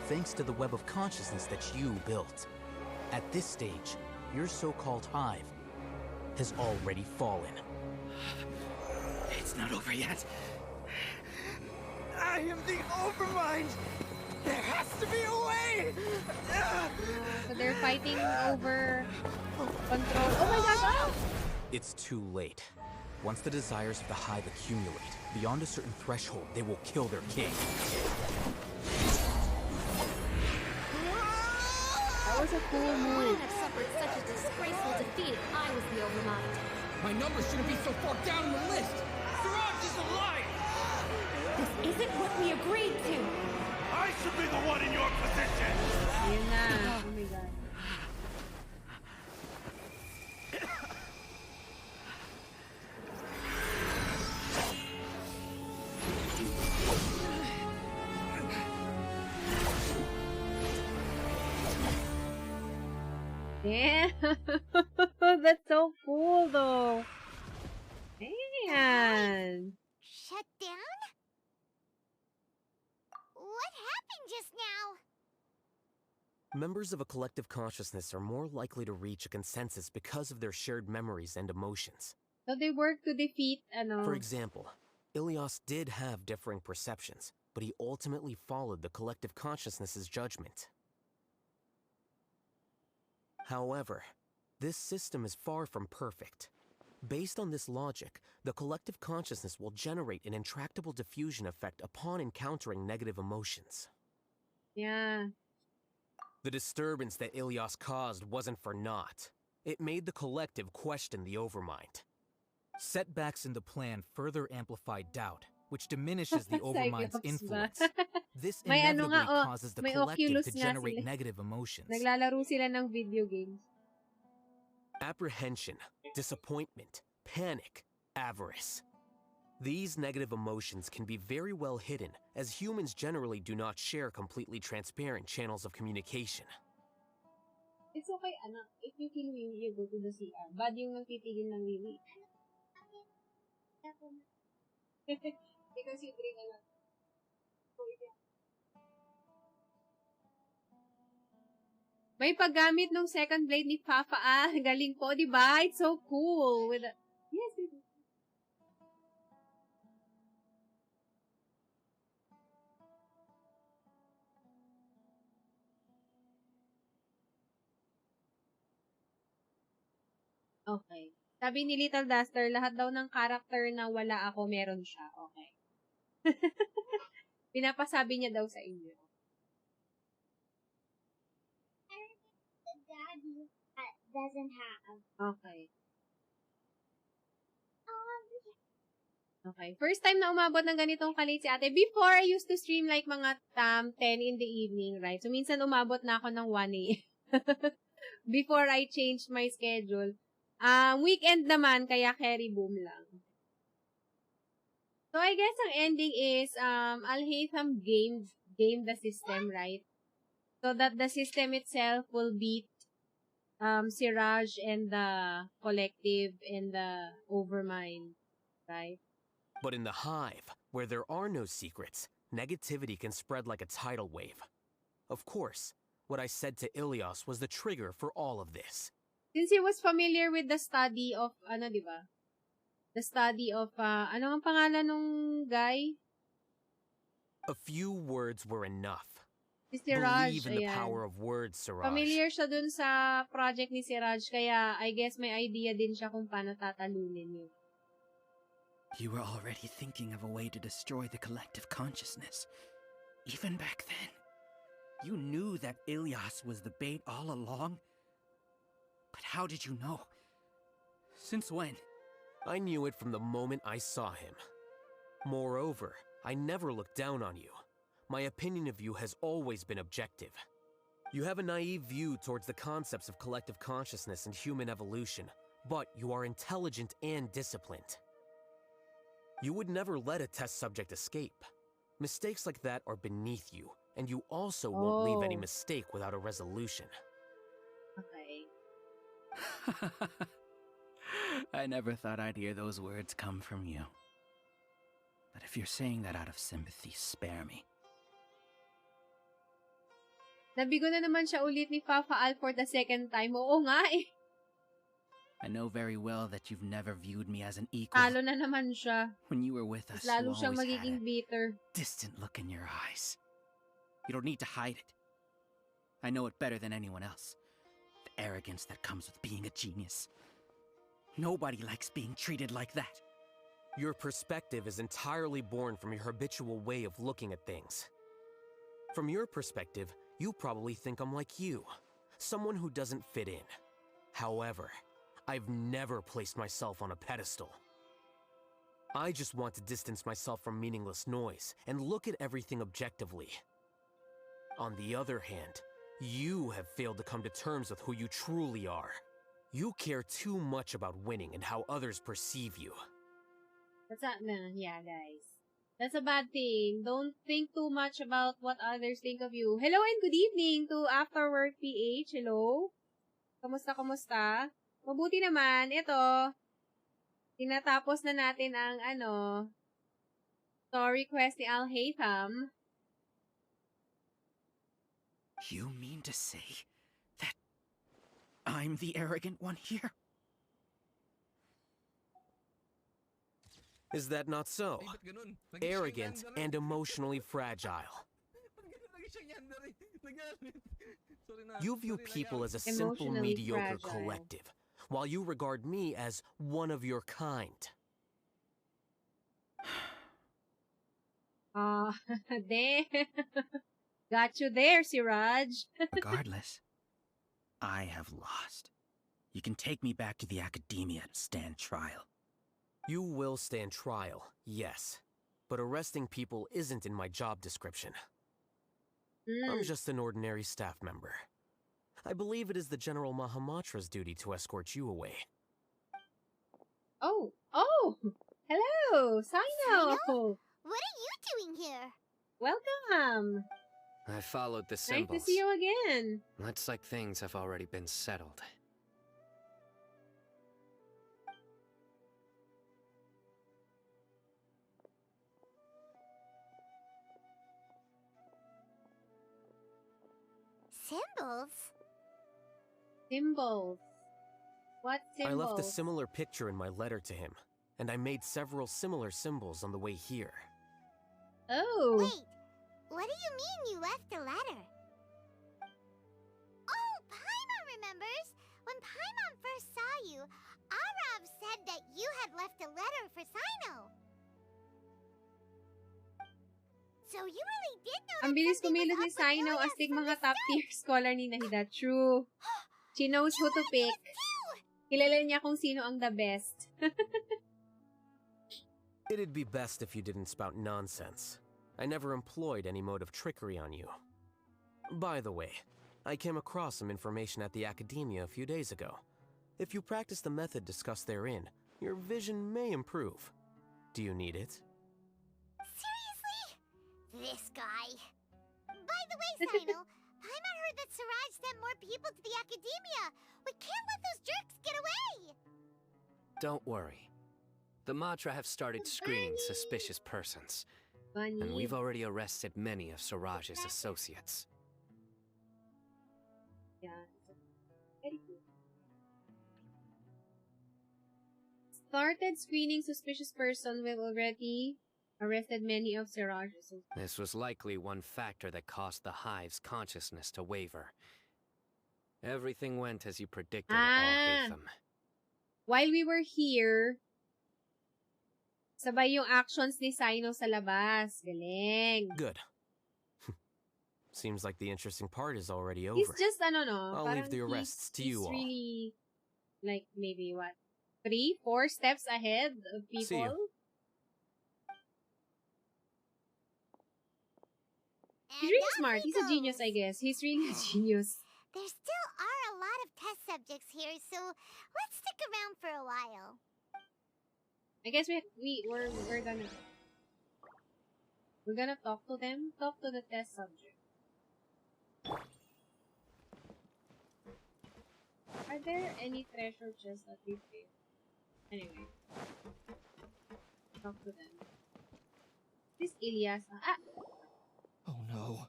thanks to the web of consciousness that you built. At this stage, your so-called Hive has already fallen. It's not over yet. I am the Overmind! There has to be a way! So they're fighting over control. Oh my god! Oh! It's too late. Once the desires of the Hive accumulate, beyond a certain threshold, they will kill their king. That was a cool move. Wouldn't have suffered such a disgraceful defeat if I was the Overmind. My number shouldn't be so far down in the list! Siraj is alive! This isn't what we agreed to! I should be the one in your position! Yun na. Oh my god. Damn. That's so cool though. Man. Shut down? What happened just now? Members of a collective consciousness are more likely to reach a consensus because of their shared memories and emotions. So they work to defeat, For example, Ilias did have differing perceptions, but he ultimately followed the collective consciousness's judgment. However, this system is far from perfect. Based on this logic, the collective consciousness will generate an intractable diffusion effect upon encountering negative emotions. Yeah. The disturbance that Ilias caused wasn't for naught. It made the collective question the Overmind. Setbacks in the plan further amplify doubt, which diminishes the Overmind's influence. This inevitably causes the collective to generate negative emotions. Naglalaro sila ng video games. Apprehension, disappointment, panic, avarice. These negative emotions can be very well hidden, as humans generally do not share completely transparent channels of communication. It's okay, anak. If you feel windy, you go to the CR. Bad yung nagtitigil ng wiwi. Because you drink a lot. May paggamit ng second blade ni Papa. Ah, galing po, di ba? It's so cool. With a... Yes, it is. Okay. Sabi ni Little Duster, lahat daw ng character na wala ako, meron siya. Okay. Pinapasabi niya daw sa inyo. Daddy doesn't have. Okay. Okay. First time na umabot ng ganitong kalit si ate. Before, I used to stream like mga 10 in the evening, right? So, minsan umabot na ako ng 1 a.m. Before I changed my schedule. Weekend naman, kaya carry boom lang. So, I guess ang ending is, Alhaitham game the system, right? So that the system itself will beat Siraj and the collective and the Overmind, right? But in the Hive, where there are no secrets, negativity can spread like a tidal wave. Of course, what I said to Ilias was the trigger for all of this. Since he was familiar with the study of, diba? The study of, ano ang pangalan nung guy? A few words were enough. Si Siraj, Believe in the power of words, Siraj. Familiar siya dun sa project ni Siraj, kaya I guess may idea din siya kung paano tatalunin yun. You were already thinking of a way to destroy the collective consciousness. Even back then. You knew that Ilias was the bait all along? But how did you know? Since when? I knew it from the moment I saw him. Moreover, I never looked down on you. My opinion of you has always been objective. You have a naive view towards the concepts of collective consciousness and human evolution, but you are intelligent and disciplined. You would never let a test subject escape. Mistakes like that are beneath you, and you also won't leave any mistake without a resolution. Okay. I never thought I'd hear those words come from you. But if you're saying that out of sympathy, spare me. Nabigo na naman siya ulit ni Papa Al for the second time. Oo nga eh. I know very well that you've never viewed me as an equal. Talo na naman siya. When you were with us, you Lalo siyang always had magiging a bitter. distant look in your eyes. You don't need to hide it. I know it better than anyone else. The arrogance that comes with being a genius. Nobody likes being treated like that. Your perspective is entirely born from your habitual way of looking at things. From your perspective, you probably think I'm like you, someone who doesn't fit in. However, I've never placed myself on a pedestal. I just want to distance myself from meaningless noise and look at everything objectively. On the other hand, you have failed to come to terms with who you truly are. You care too much about winning and how others perceive you. That's not, yeah, guys. That's a bad thing. Don't think too much about what others think of you. Hello and good evening to After Work PH. Hello. Kamusta, kamusta? Mabuti naman. Ito, tinatapos na natin ang, story quest ni Alhaitham. You mean to say that I'm the arrogant one here? Is that not so? Arrogant and emotionally fragile. You view people as a simple, mediocre collective, while you regard me as one of your kind. There. Got you there, Siraj. Regardless, I have lost. You can take me back to the academia to stand trial. You will stand trial, yes. But arresting people isn't in my job description. I'm just an ordinary staff member. I believe it is the General Mahamatra's duty to escort you away. Oh! Hello! Sino! What are you doing here? Welcome! I followed the symbols. Nice to see you again. Looks like things have already been settled. Symbols? Symbols. What symbols? I left a similar picture in my letter to him, and I made several similar symbols on the way here. Oh. Wait, what do you mean you left a letter? Oh, Paimon remembers! When Paimon first saw you, Arav said that you had left a letter for Sino. So you really did know Ang bilis kumilos ni Sino astig mga top tier scholar ni Nahida. True. She knows who to pick. Kilala niya kung sino ang the best. It'd be best if you didn't spout nonsense. I never employed any mode of trickery on you. By the way, I came across some information at the academia a few days ago. If you practice the method discussed therein, your vision may improve. Do you need it? This guy. By the way, Sino, Paimon heard that Siraj sent more people to the academia. We can't let those jerks get away. Don't worry. The Matra have started screening suspicious persons. Bunny. And we've already arrested many of Siraj's associates. Yeah. Very good. Started screening suspicious person. We've already arrested many of Siraj's. This was likely one factor that caused the Hive's consciousness to waver. Everything went as you predicted, Alhaitham. While we were here, sabay yung actions ni Sino sa labas. Galing. Good. Seems like the interesting part is already over. He's just, I'll leave the arrests to you all. He's really, like, maybe what? 3-4 steps ahead of people? See you. He's really smart. He's a genius, I guess. He's really a genius. There still are a lot of test subjects here, so let's stick around for a while. I guess we're gonna talk to them. Talk to the test subject. Are there any treasure chests that we failed? Anyway, talk to them. This Ilyas. Oh no.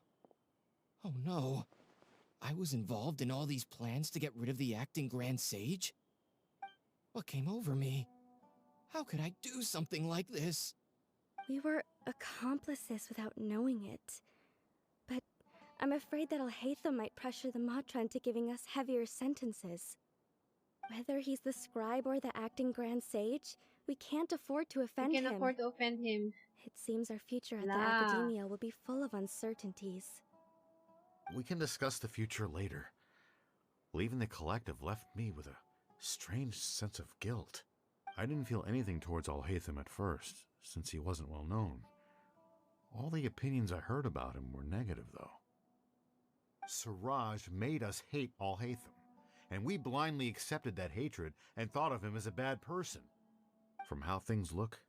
Oh no. I was involved in all these plans to get rid of the acting Grand Sage? What came over me? How could I do something like this? We were accomplices without knowing it. But I'm afraid that Alhaitham might pressure the Matron into giving us heavier sentences. Whether he's the scribe or the acting Grand Sage, we can't afford to offend him. We can afford to offend him. It seems our future at the Academia will be full of uncertainties. We can discuss the future later. Leaving the collective left me with a strange sense of guilt. I didn't feel anything towards Alhaitham at first, since he wasn't well known. All the opinions I heard about him were negative, though. Siraj made us hate Alhaitham, and we blindly accepted that hatred and thought of him as a bad person. From how things look,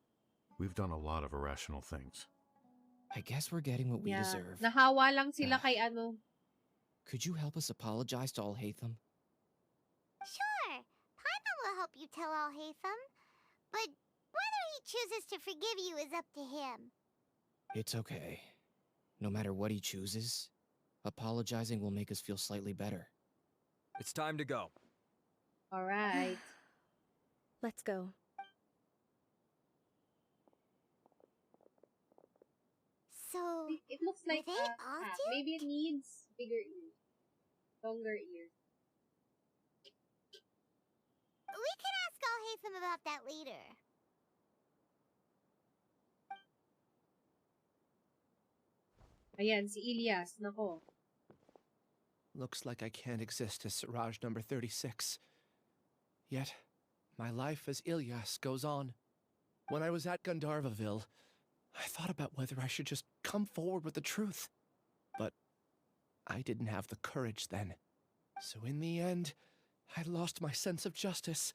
we've done a lot of irrational things. I guess we're getting what we deserve. Nahawa lang sila kay ano. Could you help us apologize to Alhaitham? Sure. Paimon will help you tell Alhaitham. But whether he chooses to forgive you is up to him. It's okay. No matter what he chooses, apologizing will make us feel slightly better. It's time to go. All right. Let's go. So, it looks like they all do? maybe it needs bigger ears. Longer ears. We can ask Alhaitham about that later. Ayan, si Ilyas. Nako. Looks like I can't exist as Siraj number 36. Yet, my life as Ilyas goes on. When I was at Gandharvaville, I thought about whether I should just come forward with the truth. But I didn't have the courage then. So in the end, I lost my sense of justice.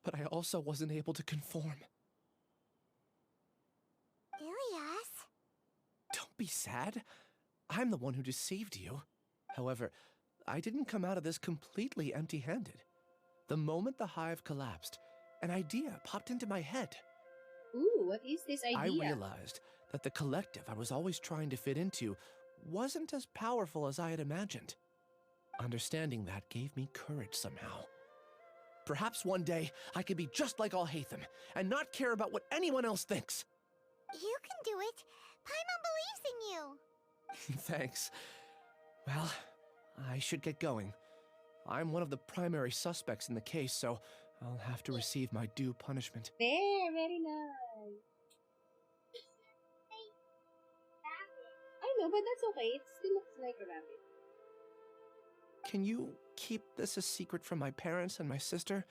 But I also wasn't able to conform. Ilyas? Don't be sad. I'm the one who deceived you. However, I didn't come out of this completely empty-handed. The moment the hive collapsed, an idea popped into my head. Ooh, what is this idea? I realized that the collective I was always trying to fit into wasn't as powerful as I had imagined. Understanding that gave me courage somehow. Perhaps one day I could be just like Alhaitham and not care about what anyone else thinks. You can do it. Paimon believes in you. Thanks. Well, I should get going. I'm one of the primary suspects in the case, so I'll have to receive my due punishment. There, very nice. I know, but that's okay. It still looks like a rabbit. Can you keep this a secret from my parents and my sister?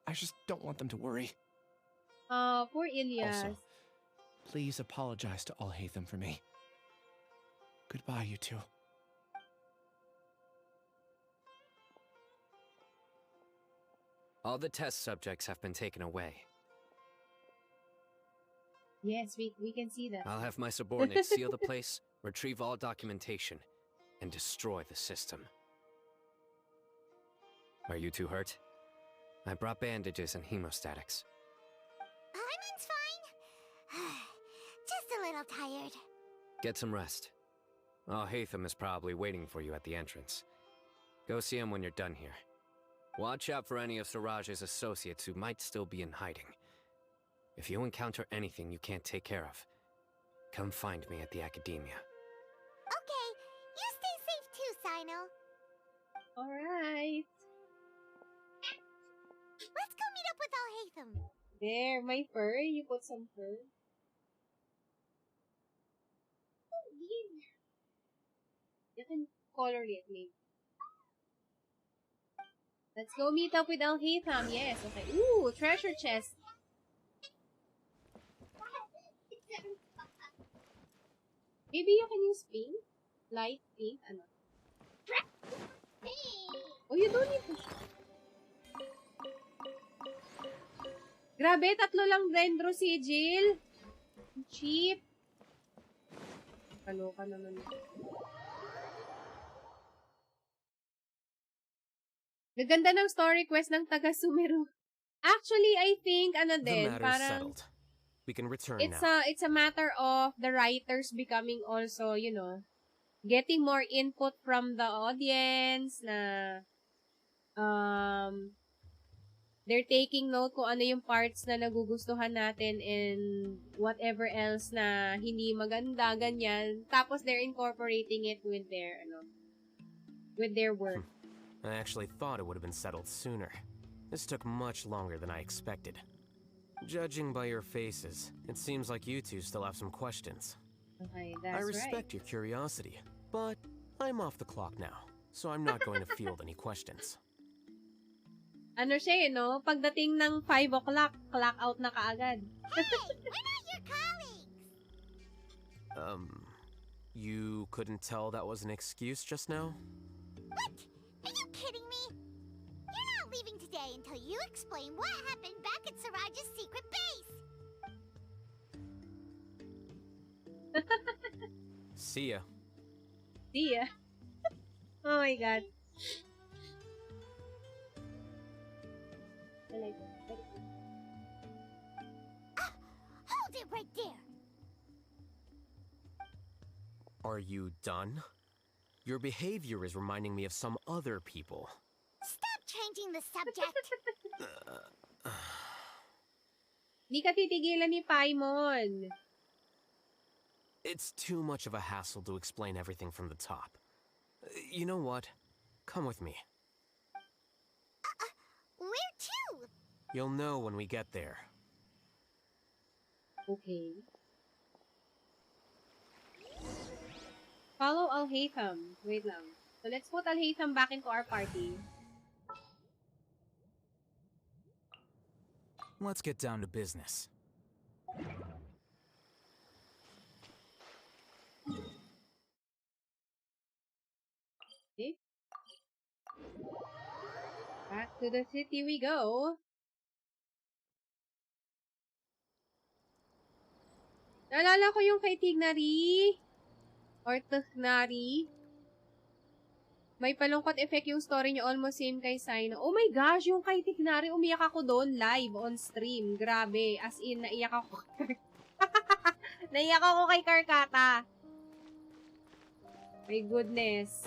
I just don't want them to worry. Poor Ilyas. Also, please apologize to Alhaitham for me. Goodbye, you two. All the test subjects have been taken away. Yes, we can see that. I'll have my subordinates seal the place, retrieve all documentation, and destroy the system. Are you two hurt? I brought bandages and hemostatics. Paimon's fine. Just a little tired. Get some rest. Alhaitham is probably waiting for you at the entrance. Go see him when you're done here. Watch out for any of Siraj's associates who might still be in hiding. If you encounter anything you can't take care of, come find me at the Academia. Okay, you stay safe too, Sino. Alright. Let's go meet up with Alhaitham. There, my fur. You put some fur. You can color it, maybe. Let's go meet up with Alhaitham. Yes, okay. Ooh, treasure chest. Maybe you can use pink? Light pink? Ano? Oh, you don't need to... Grabe, 3 lang dendro sigil. Cheap. Kaloka naman. Naganda ng story quest ng taga Sumeru. Actually, I think, ano din, parang... settled. We can return it's now. It's a matter of the writers becoming also, you know, getting more input from the audience na, they're taking note kung ano yung parts na nagugustuhan natin and whatever else na hindi maganda, ganyan. Tapos they're incorporating it with their work. I actually thought it would have been settled sooner. This took much longer than I expected. Judging by your faces, it seems like you two still have some questions. Okay, that's I respect your curiosity, but I'm off the clock now, so I'm not going to field any questions. Ano siya no? Pagdating ng 5 o'clock, clock out na kaagad. Hey, we're not your colleagues! You couldn't tell that was an excuse just now? What? Are you kidding me? You're not leaving today until you explain what happened back at Siraj's secret base! See ya. See ya. Oh my god. Hold it right there! Are you done? Your behavior is reminding me of some other people. Stop changing the subject! Di ka titigilan ni Paimon. It's too much of a hassle to explain everything from the top. You know what? Come with me. Where to? You'll know when we get there. Okay. Follow Alhaitham. Wait lang. So let's put Alhaitham back into our party. Let's get down to business. Okay. Back to the city we go. Naalala ko yung kay Tignari. Or Tignari. May palungkot effect yung story niyo, almost same kay Sino. Oh my gosh, yung kay Tignari, umiyak ako doon live on stream. Grabe. As in, naiyak ako. Naiyak ako kay Karkata. My goodness.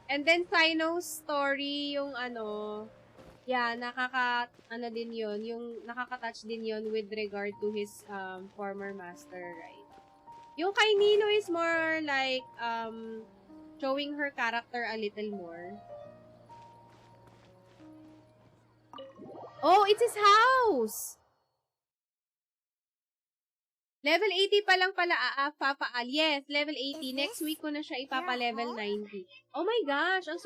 And then, Sino's story, yung yeah, din yun, yung nakaka-touch din yun with regard to his former master, right? Yung kay Nino is more like, showing her character a little more. Oh, it's his house! Level 80 pa lang pala papaal. Yes, level 80. Next week ko na siya ipapa-level 90. Oh my gosh, ang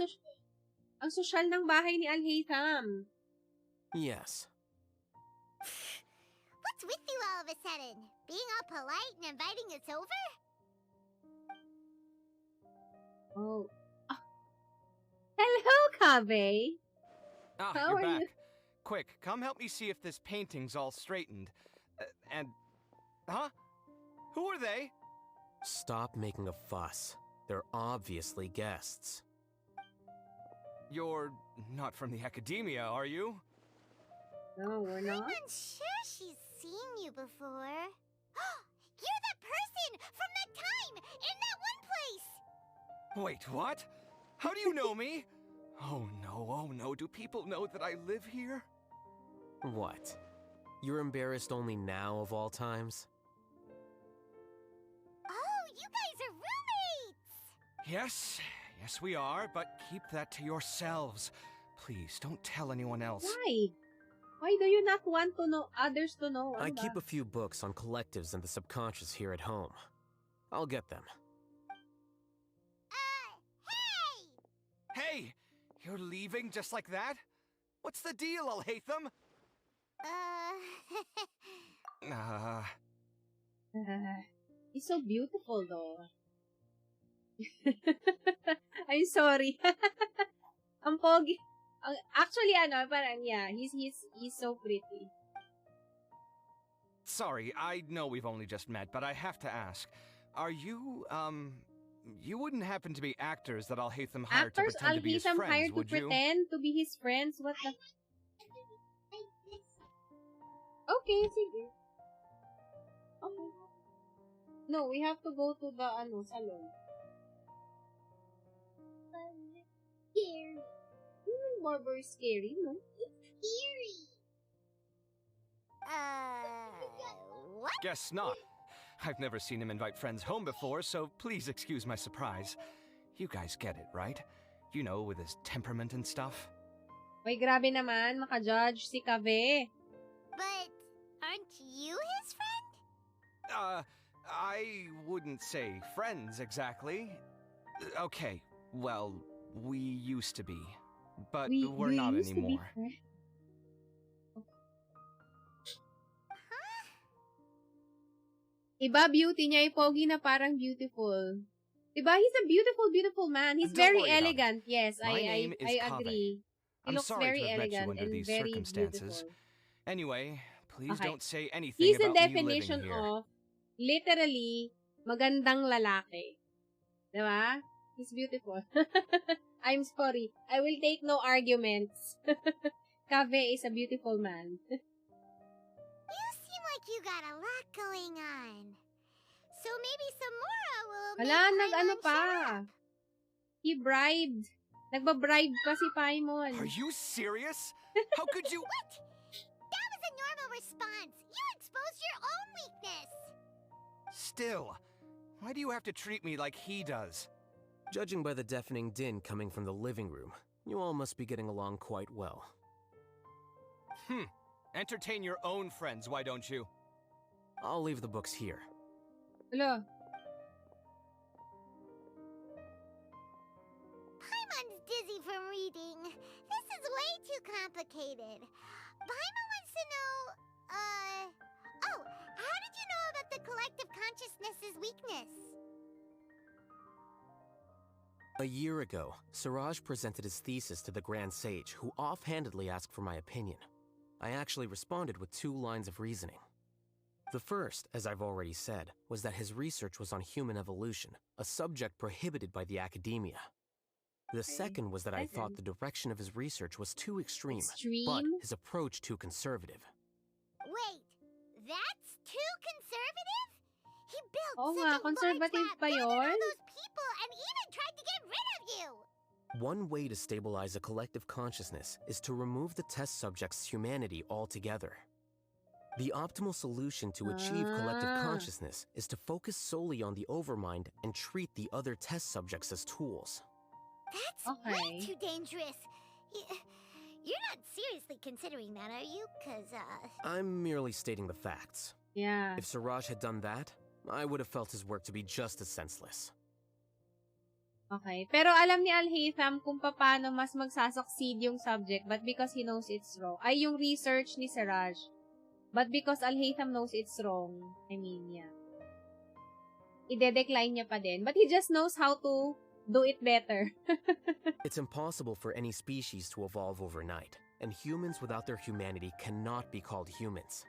sosyal ng bahay ni Alhaitham. Yes. What's with you all of a sudden? Being all polite and inviting us over? Oh. Hello, Kabe. How you're are back. you? Quick, come help me see if this painting's all straightened. Huh? Who are they? Stop making a fuss. They're obviously guests. You're not from the academia, are you? No, we're not. I'm sure she's seen you before. You're that person from that time in that one place! Wait, what? How do you know me? Oh no, do people know that I live here? What? You're embarrassed only now of all times? Oh, you guys are roommates! Yes we are, but keep that to yourselves. Please, don't tell anyone else. Why? Why do you not want to know others to know? I keep a few books on collectives and the subconscious here at home. I'll get them. Hey! You're leaving just like that? What's the deal, Alhaitham? He's so beautiful, though. I'm sorry. Ang pogi. Actually, parang, yeah, he's so pretty. Sorry, I know we've only just met, but I have to ask. Are you, you wouldn't happen to be actors that Alhaitham hired to pretend to be his friends, hired would to you? pretend to be his friends? What the... Okay, sige. Okay. No, we have to go to the, salon. Scary. More scary, no? It's scary. Guess not. I've never seen him invite friends home before, so please excuse my surprise. You guys get it, right? You know, with his temperament and stuff. May grabe naman, maka-judge si Kave. But aren't you his friend? I wouldn't say friends exactly. Okay, well, we used to be. But we're not anymore. Iba beauty niya, pogi na parang beautiful. Diba? He's a beautiful, beautiful man. He's very elegant. Yes, I agree. He looks very elegant and very beautiful. Anyway, please don't say anything He's about the me living definition here. of literally magandang lalaki. Diba? He's beautiful. I'm sorry. I will take no arguments. Kave is a beautiful man. You seem like you got a lot going on. So maybe Samora will Hala, make nag-ano Paimon pa. shut up. He bribed. Nagba-bribe pa si Paimon. Are you serious? How could you? What? That was a normal response. You exposed your own weakness. Still, why do you have to treat me like he does? Judging by the deafening din coming from the living room, you all must be getting along quite well. Entertain your own friends, why don't you? I'll leave the books here. Hello. Paimon's dizzy from reading. This is way too complicated. Paimon wants to know, oh, how did you know about the collective consciousness's weakness? A year ago, Siraj presented his thesis to the Grand Sage, who offhandedly asked for my opinion. I actually responded with 2 lines of reasoning. The first, as I've already said, was that his research was on human evolution, a subject prohibited by the academia. The second was that I thought the direction of his research was too extreme, but his approach too conservative. Wait, that's too conservative? He built Oh such nga, a conservative large pa lab, gathered yun? all those people, and even tried to get rid of you! One way to stabilize a collective consciousness is to remove the test subject's humanity altogether. The optimal solution to achieve collective consciousness is to focus solely on the overmind and treat the other test subjects as tools. That's way too dangerous. You're not seriously considering that, are you? I'm merely stating the facts. Yeah. If Siraj had done that, I would have felt his work to be just as senseless. Okay. Pero alam ni Alhaitham kung paano mas magsasucceed yung subject, but because he knows it's wrong. Ay, yung research ni Siraj. But because Alhaitham knows it's wrong, I mean, yeah. Ide-decline niya pa din. But he just knows how to do it better. It's impossible for any species to evolve overnight, and humans without their humanity cannot be called humans.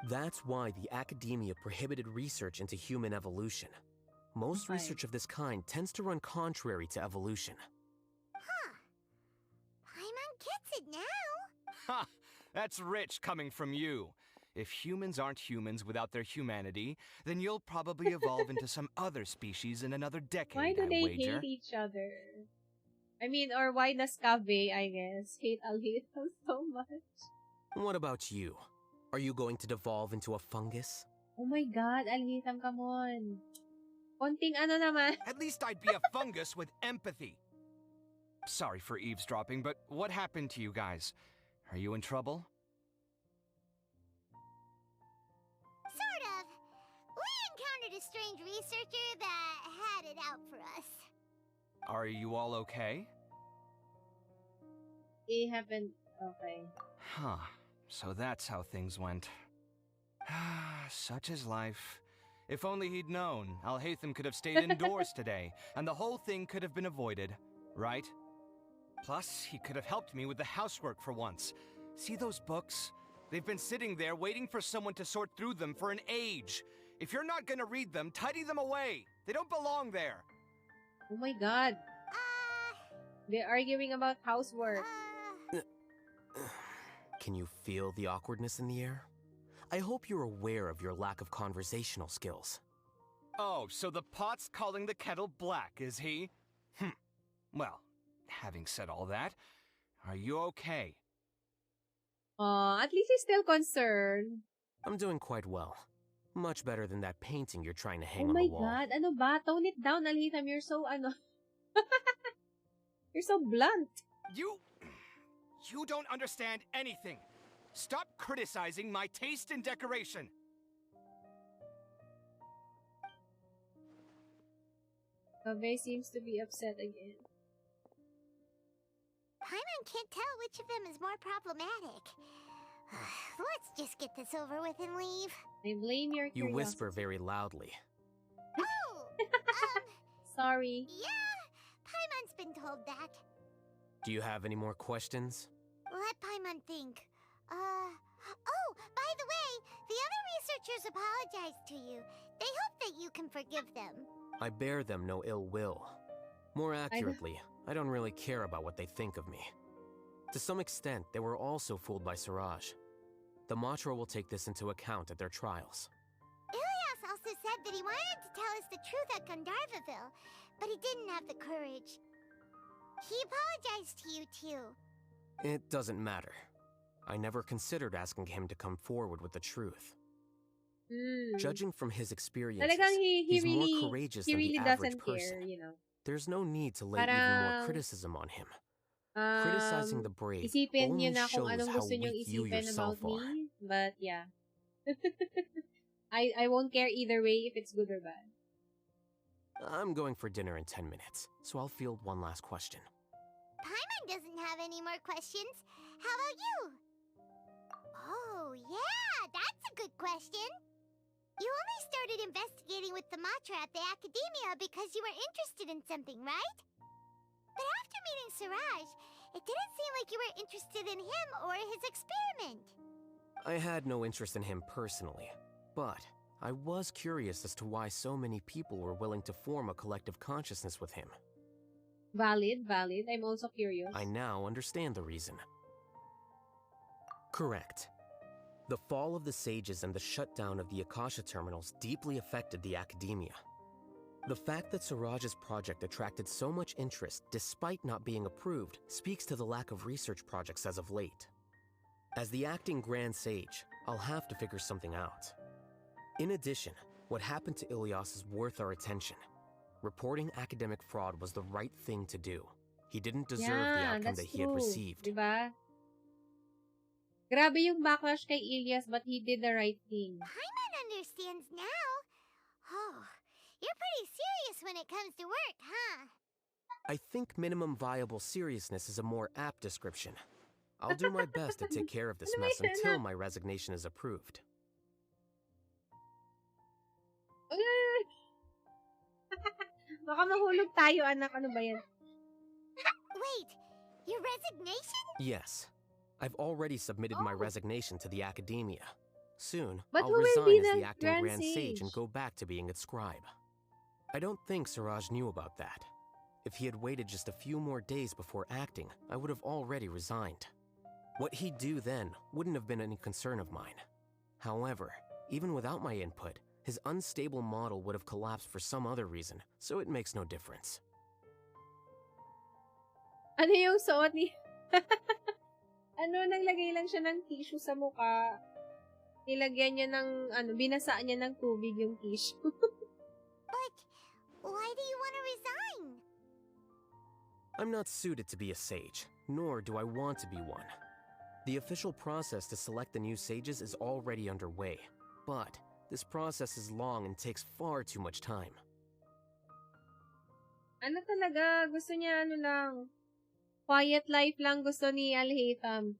That's why the academia prohibited research into human evolution. Most research of this kind tends to run contrary to evolution. Huh. Paimon gets it now. Ha! That's rich coming from you. If humans aren't humans without their humanity, then you'll probably evolve into some other species in another decade, Why do they wager. hate each other? I mean, or why does Kave, I guess, hate Alhaitham so much? What about you? Are you going to devolve into a fungus? Oh my god, Alhaitham, come on. Konting ano naman. At least I'd be a fungus with empathy. Sorry for eavesdropping, but what happened to you guys? Are you in trouble? Sort of. We encountered a strange researcher that had it out for us. Are you all okay? It happened. Okay. Huh. So that's how things went. Such is life. If only he'd known, Alhaitham could have stayed indoors today, and the whole thing could have been avoided, right? Plus, he could have helped me with the housework for once. See those books? They've been sitting there waiting for someone to sort through them for an age. If you're not gonna read them, tidy them away. They don't belong there. Oh my god. They're arguing about housework. Can you feel the awkwardness in the air? I hope you're aware of your lack of conversational skills. Oh, so the pot's calling the kettle black, is he? Well, having said all that, are you okay? At least he's still concerned. I'm doing quite well. Much better than that painting you're trying to hang Oh on my the wall. God, ano ba? Tone it down, Alhaitham. You're so, you're so blunt. You don't understand anything. Stop criticizing my taste in decoration. Kaveh seems to be upset again. Paimon can't tell which of them is more problematic. Let's just get this over with and leave. I blame your curiosity. You whisper very loudly. Sorry. Yeah, Paimon's been told that. Do you have any more questions? Let Paimon think. Oh, by the way, the other researchers apologized to you. They hope that you can forgive them. I bear them no ill will. More accurately, I don't really care about what they think of me. To some extent, they were also fooled by Siraj. The Matra will take this into account at their trials. Ilyas also said that he wanted to tell us the truth at Gandharvaville, but he didn't have the courage. He apologized to you too. It doesn't matter. I never considered asking him to come forward with the truth. Judging from his experiences, he's really, more courageous he than really the average doesn't person. care, you know. There's no need to lay even more criticism on him. Criticizing the brave isipin only niyo na kung shows anong how gusto niyong weak you isipin yourself about are. me. But yeah. I won't care either way if it's good or bad. I'm going for dinner in 10 minutes, so I'll field one last question. Paimon doesn't have any more questions. How about you? Oh, yeah, that's a good question. You only started investigating with the Matra at the Academia because you were interested in something, right? But after meeting Siraj, it didn't seem like you were interested in him or his experiment. I had no interest in him personally, but I was curious as to why so many people were willing to form a collective consciousness with him. Valid. I'm also curious. I now understand the reason. Correct. The fall of the sages and the shutdown of the Akasha terminals deeply affected the Academia. The fact that Siraj's project attracted so much interest despite not being approved speaks to the lack of research projects as of late. As the acting Grand Sage, I'll have to figure something out. In addition, what happened to Ilyas is worth our attention. Reporting academic fraud was the right thing to do. He didn't deserve the outcome that he had received. Diba? Grabe yung backlash kay Ilyas, but he did the right thing. Paimon understands now. Oh, you're pretty serious when it comes to work, huh? I think minimum viable seriousness is a more apt description. I'll do my best to take care of this mess until my resignation is approved. Baka mahulog tayo, anak. Ano ba yan? Wait, your resignation? Yes. I've already submitted my resignation to the Academia. Soon, But I'll who will resign be as the the acting Grand Grand Sage Sage? and go back to being its scribe. I don't think Siraj knew about that. If he had waited just a few more days before acting, I would have already resigned. What he'd do then wouldn't have been any concern of mine. However, even without my input, his unstable model would have collapsed for some other reason, so it makes no difference. Ano yung suot ni... naglagay lang siya ng tissue sa mukha. Nilagyan niya ng, binasa niya ng tubig yung tissue. But, why do you want to resign? I'm not suited to be a sage, nor do I want to be one. The official process to select the new sages is already underway, but this process is long and takes far too much time. Ano talaga? Gusto niya lang. Quiet life lang gusto ni Alhaitham.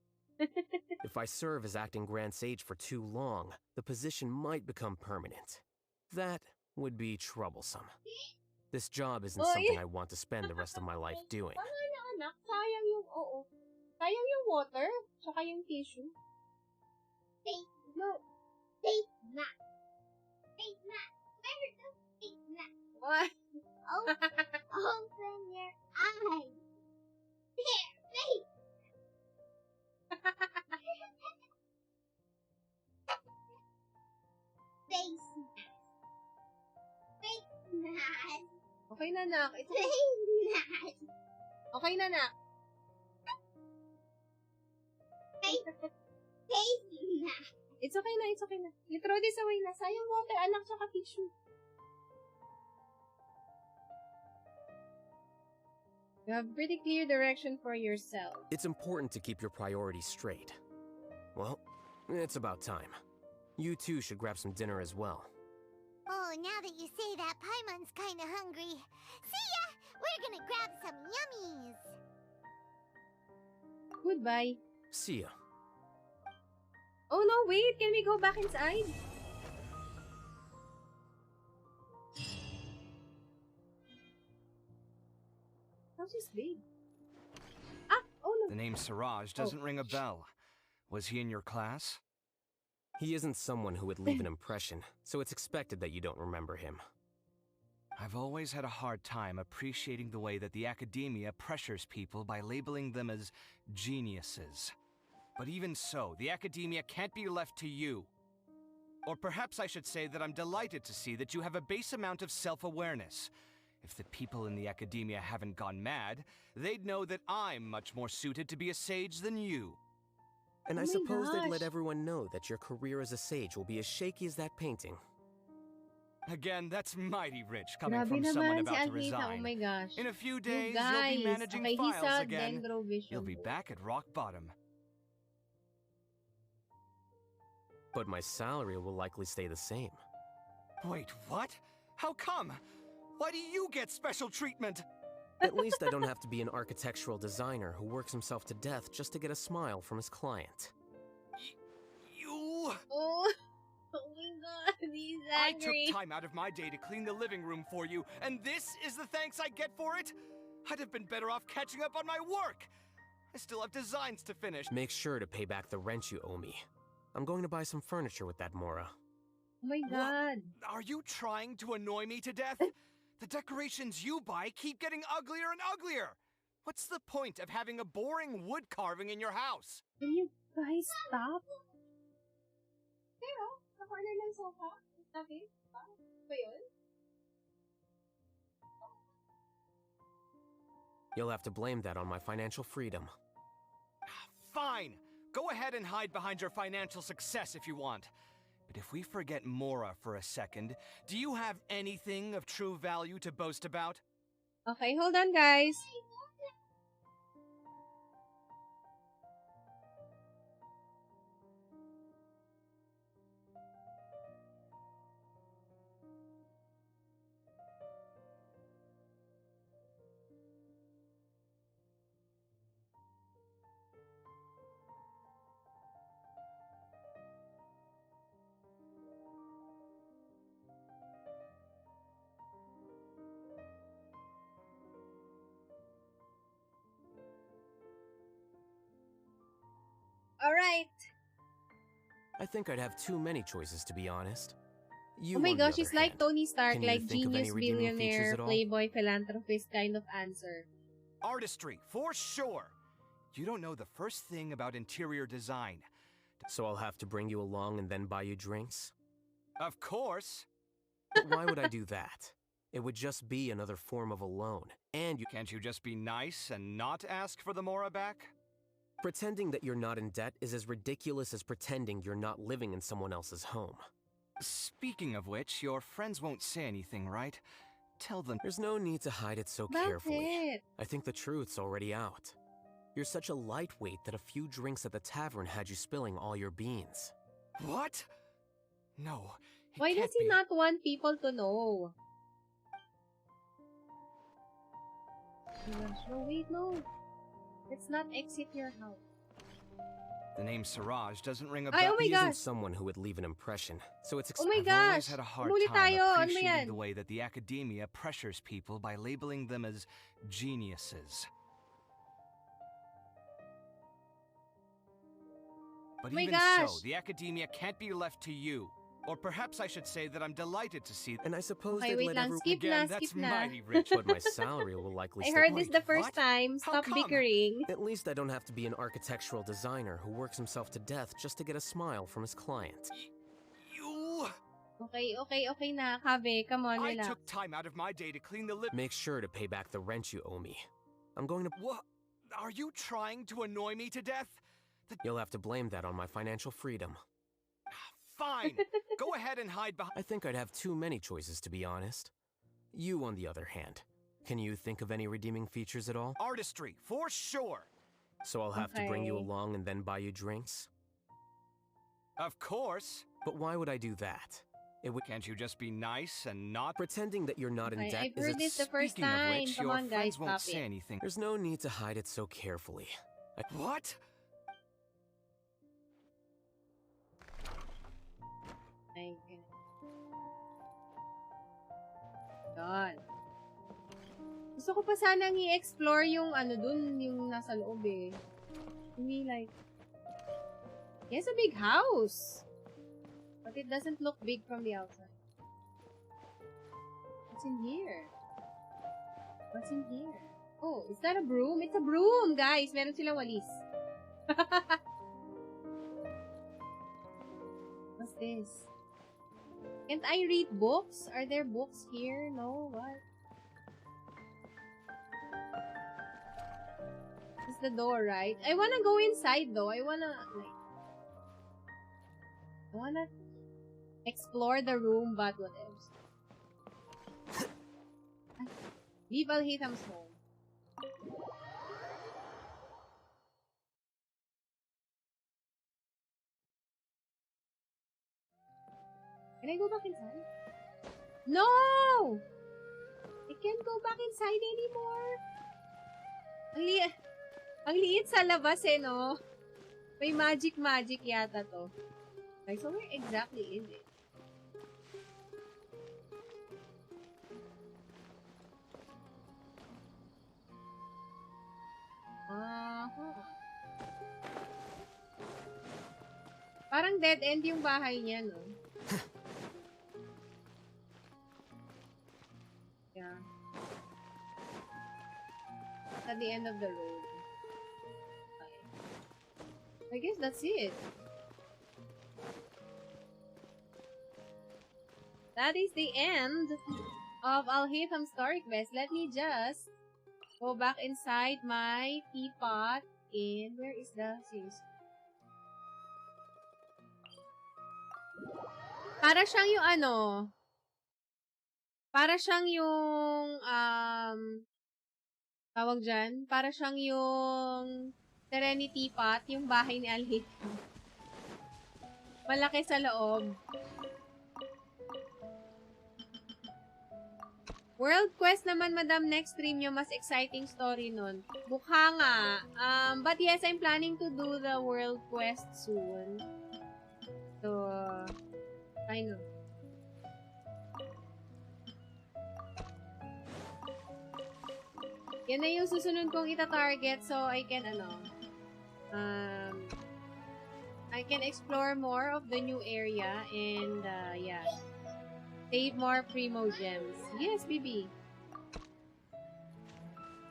If I serve as acting Grand Sage for too long, the position might become permanent. That would be troublesome. This job isn't something I want to spend the rest of my life doing. Tama na, anak. Sayang yung, sayang yung water, tsaka yung tissue. Face no. Face not. Face not. Better to face not. What? Open your eyes. There, face. Face not. Face not. Okay na, nak. Face not. Okay na, nak. Face not. It's okay na, it's okay na. You throw this away na. Sayang water, anak, tsaka tissue. You have pretty clear direction for yourself. It's important to keep your priorities straight. Well, it's about time. You two should grab some dinner as well. Oh, now that you say that, Paimon's kinda hungry. See ya! We're gonna grab some yummies! Goodbye. See ya. Oh no, wait! Can we go back inside? House is big. Ah! Oh no! The name Siraj doesn't ring a bell. Was he in your class? He isn't someone who would leave an impression, so it's expected that you don't remember him. I've always had a hard time appreciating the way that the academia pressures people by labeling them as geniuses. But even so, the academia can't be left to you. Or perhaps I should say that I'm delighted to see that you have a base amount of self-awareness. If the people in the academia haven't gone mad, they'd know that I'm much more suited to be a sage than you. And I suppose they'd let everyone know that your career as a sage will be as shaky as that painting. Again, that's mighty rich coming Grabe from someone naman si about to Alhaitham, oh resign. my gosh. In a few You days, guys, you'll be managing okay, he's files a again. Dendrovision. You'll be back at rock bottom. But my salary will likely stay the same. Wait, what? How come? Why do you get special treatment? At least I don't have to be an architectural designer who works himself to death just to get a smile from his client. You... Oh, oh my god, he's angry. I took time out of my day to clean the living room for you, and this is the thanks I get for it? I'd have been better off catching up on my work. I still have designs to finish. Make sure to pay back the rent you owe me. I'm going to buy some furniture with that Mora. Oh my god. What? Are you trying to annoy me to death? The decorations you buy keep getting uglier and uglier. What's the point of having a boring wood carving in your house? Can you guys stop? Pero, sa corner ng sofa, okay? Ba yun? You'll have to blame that on my financial freedom. Fine. Go ahead and hide behind your financial success if you want. But if we forget Mora for a second, do you have anything of true value to boast about? Okay, hold on, guys. Alright. I think I'd have too many choices, to be honest. You, oh my on the gosh, other it's like hand, Tony Stark, can you like think of any genius, redeeming features billionaire, at all? playboy, philanthropist kind of answer. Artistry, for sure. You don't know the first thing about interior design. So I'll have to bring you along and then buy you drinks? Of course. But why would I do that? It would just be another form of a loan, and you... Can't you just be nice and not ask for the Mora back? Pretending that you're not in debt is as ridiculous as pretending you're not living in someone else's home. Speaking of which, your friends won't say anything, right? Tell them... There's no need to hide it so carefully. I think the truth's already out. You're such a lightweight that a few drinks at the tavern had you spilling all your beans. What? No. Why does he not want people to know? No, wait, no. Let's not exit your house. The name Siraj doesn't ring a bell. Ay, oh my he gosh. isn't someone who would leave an impression, so it's... Oh my I've gosh. always had a hard Umuli time tayo. Ano appreciating yan? the way that the academia pressures people by labeling them as geniuses. But Oh my even gosh. so, the academia can't be left to you. Or perhaps I should say that I'm delighted to see... And I suppose Okay, they'd wait let lang. everyone... Skip na, Again, that's skip na. mighty rich. But my salary will likely I stay... heard this the first what? time. How Stop come? bickering. At least I don't have to be an architectural designer who works himself to death just to get a smile from his client. You... Okay na, Kave. Come on, I relax. took time out of my day to clean the living... Make sure to pay back the rent you owe me. I'm going to... What? Are you trying to annoy me to death? You'll have to blame that on my financial freedom. Fine. Go ahead and hide behind. I think I'd have too many choices, to be honest. You, on the other hand, can you think of any redeeming features at all? Artistry, for sure. So I'll have to bring you along and then buy you drinks? Of course. But why would I do that? Can't you just be nice and not pretending that you're not in debt? I've heard this the first time. Which, Come on, guys, won't stop say it. anything. There's no need to hide it so carefully. What? My God. Gusto ko pa sanang i-explore yung ano dun, yung nasa loob eh. Hindi like... He has a big house. But it doesn't look big from the outside. What's in here? What's in here? Oh, is that a broom? It's a broom, guys! Meron silang walis. What's this? Can't I read books? Are there books here? No? What? This is the door, right? I wanna go inside though. I wanna explore the room, but what else? Leave Alhaitham's home. Can I go back inside? No! I can't go back inside anymore. Ang liit sa labas eh, no? May magic yata to. Okay, so where exactly is it? Parang dead end yung bahay niya, no? Yeah. At the end of the road. Okay. I guess that's it. That is the end of Alhaitham Story Quest. Let me just go back inside my teapot. And where is the series? Para siyang yung ano, para siyang yung tawag dyan, para siyang yung Serenity Pot, yung bahay ni Alhaitham. Malaki sa loob. World Quest naman, madam, next stream nyo, mas exciting story nun. Bukha nga. But yes, I'm planning to do the World Quest soon. So, I know. Yan na yung susunod kong ita-target so I can, I can explore more of the new area and, yeah. Save more Primo Gems. Yes, baby.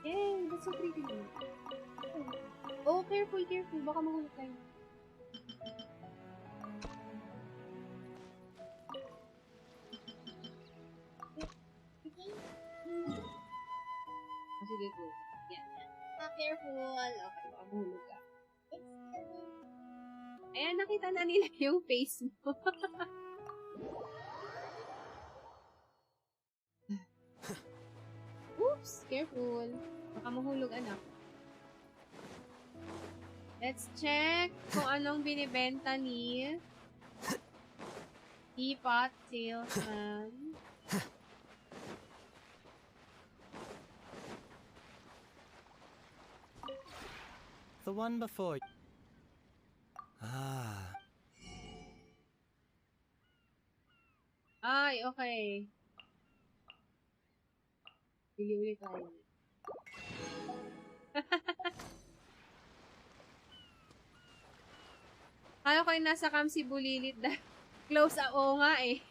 Yay, that's so pretty. Oh, careful, careful. Baka mahulog tayo. Kasi dito. Yan. Careful. Okay, baka mahulog ka. Ayan, nakita na nila yung face mo. Oops, careful. Baka mahulog, anak. Let's check kung anong binibenta ni Teapot Salesman. The one before. Ah. Ay, okay. Bili ulit tayo. Kala ko yung nasa cam si Bulilit dahil close ako nga eh.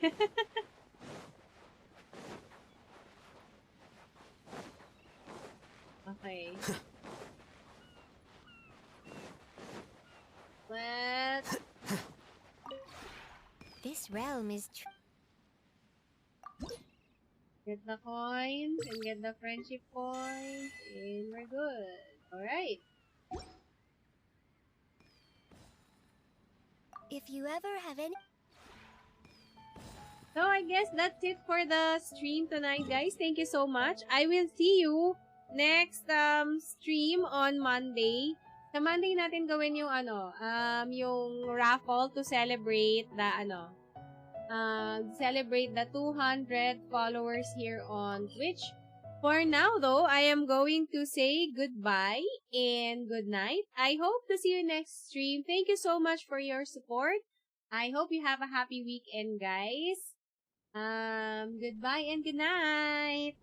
Okay. Let's... This realm is get the coins and get the friendship points and we're good. Alright. If you ever have any... So I guess that's it for the stream tonight, guys. Thank you so much. I will see you next stream on Monday. Sa Monday natin gawin yung yung raffle to celebrate the celebrate the 200 followers here on Twitch. For now, though, I am going to say goodbye and good night. I hope to see you next stream. Thank you so much for your support. I hope you have a happy weekend, guys. Goodbye and good night.